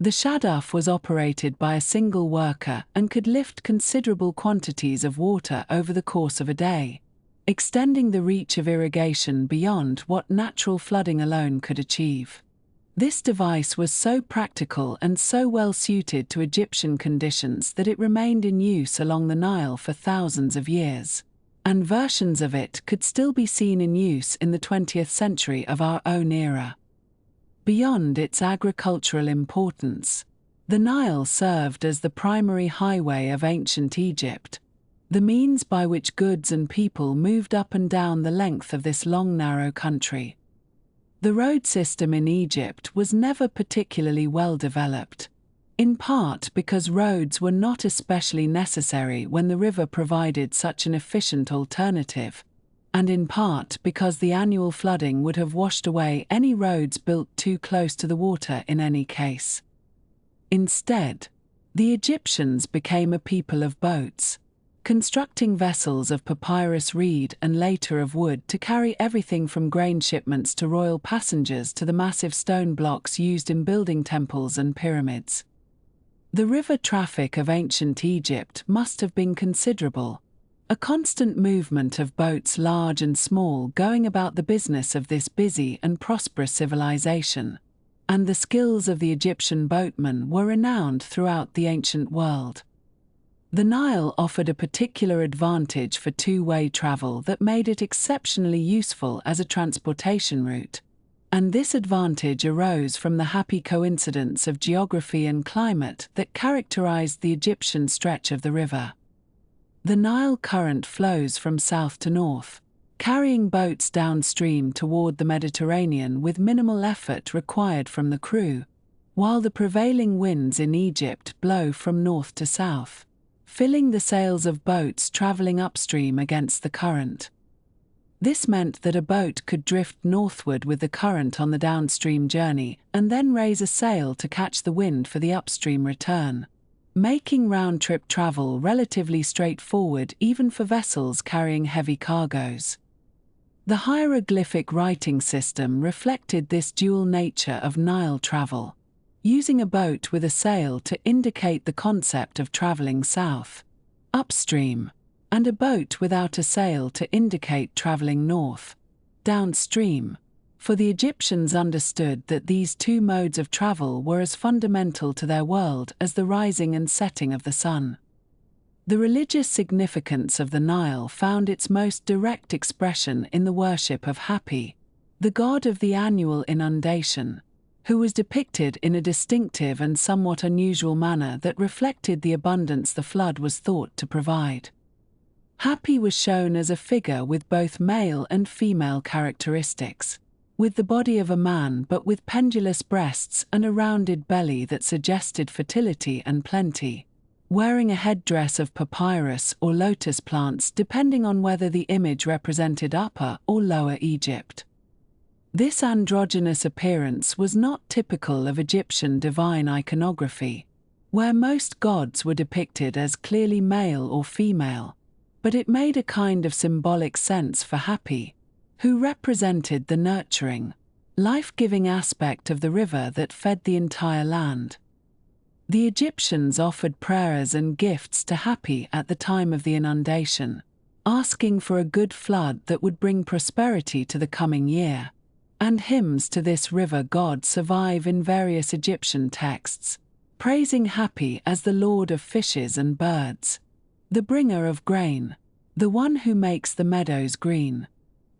The shadaf was operated by a single worker and could lift considerable quantities of water over the course of a day, extending the reach of irrigation beyond what natural flooding alone could achieve. This device was so practical and so well suited to Egyptian conditions that it remained in use along the Nile for thousands of years, and versions of it could still be seen in use in the 20th century of our own era. Beyond its agricultural importance, the Nile served as the primary highway of ancient Egypt, the means by which goods and people moved up and down the length of this long, narrow country. The road system in Egypt was never particularly well developed, in part because roads were not especially necessary when the river provided such an efficient alternative, and in part because the annual flooding would have washed away any roads built too close to the water in any case. Instead, the Egyptians became a people of boats, constructing vessels of papyrus reed and later of wood to carry everything from grain shipments to royal passengers to the massive stone blocks used in building temples and pyramids. The river traffic of ancient Egypt must have been considerable, a constant movement of boats large and small going about the business of this busy and prosperous civilization, and the skills of the Egyptian boatmen were renowned throughout the ancient world. The Nile offered a particular advantage for two-way travel that made it exceptionally useful as a transportation route, and this advantage arose from the happy coincidence of geography and climate that characterized the Egyptian stretch of the river. The Nile current flows from south to north, carrying boats downstream toward the Mediterranean with minimal effort required from the crew, while the prevailing winds in Egypt blow from north to south, filling the sails of boats traveling upstream against the current. This meant that a boat could drift northward with the current on the downstream journey and then raise a sail to catch the wind for the upstream return, making round-trip travel relatively straightforward even for vessels carrying heavy cargoes. The hieroglyphic writing system reflected this dual nature of Nile travel, using a boat with a sail to indicate the concept of traveling south, upstream, and a boat without a sail to indicate traveling north, downstream, for the Egyptians understood that these two modes of travel were as fundamental to their world as the rising and setting of the sun. The religious significance of the Nile found its most direct expression in the worship of Hapi, the god of the annual inundation, who was depicted in a distinctive and somewhat unusual manner that reflected the abundance the flood was thought to provide. Hapi was shown as a figure with both male and female characteristics, with the body of a man but with pendulous breasts and a rounded belly that suggested fertility and plenty, wearing a headdress of papyrus or lotus plants depending on whether the image represented Upper or Lower Egypt. This androgynous appearance was not typical of Egyptian divine iconography, where most gods were depicted as clearly male or female, but it made a kind of symbolic sense for Hapi, who represented the nurturing, life-giving aspect of the river that fed the entire land. The Egyptians offered prayers and gifts to Hapi at the time of the inundation, asking for a good flood that would bring prosperity to the coming year, and hymns to this river god survive in various Egyptian texts, praising Hapi as the lord of fishes and birds, the bringer of grain, the one who makes the meadows green.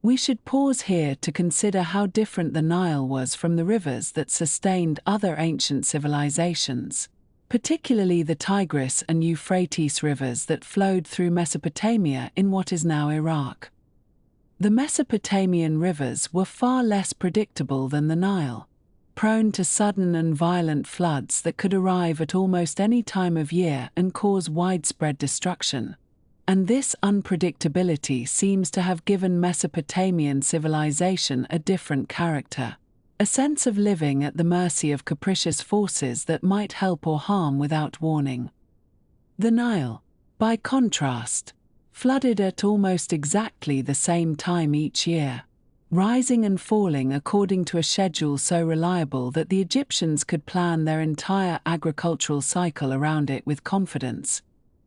We should pause here to consider how different the Nile was from the rivers that sustained other ancient civilizations, particularly the Tigris and Euphrates rivers that flowed through Mesopotamia in what is now Iraq. The Mesopotamian rivers were far less predictable than the Nile, prone to sudden and violent floods that could arrive at almost any time of year and cause widespread destruction, and this unpredictability seems to have given Mesopotamian civilization a different character, a sense of living at the mercy of capricious forces that might help or harm without warning. The Nile, by contrast, flooded at almost exactly the same time each year, rising and falling according to a schedule so reliable that the Egyptians could plan their entire agricultural cycle around it with confidence,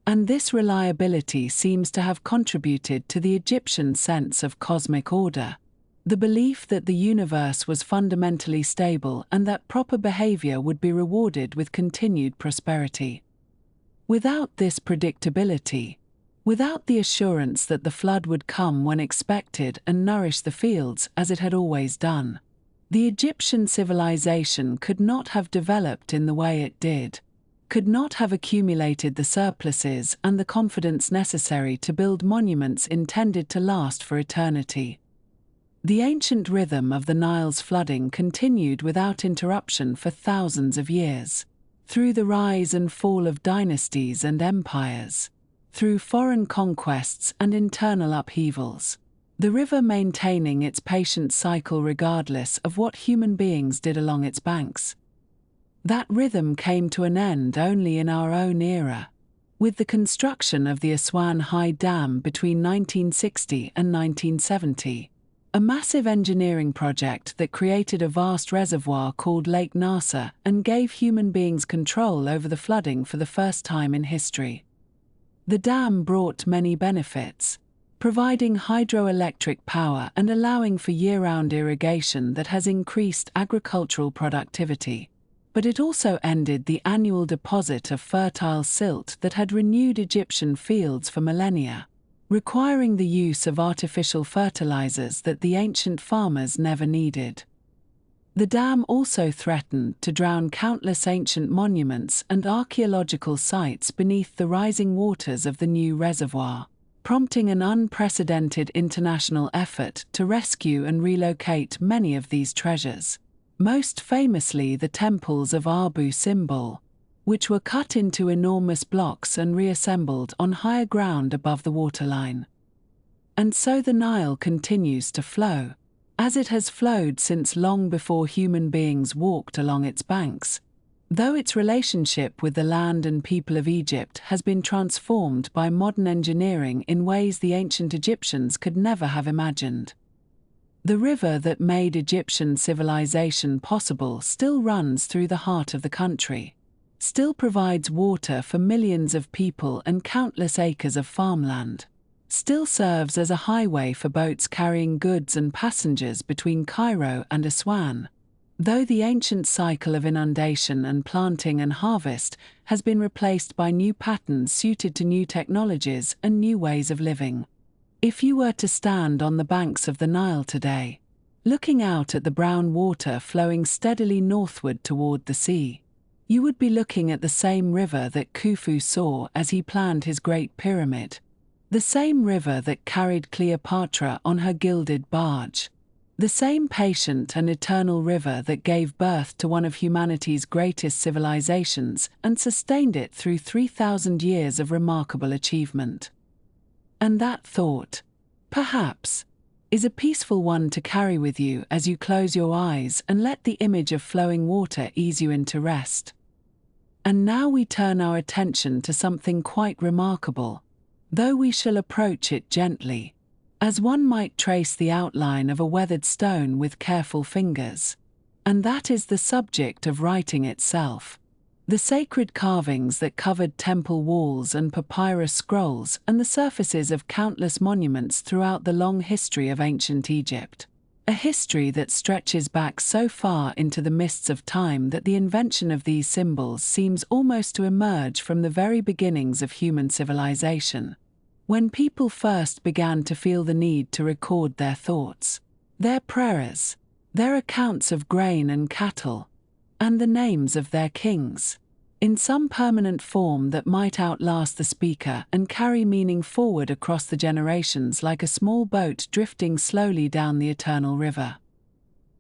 and this reliability seems to have contributed to the Egyptian sense of cosmic order, the belief that the universe was fundamentally stable and that proper behavior would be rewarded with continued prosperity. Without this predictability, Without the assurance that the flood would come when expected and nourish the fields as it had always done, the Egyptian civilization could not have developed in the way it did, could not have accumulated the surpluses and the confidence necessary to build monuments intended to last for eternity. The ancient rhythm of the Nile's flooding continued without interruption for thousands of years, through the rise and fall of dynasties and empires, through foreign conquests and internal upheavals, the river maintaining its patient cycle regardless of what human beings did along its banks. That rhythm came to an end only in our own era, with the construction of the Aswan High Dam between 1960 and 1970, a massive engineering project that created a vast reservoir called Lake Nasser and gave human beings control over the flooding for the first time in history. The dam brought many benefits, providing hydroelectric power and allowing for year-round irrigation that has increased agricultural productivity. But it also ended the annual deposit of fertile silt that had renewed Egyptian fields for millennia, requiring the use of artificial fertilizers that the ancient farmers never needed. The dam also threatened to drown countless ancient monuments and archaeological sites beneath the rising waters of the new reservoir, prompting an unprecedented international effort to rescue and relocate many of these treasures, most famously the temples of Abu Simbel, which were cut into enormous blocks and reassembled on higher ground above the waterline. And so the Nile continues to flow, as it has flowed since long before human beings walked along its banks, though its relationship with the land and people of Egypt has been transformed by modern engineering in ways the ancient Egyptians could never have imagined. The river that made Egyptian civilization possible still runs through the heart of the country, still provides water for millions of people and countless acres of farmland, still serves as a highway for boats carrying goods and passengers between Cairo and Aswan, though the ancient cycle of inundation and planting and harvest has been replaced by new patterns suited to new technologies and new ways of living. If you were to stand on the banks of the Nile today, looking out at the brown water flowing steadily northward toward the sea, you would be looking at the same river that Khufu saw as he planned his Great Pyramid, the same river that carried Cleopatra on her gilded barge, the same patient and eternal river that gave birth to one of humanity's greatest civilizations and sustained it through 3,000 years of remarkable achievement. And that thought, perhaps, is a peaceful one to carry with you as you close your eyes and let the image of flowing water ease you into rest. And now we turn our attention to something quite remarkable, though we shall approach it gently, as one might trace the outline of a weathered stone with careful fingers. And that is the subject of writing itself. The sacred carvings that covered temple walls and papyrus scrolls and the surfaces of countless monuments throughout the long history of ancient Egypt. A history that stretches back so far into the mists of time that the invention of these symbols seems almost to emerge from the very beginnings of human civilization, when people first began to feel the need to record their thoughts, their prayers, their accounts of grain and cattle, and the names of their kings, in some permanent form that might outlast the speaker and carry meaning forward across the generations like a small boat drifting slowly down the eternal river.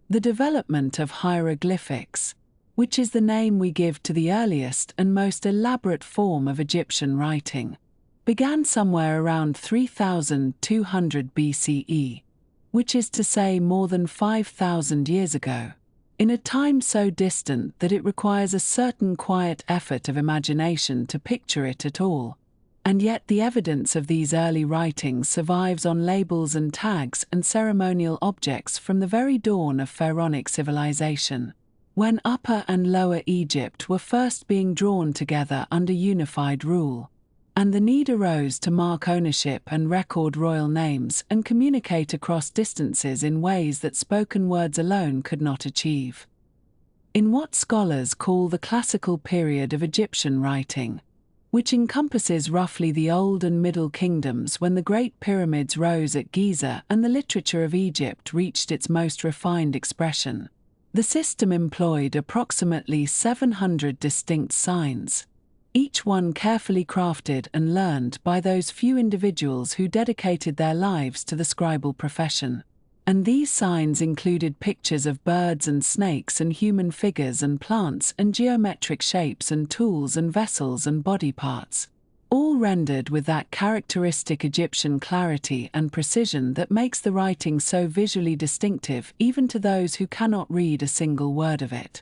The development of hieroglyphics, which is the name we give to the earliest and most elaborate form of Egyptian writing, began somewhere around 3200 BCE, which is to say more than 5,000 years ago, in a time so distant that it requires a certain quiet effort of imagination to picture it at all. And yet the evidence of these early writings survives on labels and tags and ceremonial objects from the very dawn of pharaonic civilization, when Upper and Lower Egypt were first being drawn together under unified rule, and the need arose to mark ownership and record royal names and communicate across distances in ways that spoken words alone could not achieve. In what scholars call the classical period of Egyptian writing, which encompasses roughly the Old and Middle Kingdoms when the Great Pyramids rose at Giza and the literature of Egypt reached its most refined expression. The system employed approximately 700 distinct signs, each one carefully crafted and learned by those few individuals who dedicated their lives to the scribal profession. And these signs included pictures of birds and snakes and human figures and plants and geometric shapes and tools and vessels and body parts, all rendered with that characteristic Egyptian clarity and precision that makes the writing so visually distinctive even to those who cannot read a single word of it.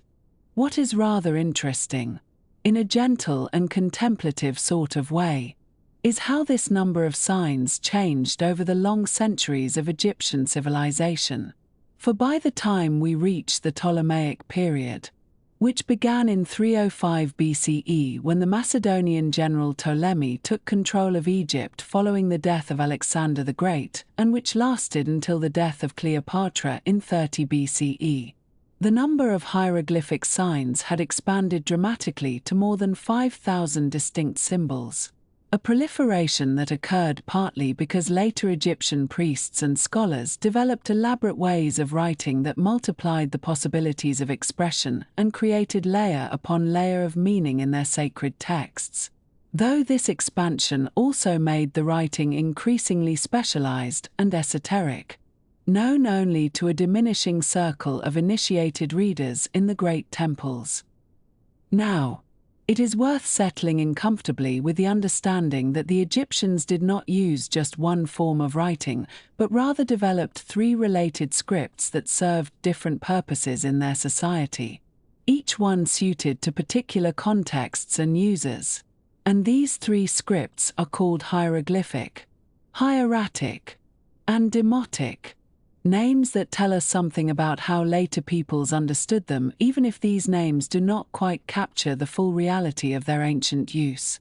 What is rather interesting, in a gentle and contemplative sort of way, is how this number of signs changed over the long centuries of Egyptian civilization. For by the time we reach the Ptolemaic period, which began in 305 BCE when the Macedonian general Ptolemy took control of Egypt following the death of Alexander the Great, and which lasted until the death of Cleopatra in 30 BCE, the number of hieroglyphic signs had expanded dramatically to more than 5,000 distinct symbols. A proliferation that occurred partly because later Egyptian priests and scholars developed elaborate ways of writing that multiplied the possibilities of expression and created layer upon layer of meaning in their sacred texts. Though this expansion also made the writing increasingly specialized and esoteric, known only to a diminishing circle of initiated readers in the great temples. Now, it is worth settling in comfortably with the understanding that the Egyptians did not use just one form of writing, but rather developed three related scripts that served different purposes in their society, each one suited to particular contexts and users. And these three scripts are called hieroglyphic, hieratic, and demotic, names that tell us something about how later peoples understood them, even if these names do not quite capture the full reality of their ancient use.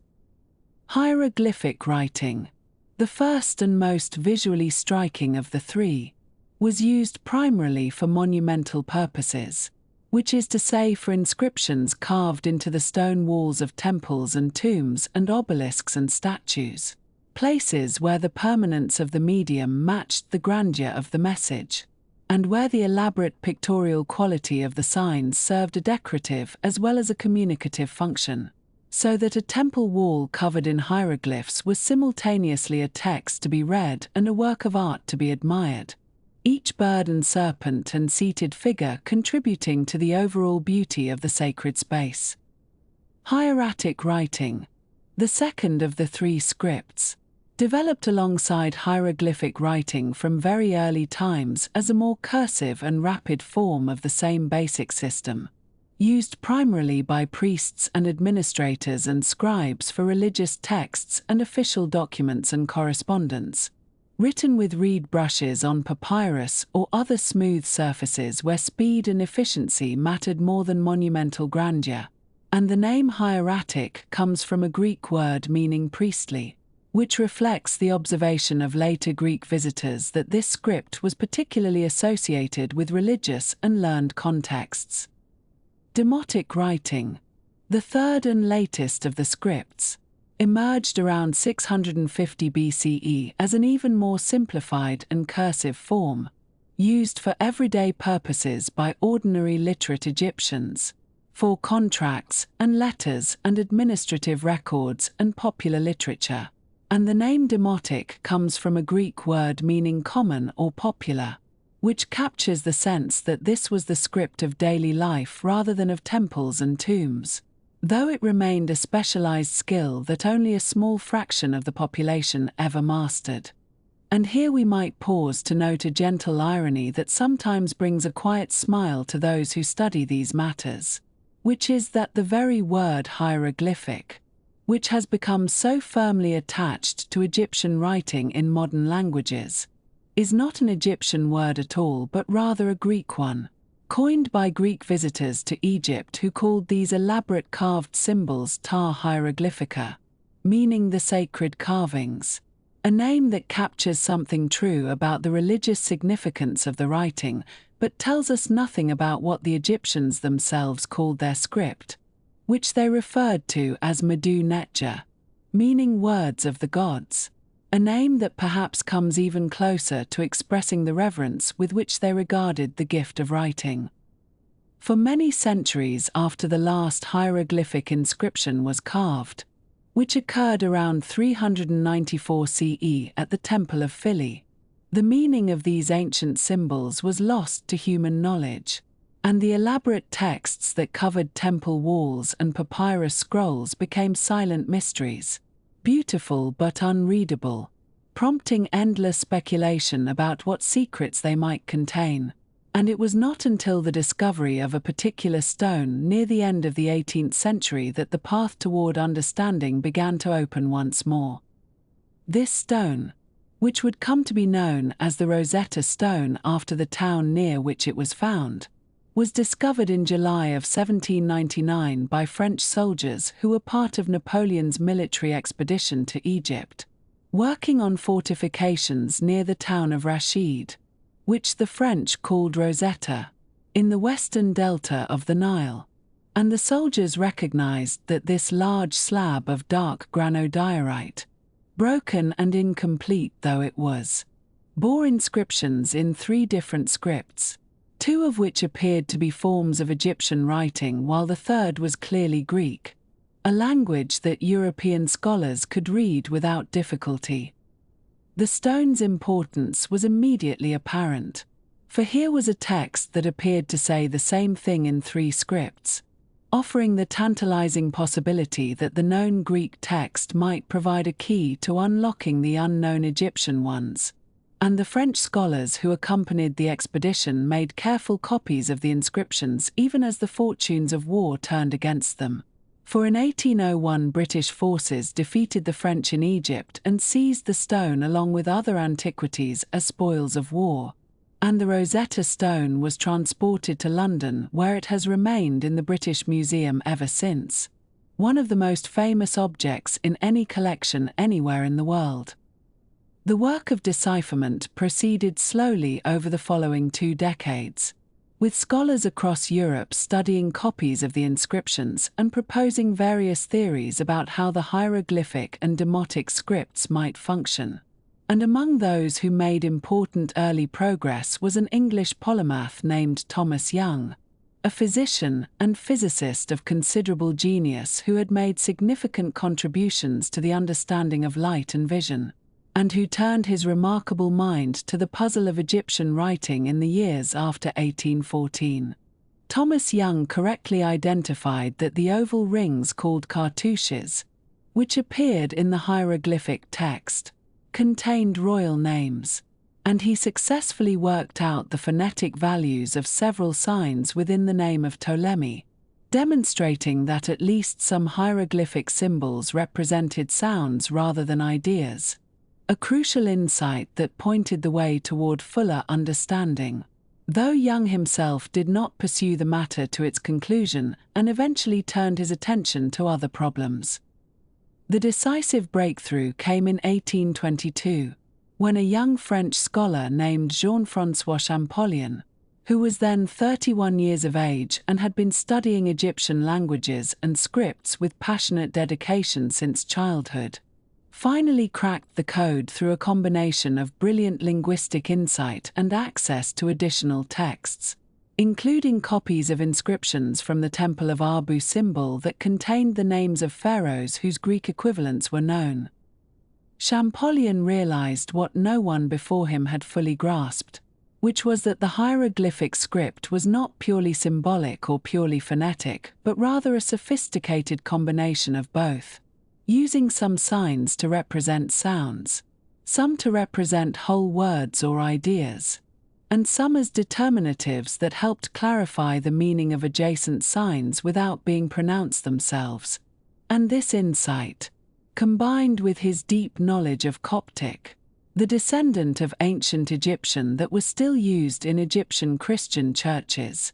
Hieroglyphic writing, the first and most visually striking of the three, was used primarily for monumental purposes, which is to say for inscriptions carved into the stone walls of temples and tombs and obelisks and statues, places where the permanence of the medium matched the grandeur of the message, and where the elaborate pictorial quality of the signs served a decorative as well as a communicative function, so that a temple wall covered in hieroglyphs was simultaneously a text to be read and a work of art to be admired, each bird and serpent and seated figure contributing to the overall beauty of the sacred space. Hieratic writing, the second of the three scripts, developed alongside hieroglyphic writing from very early times as a more cursive and rapid form of the same basic system, used primarily by priests and administrators and scribes for religious texts and official documents and correspondence, written with reed brushes on papyrus or other smooth surfaces where speed and efficiency mattered more than monumental grandeur. And the name hieratic comes from a Greek word meaning priestly, which reflects the observation of later Greek visitors that this script was particularly associated with religious and learned contexts. Demotic writing, the third and latest of the scripts, emerged around 650 BCE as an even more simplified and cursive form, used for everyday purposes by ordinary literate Egyptians, for contracts and letters and administrative records and popular literature. And the name demotic comes from a Greek word meaning common or popular, which captures the sense that this was the script of daily life rather than of temples and tombs, though it remained a specialized skill that only a small fraction of the population ever mastered. And here we might pause to note a gentle irony that sometimes brings a quiet smile to those who study these matters, which is that the very word hieroglyphic, which has become so firmly attached to Egyptian writing in modern languages, is not an Egyptian word at all but rather a Greek one, coined by Greek visitors to Egypt who called these elaborate carved symbols ta hieroglyphica, meaning the sacred carvings, a name that captures something true about the religious significance of the writing but tells us nothing about what the Egyptians themselves called their script, which they referred to as Medu Netja, meaning words of the gods, a name that perhaps comes even closer to expressing the reverence with which they regarded the gift of writing. For many centuries after the last hieroglyphic inscription was carved, which occurred around 394 CE at the Temple of Philae, the meaning of these ancient symbols was lost to human knowledge, and the elaborate texts that covered temple walls and papyrus scrolls became silent mysteries, beautiful but unreadable, prompting endless speculation about what secrets they might contain. And it was not until the discovery of a particular stone near the end of the 18th century that the path toward understanding began to open once more. This stone, which would come to be known as the Rosetta Stone after the town near which it was found, was discovered in July of 1799 by French soldiers who were part of Napoleon's military expedition to Egypt, working on fortifications near the town of Rashid, which the French called Rosetta, in the western delta of the Nile, and the soldiers recognized that this large slab of dark granodiorite, broken and incomplete though it was, bore inscriptions in 3 different scripts, 2 of which appeared to be forms of Egyptian writing while the third was clearly Greek, a language that European scholars could read without difficulty. The stone's importance was immediately apparent, for here was a text that appeared to say the same thing in 3 scripts, offering the tantalizing possibility that the known Greek text might provide a key to unlocking the unknown Egyptian ones. And the French scholars who accompanied the expedition made careful copies of the inscriptions even as the fortunes of war turned against them. For in 1801 British forces defeated the French in Egypt and seized the stone along with other antiquities as spoils of war, and the Rosetta Stone was transported to London where it has remained in the British Museum ever since, one of the most famous objects in any collection anywhere in the world. The work of decipherment proceeded slowly over the following 2 decades, with scholars across Europe studying copies of the inscriptions and proposing various theories about how the hieroglyphic and demotic scripts might function. And among those who made important early progress was an English polymath named Thomas Young, a physician and physicist of considerable genius who had made significant contributions to the understanding of light and vision, and who turned his remarkable mind to the puzzle of Egyptian writing in the years after 1814. Thomas Young correctly identified that the oval rings called cartouches, which appeared in the hieroglyphic text, contained royal names, and he successfully worked out the phonetic values of several signs within the name of Ptolemy, demonstrating that at least some hieroglyphic symbols represented sounds rather than ideas, a crucial insight that pointed the way toward fuller understanding, though Young himself did not pursue the matter to its conclusion and eventually turned his attention to other problems. The decisive breakthrough came in 1822, when a young French scholar named Jean-François Champollion, who was then 31 years of age and had been studying Egyptian languages and scripts with passionate dedication since childhood, finally cracked the code through a combination of brilliant linguistic insight and access to additional texts, including copies of inscriptions from the Temple of Abu Simbel that contained the names of pharaohs whose Greek equivalents were known. Champollion realized what no one before him had fully grasped, which was that the hieroglyphic script was not purely symbolic or purely phonetic, but rather a sophisticated combination of both, using some signs to represent sounds, some to represent whole words or ideas, and some as determinatives that helped clarify the meaning of adjacent signs without being pronounced themselves. And this insight, combined with his deep knowledge of Coptic, the descendant of ancient Egyptian that was still used in Egyptian Christian churches,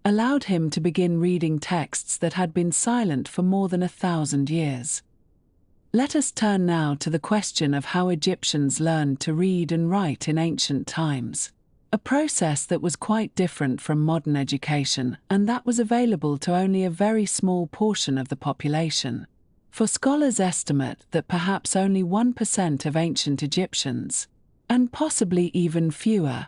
allowed him to begin reading texts that had been silent for more than 1,000 years. Let us turn now to the question of how Egyptians learned to read and write in ancient times, a process that was quite different from modern education and that was available to only a very small portion of the population. For scholars estimate that perhaps only 1% of ancient Egyptians, and possibly even fewer,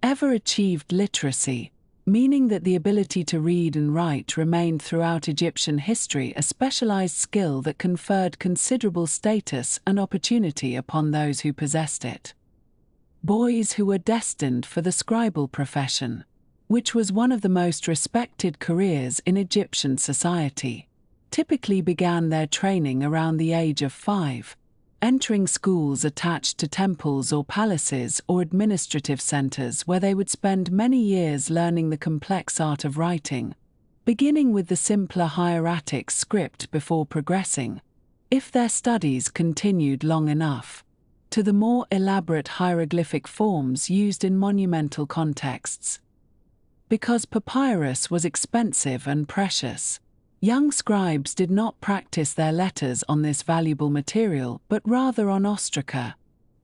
ever achieved literacy, meaning that the ability to read and write remained throughout Egyptian history a specialized skill that conferred considerable status and opportunity upon those who possessed it. Boys who were destined for the scribal profession, which was one of the most respected careers in Egyptian society, typically began their training around the age of 5, entering schools attached to temples or palaces or administrative centers where they would spend many years learning the complex art of writing, beginning with the simpler hieratic script before progressing, if their studies continued long enough, to the more elaborate hieroglyphic forms used in monumental contexts. Because papyrus was expensive and precious, young scribes did not practice their letters on this valuable material but rather on ostraca,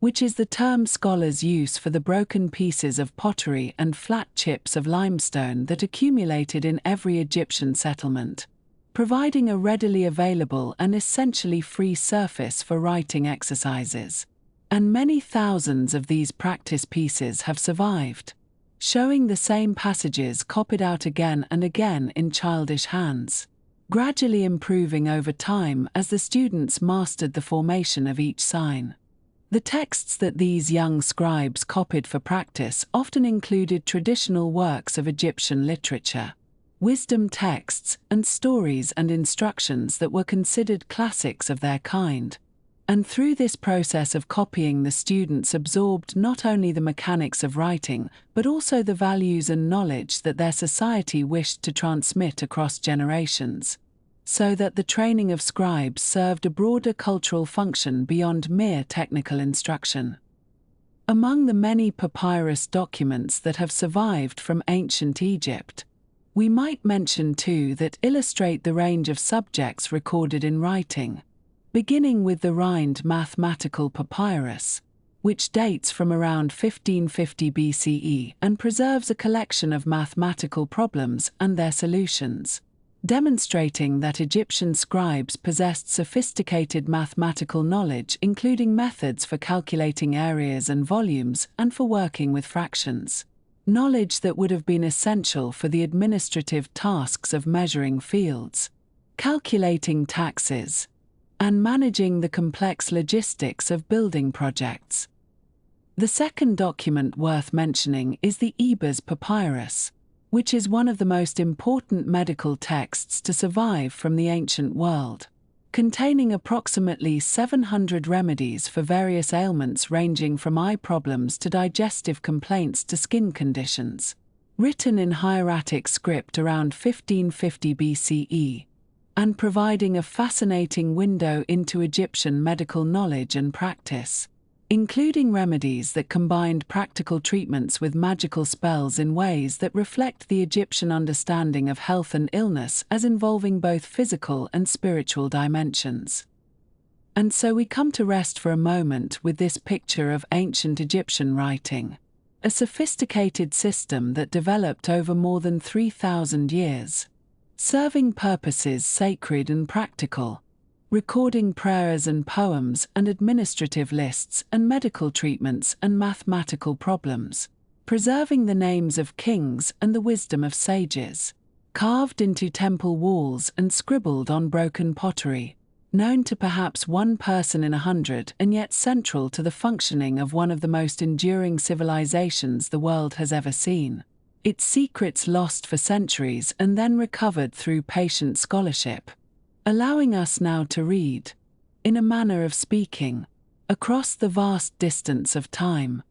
which is the term scholars use for the broken pieces of pottery and flat chips of limestone that accumulated in every Egyptian settlement, providing a readily available and essentially free surface for writing exercises. And many thousands of these practice pieces have survived, showing the same passages copied out again and again in childish hands, gradually improving over time as the students mastered the formation of each sign. The texts that these young scribes copied for practice often included traditional works of Egyptian literature, wisdom texts, and stories and instructions that were considered classics of their kind. And through this process of copying, the students absorbed not only the mechanics of writing, but also the values and knowledge that their society wished to transmit across generations, so that the training of scribes served a broader cultural function beyond mere technical instruction. Among the many papyrus documents that have survived from ancient Egypt, we might mention two that illustrate the range of subjects recorded in writing, beginning with the Rhind mathematical papyrus, which dates from around 1550 BCE and preserves a collection of mathematical problems and their solutions, demonstrating that Egyptian scribes possessed sophisticated mathematical knowledge, including methods for calculating areas and volumes and for working with fractions, knowledge that would have been essential for the administrative tasks of measuring fields, calculating taxes, and managing the complex logistics of building projects. The second document worth mentioning is the Ebers Papyrus, which is one of the most important medical texts to survive from the ancient world, containing approximately 700 remedies for various ailments ranging from eye problems to digestive complaints to skin conditions, written in hieratic script around 1550 BCE. And providing a fascinating window into Egyptian medical knowledge and practice, including remedies that combined practical treatments with magical spells in ways that reflect the Egyptian understanding of health and illness as involving both physical and spiritual dimensions. And so we come to rest for a moment with this picture of ancient Egyptian writing, a sophisticated system that developed over more than 3,000 years. Serving purposes sacred and practical, recording prayers and poems and administrative lists and medical treatments and mathematical problems, preserving the names of kings and the wisdom of sages, carved into temple walls and scribbled on broken pottery, known to perhaps one person in 100 and yet central to the functioning of one of the most enduring civilizations the world has ever seen. Its secrets lost for centuries and then recovered through patient scholarship, allowing us now to read, in a manner of speaking, across the vast distance of time.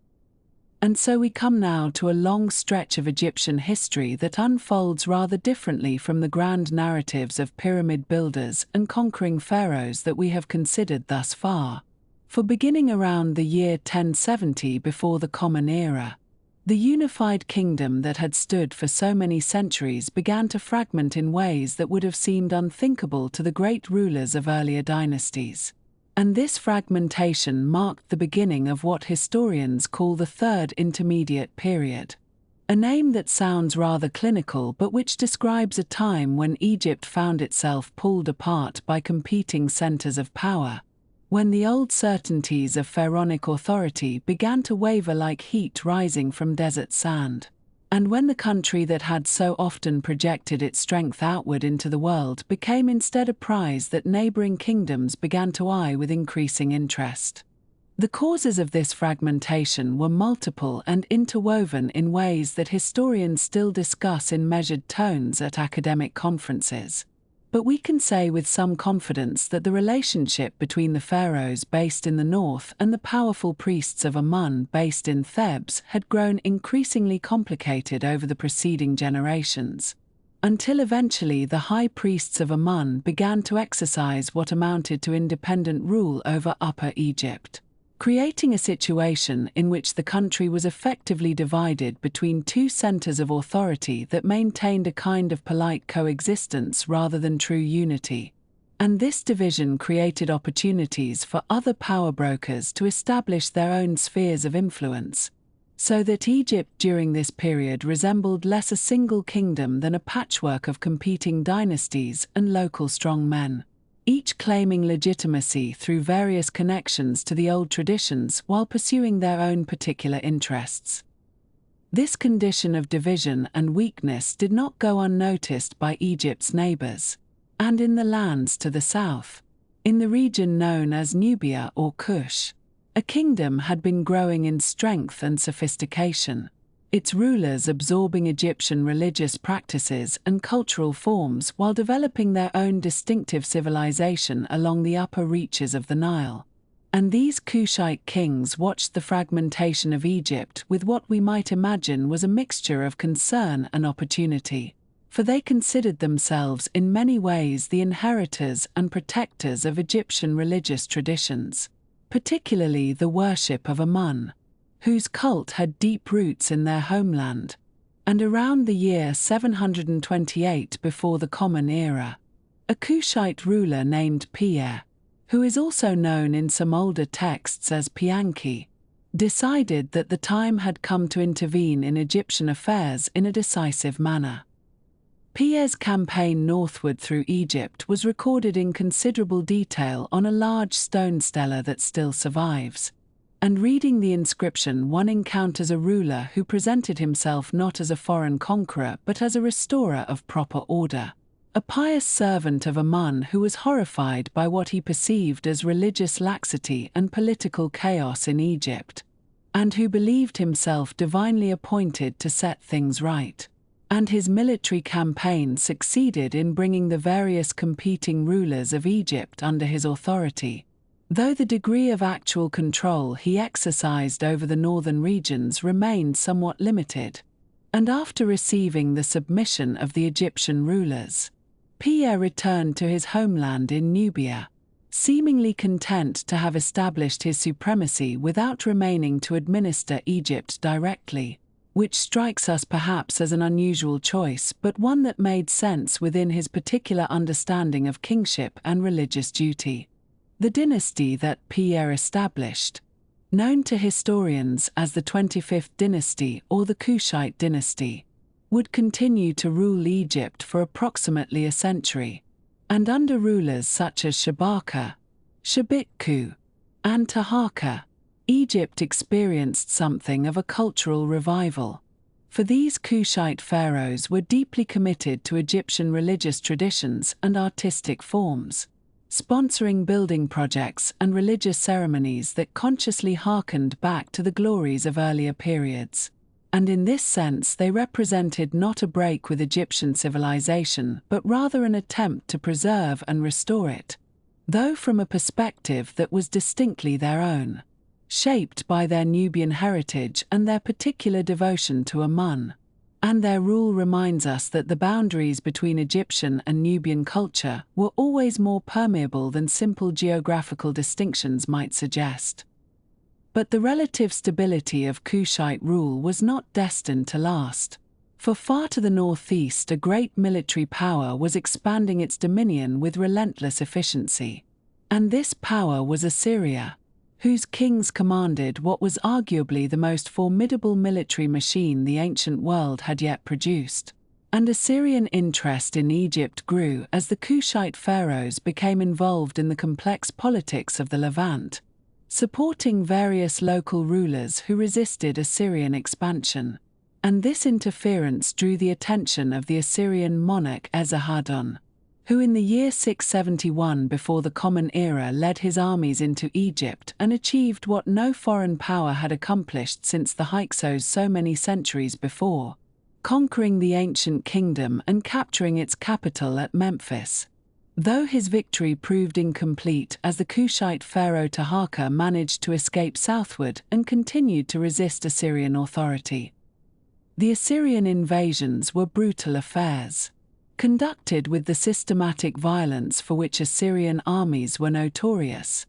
And so we come now to a long stretch of Egyptian history that unfolds rather differently from the grand narratives of pyramid builders and conquering pharaohs that we have considered thus far. For beginning around the year 1070 before the Common Era, the unified kingdom that had stood for so many centuries began to fragment in ways that would have seemed unthinkable to the great rulers of earlier dynasties. And this fragmentation marked the beginning of what historians call the Third Intermediate Period, a name that sounds rather clinical but which describes a time when Egypt found itself pulled apart by competing centers of power, when the old certainties of pharaonic authority began to waver like heat rising from desert sand, and when the country that had so often projected its strength outward into the world became instead a prize that neighboring kingdoms began to eye with increasing interest. The causes of this fragmentation were multiple and interwoven in ways that historians still discuss in measured tones at academic conferences. But we can say with some confidence that the relationship between the pharaohs based in the north and the powerful priests of Amun based in Thebes had grown increasingly complicated over the preceding generations, until eventually the high priests of Amun began to exercise what amounted to independent rule over Upper Egypt, creating a situation in which the country was effectively divided between two centers of authority that maintained a kind of polite coexistence rather than true unity. And this division created opportunities for other power brokers to establish their own spheres of influence, so that Egypt during this period resembled less a single kingdom than a patchwork of competing dynasties and local strongmen, each claiming legitimacy through various connections to the old traditions while pursuing their own particular interests. This condition of division and weakness did not go unnoticed by Egypt's neighbors, and in the lands to the south, in the region known as Nubia or Kush, a kingdom had been growing in strength and sophistication, its rulers absorbing Egyptian religious practices and cultural forms while developing their own distinctive civilization along the upper reaches of the Nile. And these Kushite kings watched the fragmentation of Egypt with what we might imagine was a mixture of concern and opportunity, for they considered themselves in many ways the inheritors and protectors of Egyptian religious traditions, particularly the worship of Amun, whose cult had deep roots in their homeland. And around the year 728 before the Common Era, a Kushite ruler named Pierre, who is also known in some older texts as Pianki, decided that the time had come to intervene in Egyptian affairs in a decisive manner. Pierre's campaign northward through Egypt was recorded in considerable detail on a large stone stela that still survives, and reading the inscription one encounters a ruler who presented himself not as a foreign conqueror but as a restorer of proper order, a pious servant of Amun who was horrified by what he perceived as religious laxity and political chaos in Egypt, and who believed himself divinely appointed to set things right. And his military campaign succeeded in bringing the various competing rulers of Egypt under his authority, though the degree of actual control he exercised over the northern regions remained somewhat limited. And after receiving the submission of the Egyptian rulers, Pierre returned to his homeland in Nubia, seemingly content to have established his supremacy without remaining to administer Egypt directly, which strikes us perhaps as an unusual choice but one that made sense within his particular understanding of kingship and religious duty. The dynasty that Pierre established, known to historians as the 25th dynasty or the Kushite dynasty, would continue to rule Egypt for approximately a century, and under rulers such as Shabaka, Shabitku, and Taharqa, Egypt experienced something of a cultural revival. For these Kushite pharaohs were deeply committed to Egyptian religious traditions and artistic forms, sponsoring building projects and religious ceremonies that consciously hearkened back to the glories of earlier periods. And in this sense they represented not a break with Egyptian civilization but rather an attempt to preserve and restore it, though from a perspective that was distinctly their own, shaped by their Nubian heritage and their particular devotion to Amun. And their rule reminds us that the boundaries between Egyptian and Nubian culture were always more permeable than simple geographical distinctions might suggest. But the relative stability of Kushite rule was not destined to last, for far to the northeast a great military power was expanding its dominion with relentless efficiency. And this power was Assyria, whose kings commanded what was arguably the most formidable military machine the ancient world had yet produced. And Assyrian interest in Egypt grew as the Kushite pharaohs became involved in the complex politics of the Levant, supporting various local rulers who resisted Assyrian expansion. And this interference drew the attention of the Assyrian monarch Esarhaddon, who in the year 671 before the Common Era led his armies into Egypt and achieved what no foreign power had accomplished since the Hyksos so many centuries before, conquering the ancient kingdom and capturing its capital at Memphis. Though his victory proved incomplete as the Kushite pharaoh Taharqa managed to escape southward and continued to resist Assyrian authority. The Assyrian invasions were brutal affairs, conducted with the systematic violence for which Assyrian armies were notorious.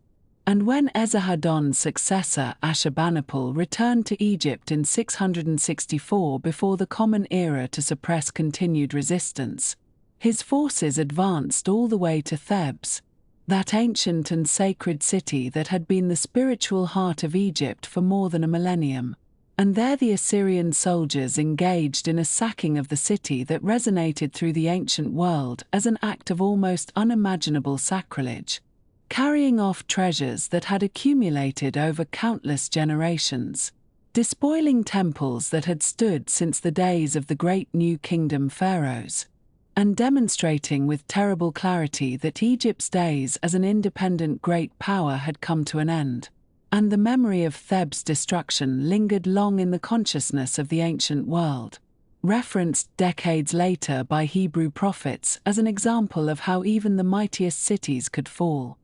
And when Esarhaddon's successor Ashurbanipal returned to Egypt in 664 before the Common Era to suppress continued resistance, his forces advanced all the way to Thebes, that ancient and sacred city that had been the spiritual heart of Egypt for more than a millennium. And there the Assyrian soldiers engaged in a sacking of the city that resonated through the ancient world as an act of almost unimaginable sacrilege, carrying off treasures that had accumulated over countless generations, despoiling temples that had stood since the days of the great New Kingdom pharaohs, and demonstrating with terrible clarity that Egypt's days as an independent great power had come to an end. And the memory of Thebes' destruction lingered long in the consciousness of the ancient world, referenced decades later by Hebrew prophets as an example of how even the mightiest cities could fall.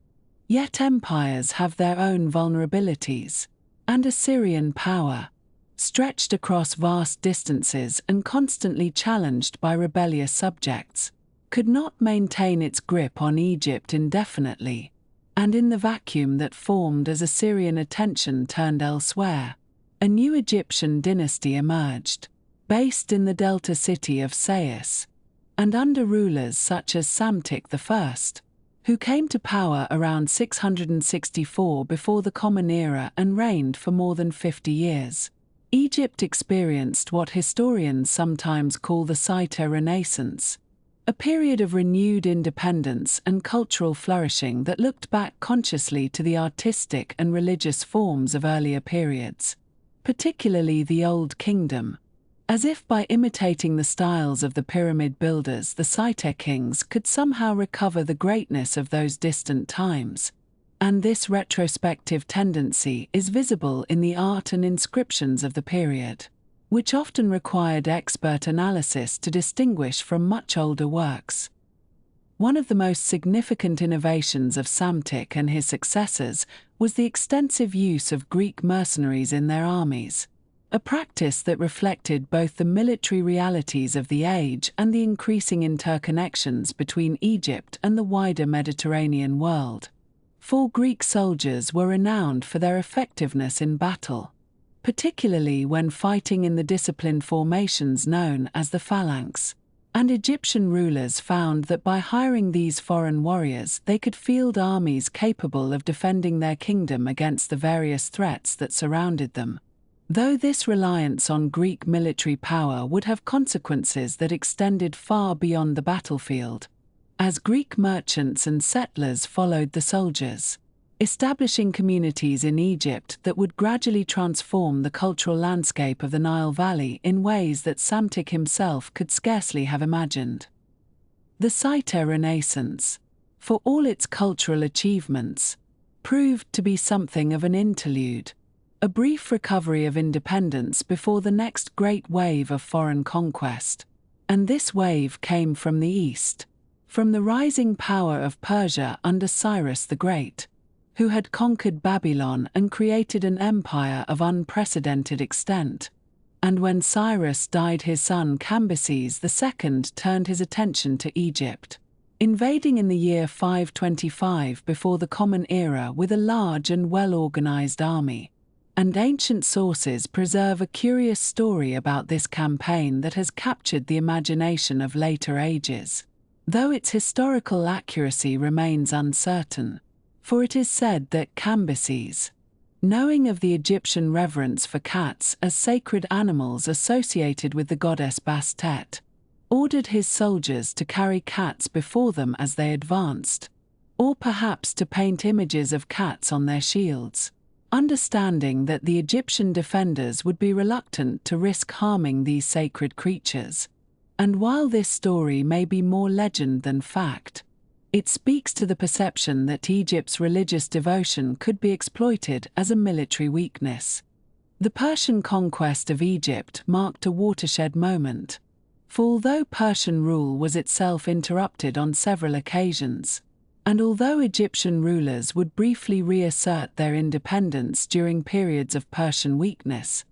Yet empires have their own vulnerabilities, and Assyrian power, stretched across vast distances and constantly challenged by rebellious subjects, could not maintain its grip on Egypt indefinitely. And in the vacuum that formed as Assyrian attention turned elsewhere, a new Egyptian dynasty emerged, based in the delta city of Sais, and under rulers such as Psamtik I, who came to power around 664 before the Common Era and reigned for more than 50 years. Egypt experienced what historians sometimes call the Saïte Renaissance, a period of renewed independence and cultural flourishing that looked back consciously to the artistic and religious forms of earlier periods, particularly the Old Kingdom. As if by imitating the styles of the pyramid builders, the Saïte kings could somehow recover the greatness of those distant times. And this retrospective tendency is visible in the art and inscriptions of the period, which often required expert analysis to distinguish from much older works. One of the most significant innovations of Psamtik and his successors was the extensive use of Greek mercenaries in their armies, a practice that reflected both the military realities of the age and the increasing interconnections between Egypt and the wider Mediterranean world. For Greek soldiers were renowned for their effectiveness in battle, particularly when fighting in the disciplined formations known as the phalanx, and Egyptian rulers found that by hiring these foreign warriors they could field armies capable of defending their kingdom against the various threats that surrounded them. Though this reliance on Greek military power would have consequences that extended far beyond the battlefield, as Greek merchants and settlers followed the soldiers, establishing communities in Egypt that would gradually transform the cultural landscape of the Nile Valley in ways that Psamtik himself could scarcely have imagined. The Saïte Renaissance, for all its cultural achievements, proved to be something of an interlude, a brief recovery of independence before the next great wave of foreign conquest. And this wave came from the east, from the rising power of Persia under Cyrus the Great, who had conquered Babylon and created an empire of unprecedented extent. And when Cyrus died, his son Cambyses II turned his attention to Egypt, invading in the year 525 before the Common Era with a large and well-organized army. And ancient sources preserve a curious story about this campaign that has captured the imagination of later ages, though its historical accuracy remains uncertain. For it is said that Cambyses, knowing of the Egyptian reverence for cats as sacred animals associated with the goddess Bastet, ordered his soldiers to carry cats before them as they advanced, or perhaps to paint images of cats on their shields, understanding that the Egyptian defenders would be reluctant to risk harming these sacred creatures. And while this story may be more legend than fact, it speaks to the perception that Egypt's religious devotion could be exploited as a military weakness. The Persian conquest of Egypt marked a watershed moment, for although Persian rule was itself interrupted on several occasions, and although Egyptian rulers would briefly reassert their independence during periods of Persian weakness,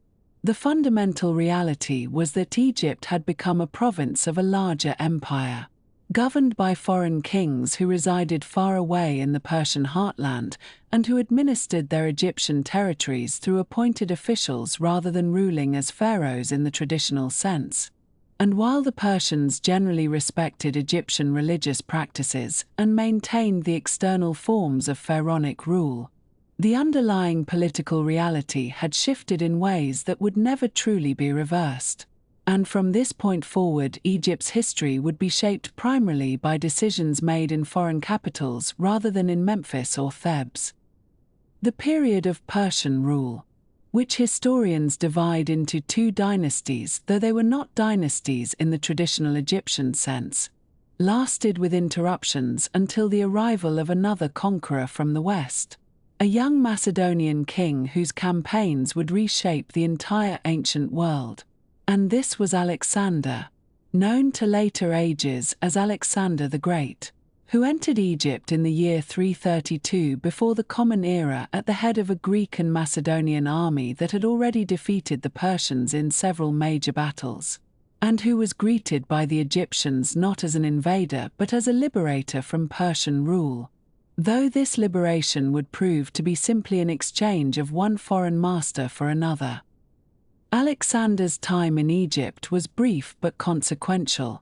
the fundamental reality was that Egypt had become a province of a larger empire, governed by foreign kings who resided far away in the Persian heartland and who administered their Egyptian territories through appointed officials rather than ruling as pharaohs in the traditional sense. And while the Persians generally respected Egyptian religious practices and maintained the external forms of pharaonic rule, the underlying political reality had shifted in ways that would never truly be reversed. And from this point forward, Egypt's history would be shaped primarily by decisions made in foreign capitals rather than in Memphis or Thebes. The period of Persian rule, which historians divide into two dynasties, though they were not dynasties in the traditional Egyptian sense, lasted with interruptions until the arrival of another conqueror from the west, a young Macedonian king whose campaigns would reshape the entire ancient world. And this was Alexander, known to later ages as Alexander the Great, who entered Egypt in the year 332 before the Common Era at the head of a Greek and Macedonian army that had already defeated the Persians in several major battles, and who was greeted by the Egyptians not as an invader but as a liberator from Persian rule, though this liberation would prove to be simply an exchange of one foreign master for another. Alexander's time in Egypt was brief but consequential,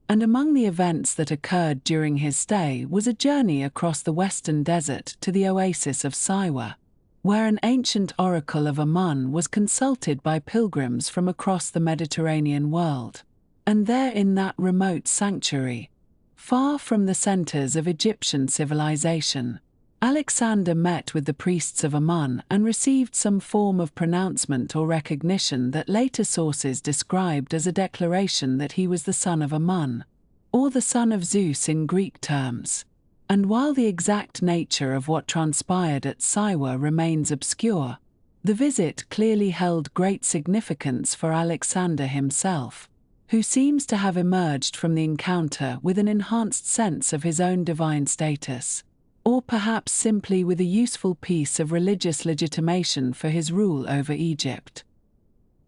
and among the events that occurred during his stay was a journey across the western desert to the oasis of Siwa, where an ancient oracle of Amun was consulted by pilgrims from across the Mediterranean world. And there in that remote sanctuary, far from the centers of Egyptian civilization, Alexander met with the priests of Amun and received some form of pronouncement or recognition that later sources described as a declaration that he was the son of Amun, or the son of Zeus in Greek terms. And while the exact nature of what transpired at Siwa remains obscure, the visit clearly held great significance for Alexander himself, who seems to have emerged from the encounter with an enhanced sense of his own divine status, or perhaps simply with a useful piece of religious legitimation for his rule over Egypt.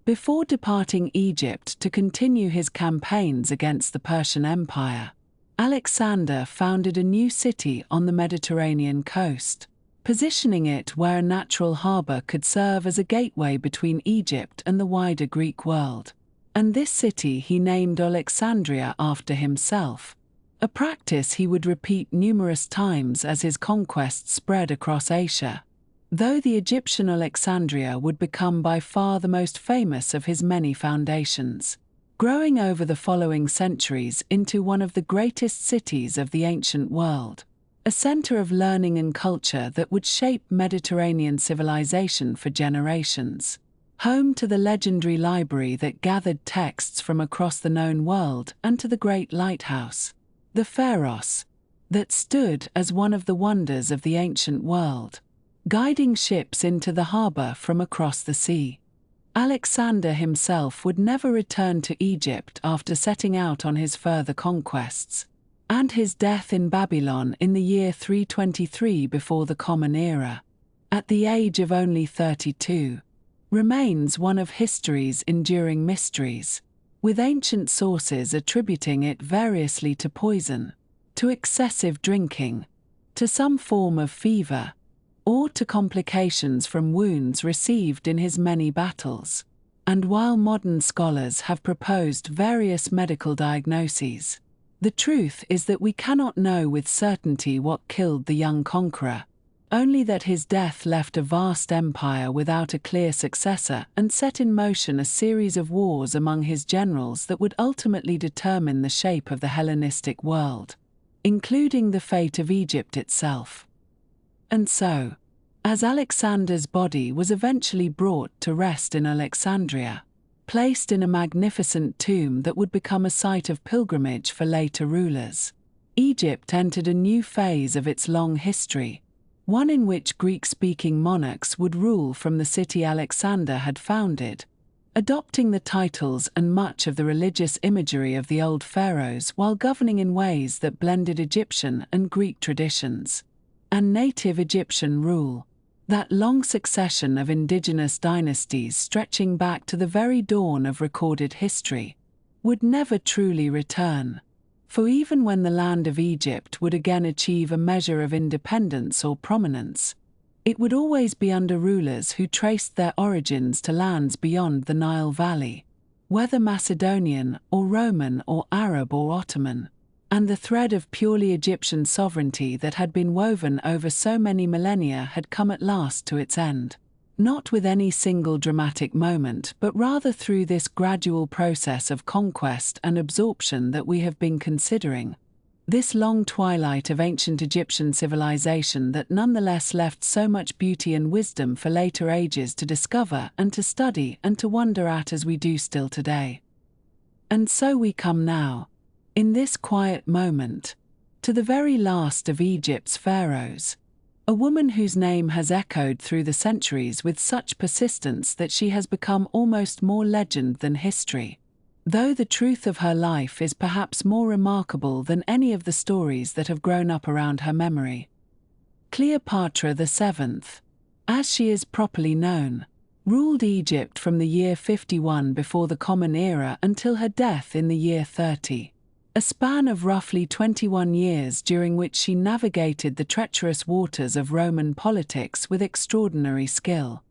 Before departing Egypt to continue his campaigns against the Persian Empire, Alexander founded a new city on the Mediterranean coast, positioning it where a natural harbor could serve as a gateway between Egypt and the wider Greek world. And this city he named Alexandria after himself, a practice he would repeat numerous times as his conquests spread across Asia, though the Egyptian Alexandria would become by far the most famous of his many foundations, growing over the following centuries into one of the greatest cities of the ancient world, a center of learning and culture that would shape Mediterranean civilization for generations, home to the legendary library that gathered texts from across the known world and to the great lighthouse, the Pharaohs, that stood as one of the wonders of the ancient world, guiding ships into the harbor from across the sea. Alexander himself would never return to Egypt after setting out on his further conquests, and his death in Babylon in the year 323 before the Common Era, at the age of only 32, remains one of history's enduring mysteries, with ancient sources attributing it variously to poison, to excessive drinking, to some form of fever, or to complications from wounds received in his many battles. And while modern scholars have proposed various medical diagnoses, the truth is that we cannot know with certainty what killed the young conqueror. only that his death left a vast empire without a clear successor and set in motion a series of wars among his generals that would ultimately determine the shape of the Hellenistic world, including the fate of Egypt itself. And so, as Alexander's body was eventually brought to rest in Alexandria, placed in a magnificent tomb that would become a site of pilgrimage for later rulers, Egypt entered a new phase of its long history, one in which Greek-speaking monarchs would rule from the city Alexander had founded, adopting the titles and much of the religious imagery of the old pharaohs while governing in ways that blended Egyptian and Greek traditions. And native Egyptian rule, that long succession of indigenous dynasties stretching back to the very dawn of recorded history, would never truly return. For even when the land of Egypt would again achieve a measure of independence or prominence, it would always be under rulers who traced their origins to lands beyond the Nile Valley, whether Macedonian or Roman or Arab or Ottoman, and the thread of purely Egyptian sovereignty that had been woven over so many millennia had come at last to its end. Not with any single dramatic moment, but rather through this gradual process of conquest and absorption that we have been considering. This long twilight of ancient Egyptian civilization that nonetheless left so much beauty and wisdom for later ages to discover and to study and to wonder at as we do still today. And so we come now, in this quiet moment, to the very last of Egypt's pharaohs, a woman whose name has echoed through the centuries with such persistence that she has become almost more legend than history, though the truth of her life is perhaps more remarkable than any of the stories that have grown up around her memory. Cleopatra VII, as she is properly known, ruled Egypt from the year 51 before the Common Era until her death in the year 30. A span of roughly 21 years during which she navigated the treacherous waters of Roman politics with extraordinary skill,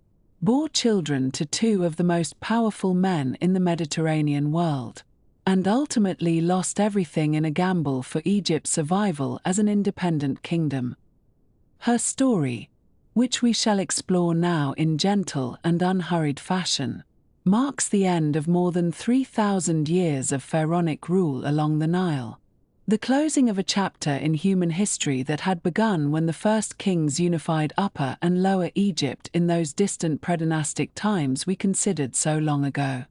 bore children to two of the most powerful men in the Mediterranean world, and ultimately lost everything in a gamble for Egypt's survival as an independent kingdom. Her story, which we shall explore now in gentle and unhurried fashion, marks the end of more than 3,000 years of pharaonic rule along the Nile, the closing of a chapter in human history that had begun when the first kings unified Upper and Lower Egypt in those distant predynastic times we considered so long ago.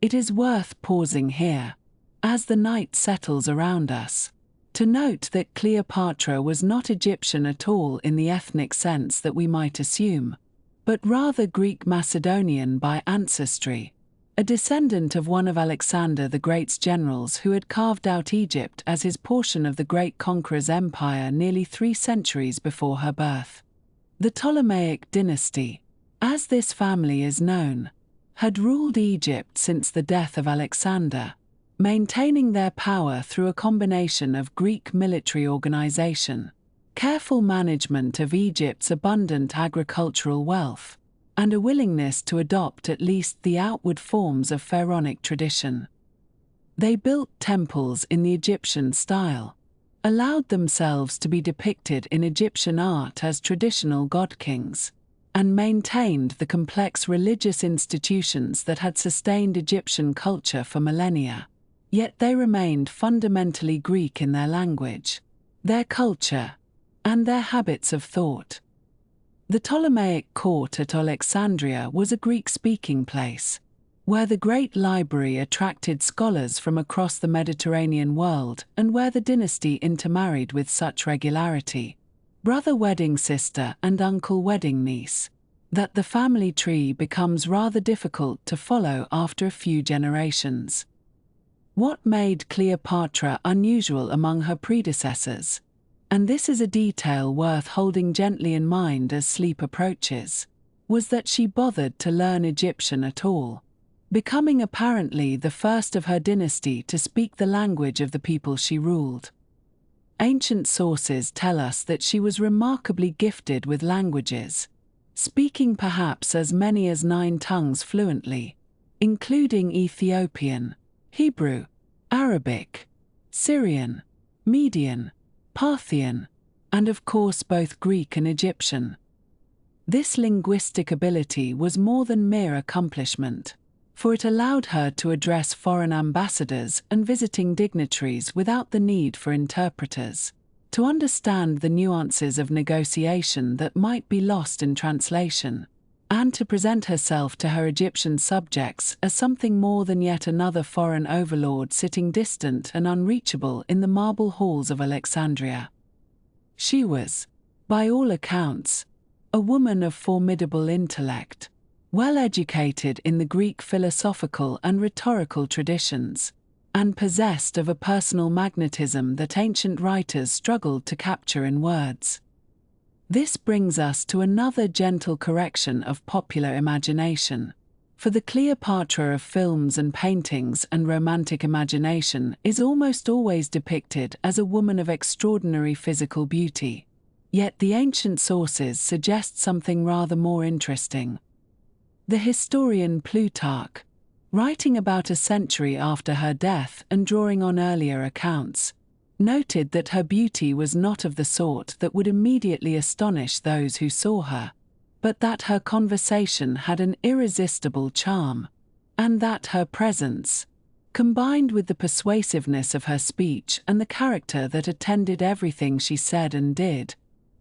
It is worth pausing here, as the night settles around us, to note that Cleopatra was not Egyptian at all in the ethnic sense that we might assume, but rather Greek-Macedonian by ancestry, a descendant of one of Alexander the Great's generals who had carved out Egypt as his portion of the great conqueror's empire nearly 3 centuries before her birth. The Ptolemaic dynasty, as this family is known, had ruled Egypt since the death of Alexander, maintaining their power through a combination of Greek military organization, careful management of Egypt's abundant agricultural wealth, and a willingness to adopt at least the outward forms of pharaonic tradition. They built temples in the Egyptian style, allowed themselves to be depicted in Egyptian art as traditional god-kings, and maintained the complex religious institutions that had sustained Egyptian culture for millennia. Yet they remained fundamentally Greek in their language, their culture, and their habits of thought. The Ptolemaic court at Alexandria was a Greek-speaking place, where the great library attracted scholars from across the Mediterranean world and where the dynasty intermarried with such regularity, brother wedding sister and uncle wedding niece, that the family tree becomes rather difficult to follow after a few generations. What made Cleopatra unusual among her predecessors, and this is a detail worth holding gently in mind as sleep approaches, was that she bothered to learn Egyptian at all, becoming apparently the first of her dynasty to speak the language of the people she ruled. Ancient sources tell us that she was remarkably gifted with languages, speaking perhaps as many as 9 tongues fluently, including Ethiopian, Hebrew, Arabic, Syrian, Median, Parthian, and of course both Greek and Egyptian. This linguistic ability was more than mere accomplishment, for it allowed her to address foreign ambassadors and visiting dignitaries without the need for interpreters, to understand the nuances of negotiation that might be lost in translation, and to present herself to her Egyptian subjects as something more than yet another foreign overlord sitting distant and unreachable in the marble halls of Alexandria. She was, by all accounts, a woman of formidable intellect, well educated in the Greek philosophical and rhetorical traditions, and possessed of a personal magnetism that ancient writers struggled to capture in words. This brings us to another gentle correction of popular imagination, for the Cleopatra of films and paintings and romantic imagination is almost always depicted as a woman of extraordinary physical beauty. Yet the ancient sources suggest something rather more interesting. The historian Plutarch, writing about a century after her death and drawing on earlier accounts, noted that her beauty was not of the sort that would immediately astonish those who saw her, but that her conversation had an irresistible charm, and that her presence, combined with the persuasiveness of her speech and the character that attended everything she said and did,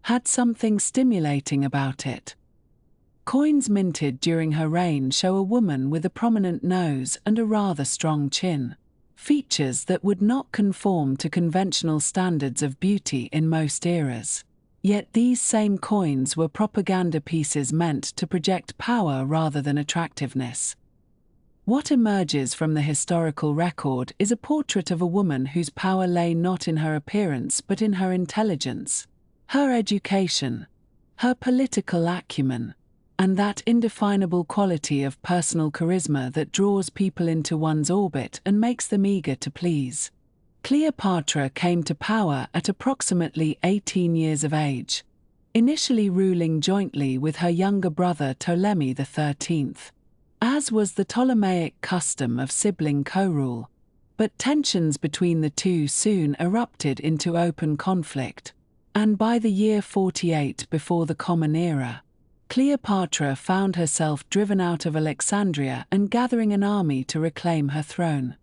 had something stimulating about it. Coins minted during her reign show a woman with a prominent nose and a rather strong chin, features that would not conform to conventional standards of beauty in most eras. Yet these same coins were propaganda pieces meant to project power rather than attractiveness. What emerges from the historical record is a portrait of a woman whose power lay not in her appearance but in her intelligence, her education, her political acumen, and that indefinable quality of personal charisma that draws people into one's orbit and makes them eager to please. Cleopatra came to power at approximately 18 years of age, initially ruling jointly with her younger brother Ptolemy XIII, as was the Ptolemaic custom of sibling co-rule, but tensions between the two soon erupted into open conflict, and by the year 48 before the Common Era, Cleopatra found herself driven out of Alexandria and gathering an army to reclaim her throne.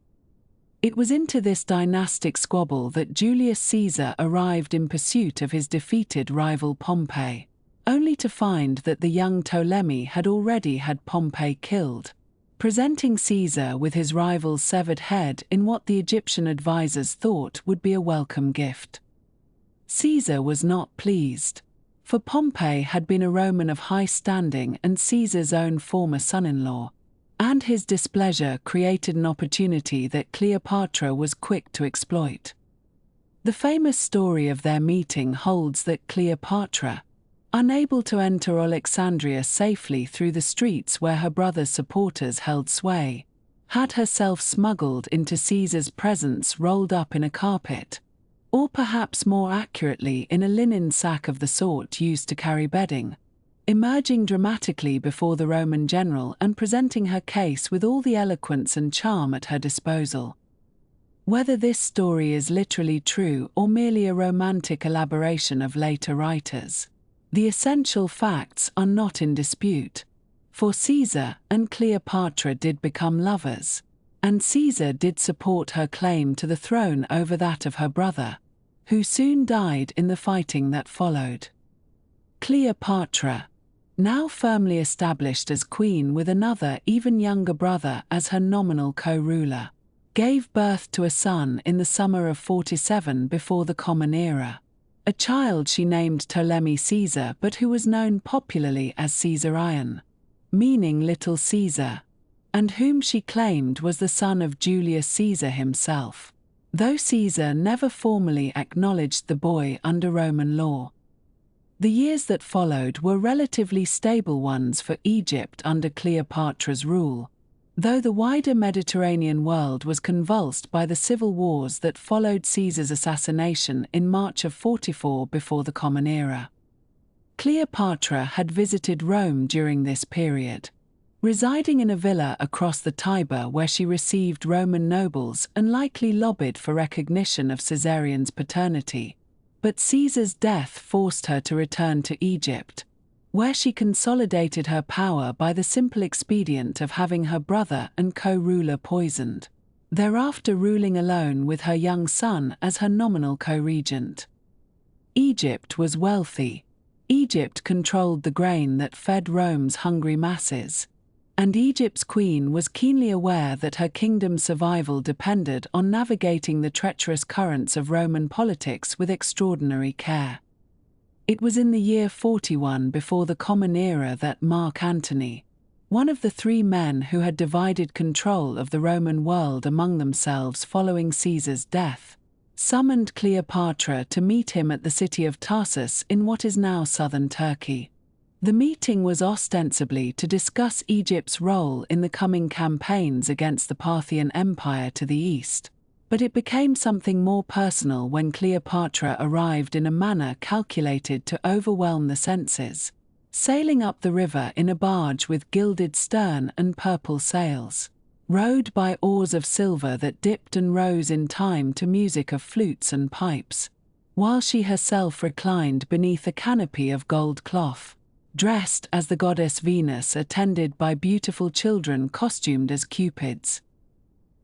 It was into this dynastic squabble that Julius Caesar arrived in pursuit of his defeated rival Pompey, only to find that the young Ptolemy had already had Pompey killed, presenting Caesar with his rival's severed head in what the Egyptian advisors thought would be a welcome gift. Caesar was not pleased, for Pompey had been a Roman of high standing and Caesar's own former son-in-law, and his displeasure created an opportunity that Cleopatra was quick to exploit. The famous story of their meeting holds that Cleopatra, unable to enter Alexandria safely through the streets where her brother's supporters held sway, had herself smuggled into Caesar's presence rolled up in a carpet, or perhaps more accurately in a linen sack of the sort used to carry bedding, emerging dramatically before the Roman general and presenting her case with all the eloquence and charm at her disposal. Whether this story is literally true or merely a romantic elaboration of later writers, the essential facts are not in dispute, for Caesar and Cleopatra did become lovers, and Caesar did support her claim to the throne over that of her brother, who soon died in the fighting that followed. Cleopatra, now firmly established as queen with another even younger brother as her nominal co-ruler, gave birth to a son in the summer of 47 before the Common Era, a child she named Ptolemy Caesar but who was known popularly as Caesarion, meaning Little Caesar, and whom she claimed was the son of Julius Caesar himself, though Caesar never formally acknowledged the boy under Roman law. The years that followed were relatively stable ones for Egypt under Cleopatra's rule, though the wider Mediterranean world was convulsed by the civil wars that followed Caesar's assassination in March of 44 before the Common Era. Cleopatra had visited Rome during this period, residing in a villa across the Tiber where she received Roman nobles and likely lobbied for recognition of Caesarion's paternity, But Caesar's death forced her to return to Egypt, where she consolidated her power by the simple expedient of having her brother and co-ruler poisoned, thereafter ruling alone with her young son as her nominal co-regent. Egypt was wealthy. Egypt controlled the grain that fed Rome's hungry masses, and Egypt's queen was keenly aware that her kingdom's survival depended on navigating the treacherous currents of Roman politics with extraordinary care. It was in the year 41 before the Common Era that Mark Antony, one of the three men who had divided control of the Roman world among themselves following Caesar's death, summoned Cleopatra to meet him at the city of Tarsus in what is now southern Turkey. The meeting was ostensibly to discuss Egypt's role in the coming campaigns against the Parthian Empire to the east, but it became something more personal when Cleopatra arrived in a manner calculated to overwhelm the senses, sailing up the river in a barge with gilded stern and purple sails, rowed by oars of silver that dipped and rose in time to music of flutes and pipes, while she herself reclined beneath a canopy of gold cloth, dressed as the goddess Venus, attended by beautiful children costumed as cupids.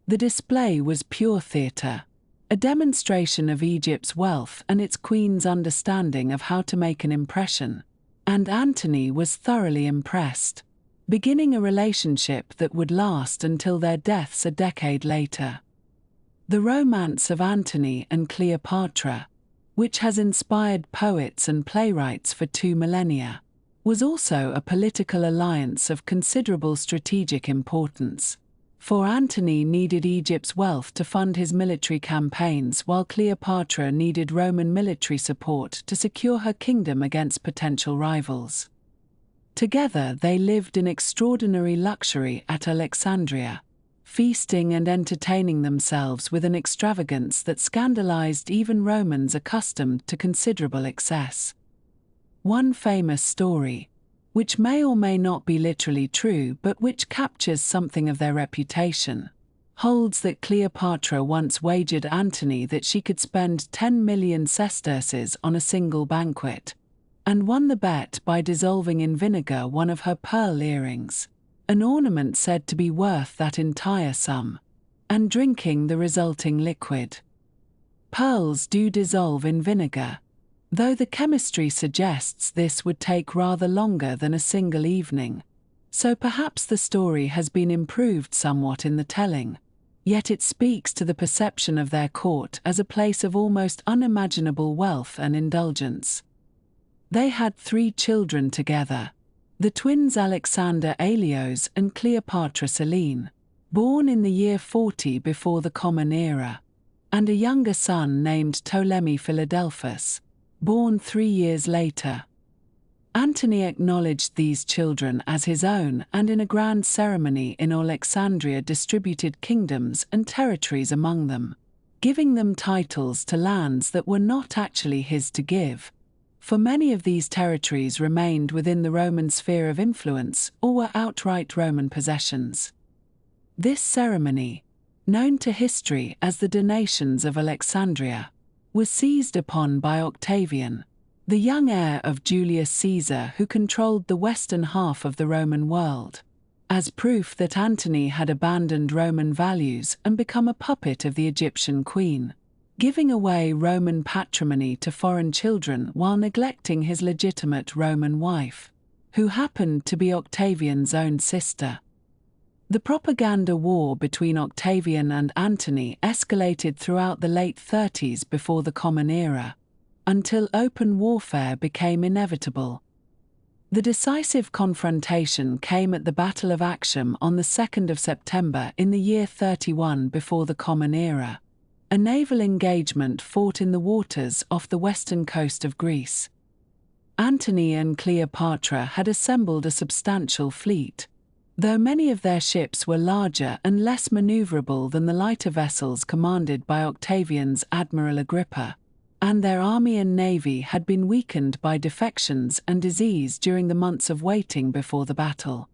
The display was pure theatre, a demonstration of Egypt's wealth and its queen's understanding of how to make an impression, and Antony was thoroughly impressed, beginning a relationship that would last until their deaths a decade later. The romance of Antony and Cleopatra, which has inspired poets and playwrights for 2 millennia, was also a political alliance of considerable strategic importance, for Antony needed Egypt's wealth to fund his military campaigns, while Cleopatra needed Roman military support to secure her kingdom against potential rivals. Together they lived in extraordinary luxury at Alexandria, feasting and entertaining themselves with an extravagance that scandalized even Romans accustomed to considerable excess. One famous story, which may or may not be literally true but which captures something of their reputation, holds that Cleopatra once wagered Antony that she could spend 10 million sesterces on a single banquet, and won the bet by dissolving in vinegar one of her pearl earrings, an ornament said to be worth that entire sum, and drinking the resulting liquid. Pearls do dissolve in vinegar, though the chemistry suggests this would take rather longer than a single evening, so perhaps the story has been improved somewhat in the telling, yet it speaks to the perception of their court as a place of almost unimaginable wealth and indulgence. They had 3 children together, the twins Alexander Aelios and Cleopatra Selene, born in the year 40 before the Common Era, and a younger son named Ptolemy Philadelphus, born 3 years later. Antony acknowledged these children as his own and in a grand ceremony in Alexandria distributed kingdoms and territories among them, giving them titles to lands that were not actually his to give, for many of these territories remained within the Roman sphere of influence or were outright Roman possessions. This ceremony, known to history as the Donations of Alexandria, was seized upon by Octavian, the young heir of Julius Caesar who controlled the western half of the Roman world, as proof that Antony had abandoned Roman values and become a puppet of the Egyptian queen, giving away Roman patrimony to foreign children while neglecting his legitimate Roman wife, who happened to be Octavian's own sister. The propaganda war between Octavian and Antony escalated throughout the late 30s before the Common Era, until open warfare became inevitable. The decisive confrontation came at the Battle of Actium on the 2nd of September in the year 31 before the Common Era, a naval engagement fought in the waters off the western coast of Greece. Antony and Cleopatra had assembled a substantial fleet, though many of their ships were larger and less maneuverable than the lighter vessels commanded by Octavian's Admiral Agrippa, and their army and navy had been weakened by defections and disease during the months of waiting before the battle.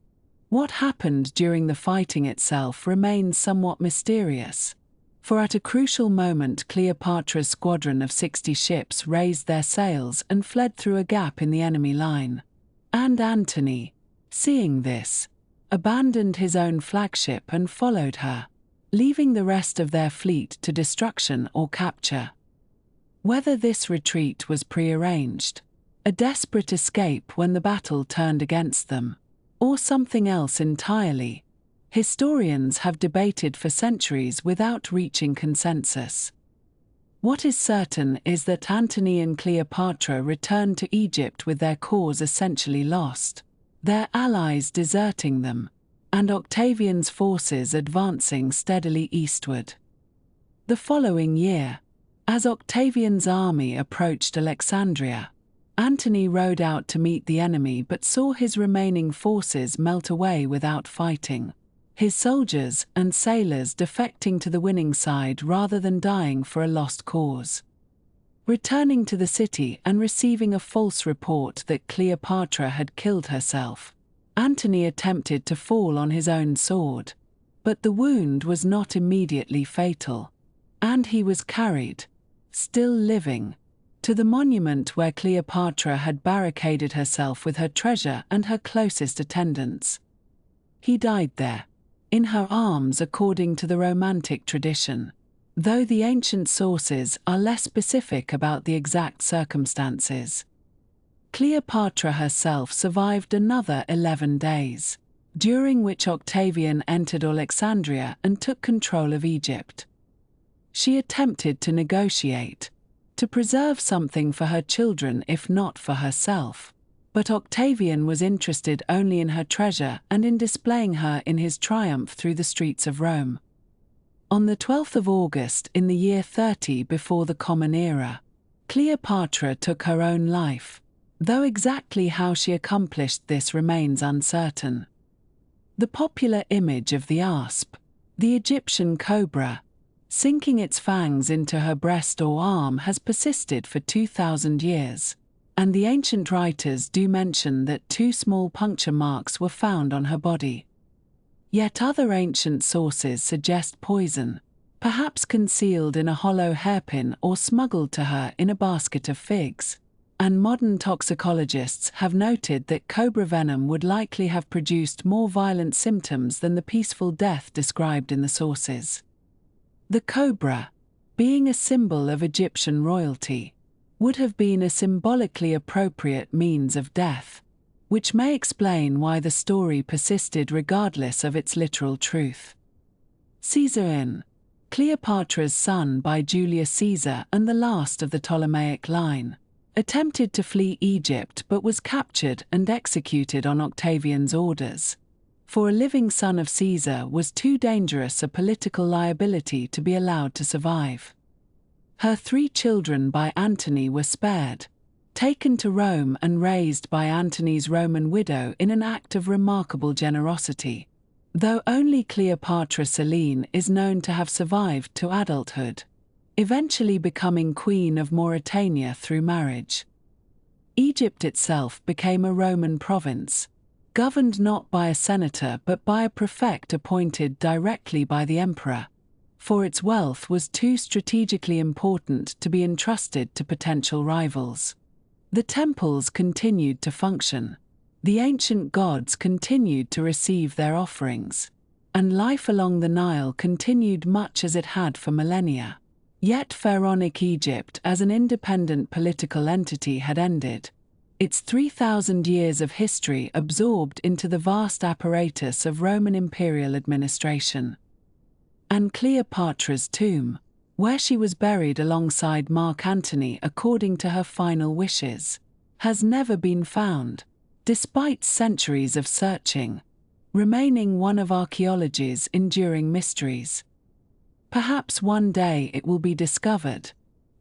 What happened during the fighting itself remains somewhat mysterious. For at a crucial moment Cleopatra's squadron of 60 ships raised their sails and fled through a gap in the enemy line. And Antony, seeing this, abandoned his own flagship and followed her, leaving the rest of their fleet to destruction or capture. Whether this retreat was prearranged, a desperate escape when the battle turned against them, or something else entirely, historians have debated for centuries without reaching consensus. What is certain is that Antony and Cleopatra returned to Egypt with their cause essentially lost, their allies deserting them, and Octavian's forces advancing steadily eastward. The following year, as Octavian's army approached Alexandria, Antony rode out to meet the enemy but saw his remaining forces melt away without fighting, his soldiers and sailors defecting to the winning side rather than dying for a lost cause. Returning to the city and receiving a false report that Cleopatra had killed herself, Antony attempted to fall on his own sword, but the wound was not immediately fatal, and he was carried, still living, to the monument where Cleopatra had barricaded herself with her treasure and her closest attendants. He died there, in her arms according to the Romantic tradition, though the ancient sources are less specific about the exact circumstances. Cleopatra herself survived another 11 days, during which Octavian entered Alexandria and took control of Egypt. She attempted to negotiate, to preserve something for her children if not for herself, but Octavian was interested only in her treasure and in displaying her in his triumph through the streets of Rome. On the 12th of August in the year 30 before the Common Era, Cleopatra took her own life, though exactly how she accomplished this remains uncertain. The popular image of the asp, the Egyptian cobra, sinking its fangs into her breast or arm has persisted for 2,000 years, and the ancient writers do mention that 2 small puncture marks were found on her body. Yet other ancient sources suggest poison, perhaps concealed in a hollow hairpin or smuggled to her in a basket of figs, and modern toxicologists have noted that cobra venom would likely have produced more violent symptoms than the peaceful death described in the sources. The cobra, being a symbol of Egyptian royalty, would have been a symbolically appropriate means of death, which may explain why the story persisted regardless of its literal truth. Caesar in Cleopatra's son by Julius Caesar and the last of the Ptolemaic line, attempted to flee Egypt but was captured and executed on Octavian's orders, for a living son of Caesar was too dangerous a political liability to be allowed to survive. Her 3 children by Antony were spared, taken to Rome and raised by Antony's Roman widow in an act of remarkable generosity, though only Cleopatra Selene is known to have survived to adulthood, eventually becoming Queen of Mauritania through marriage. Egypt itself became a Roman province, governed not by a senator but by a prefect appointed directly by the emperor, for its wealth was too strategically important to be entrusted to potential rivals. The temples continued to function, the ancient gods continued to receive their offerings, and life along the Nile continued much as it had for millennia. Yet pharaonic Egypt as an independent political entity had ended, its 3,000 years of history absorbed into the vast apparatus of Roman imperial administration. And Cleopatra's tomb, where she was buried alongside Mark Antony according to her final wishes, has never been found, despite centuries of searching, remaining one of archaeology's enduring mysteries. Perhaps one day it will be discovered,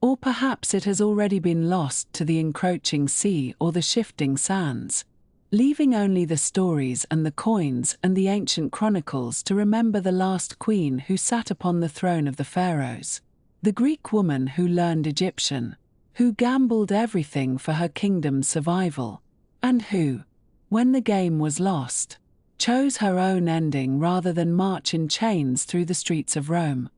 or perhaps it has already been lost to the encroaching sea or the shifting sands, leaving only the stories and the coins and the ancient chronicles to remember the last queen who sat upon the throne of the Pharaohs, the Greek woman who learned Egyptian, who gambled everything for her kingdom's survival, and who, when the game was lost, chose her own ending rather than march in chains through the streets of Rome.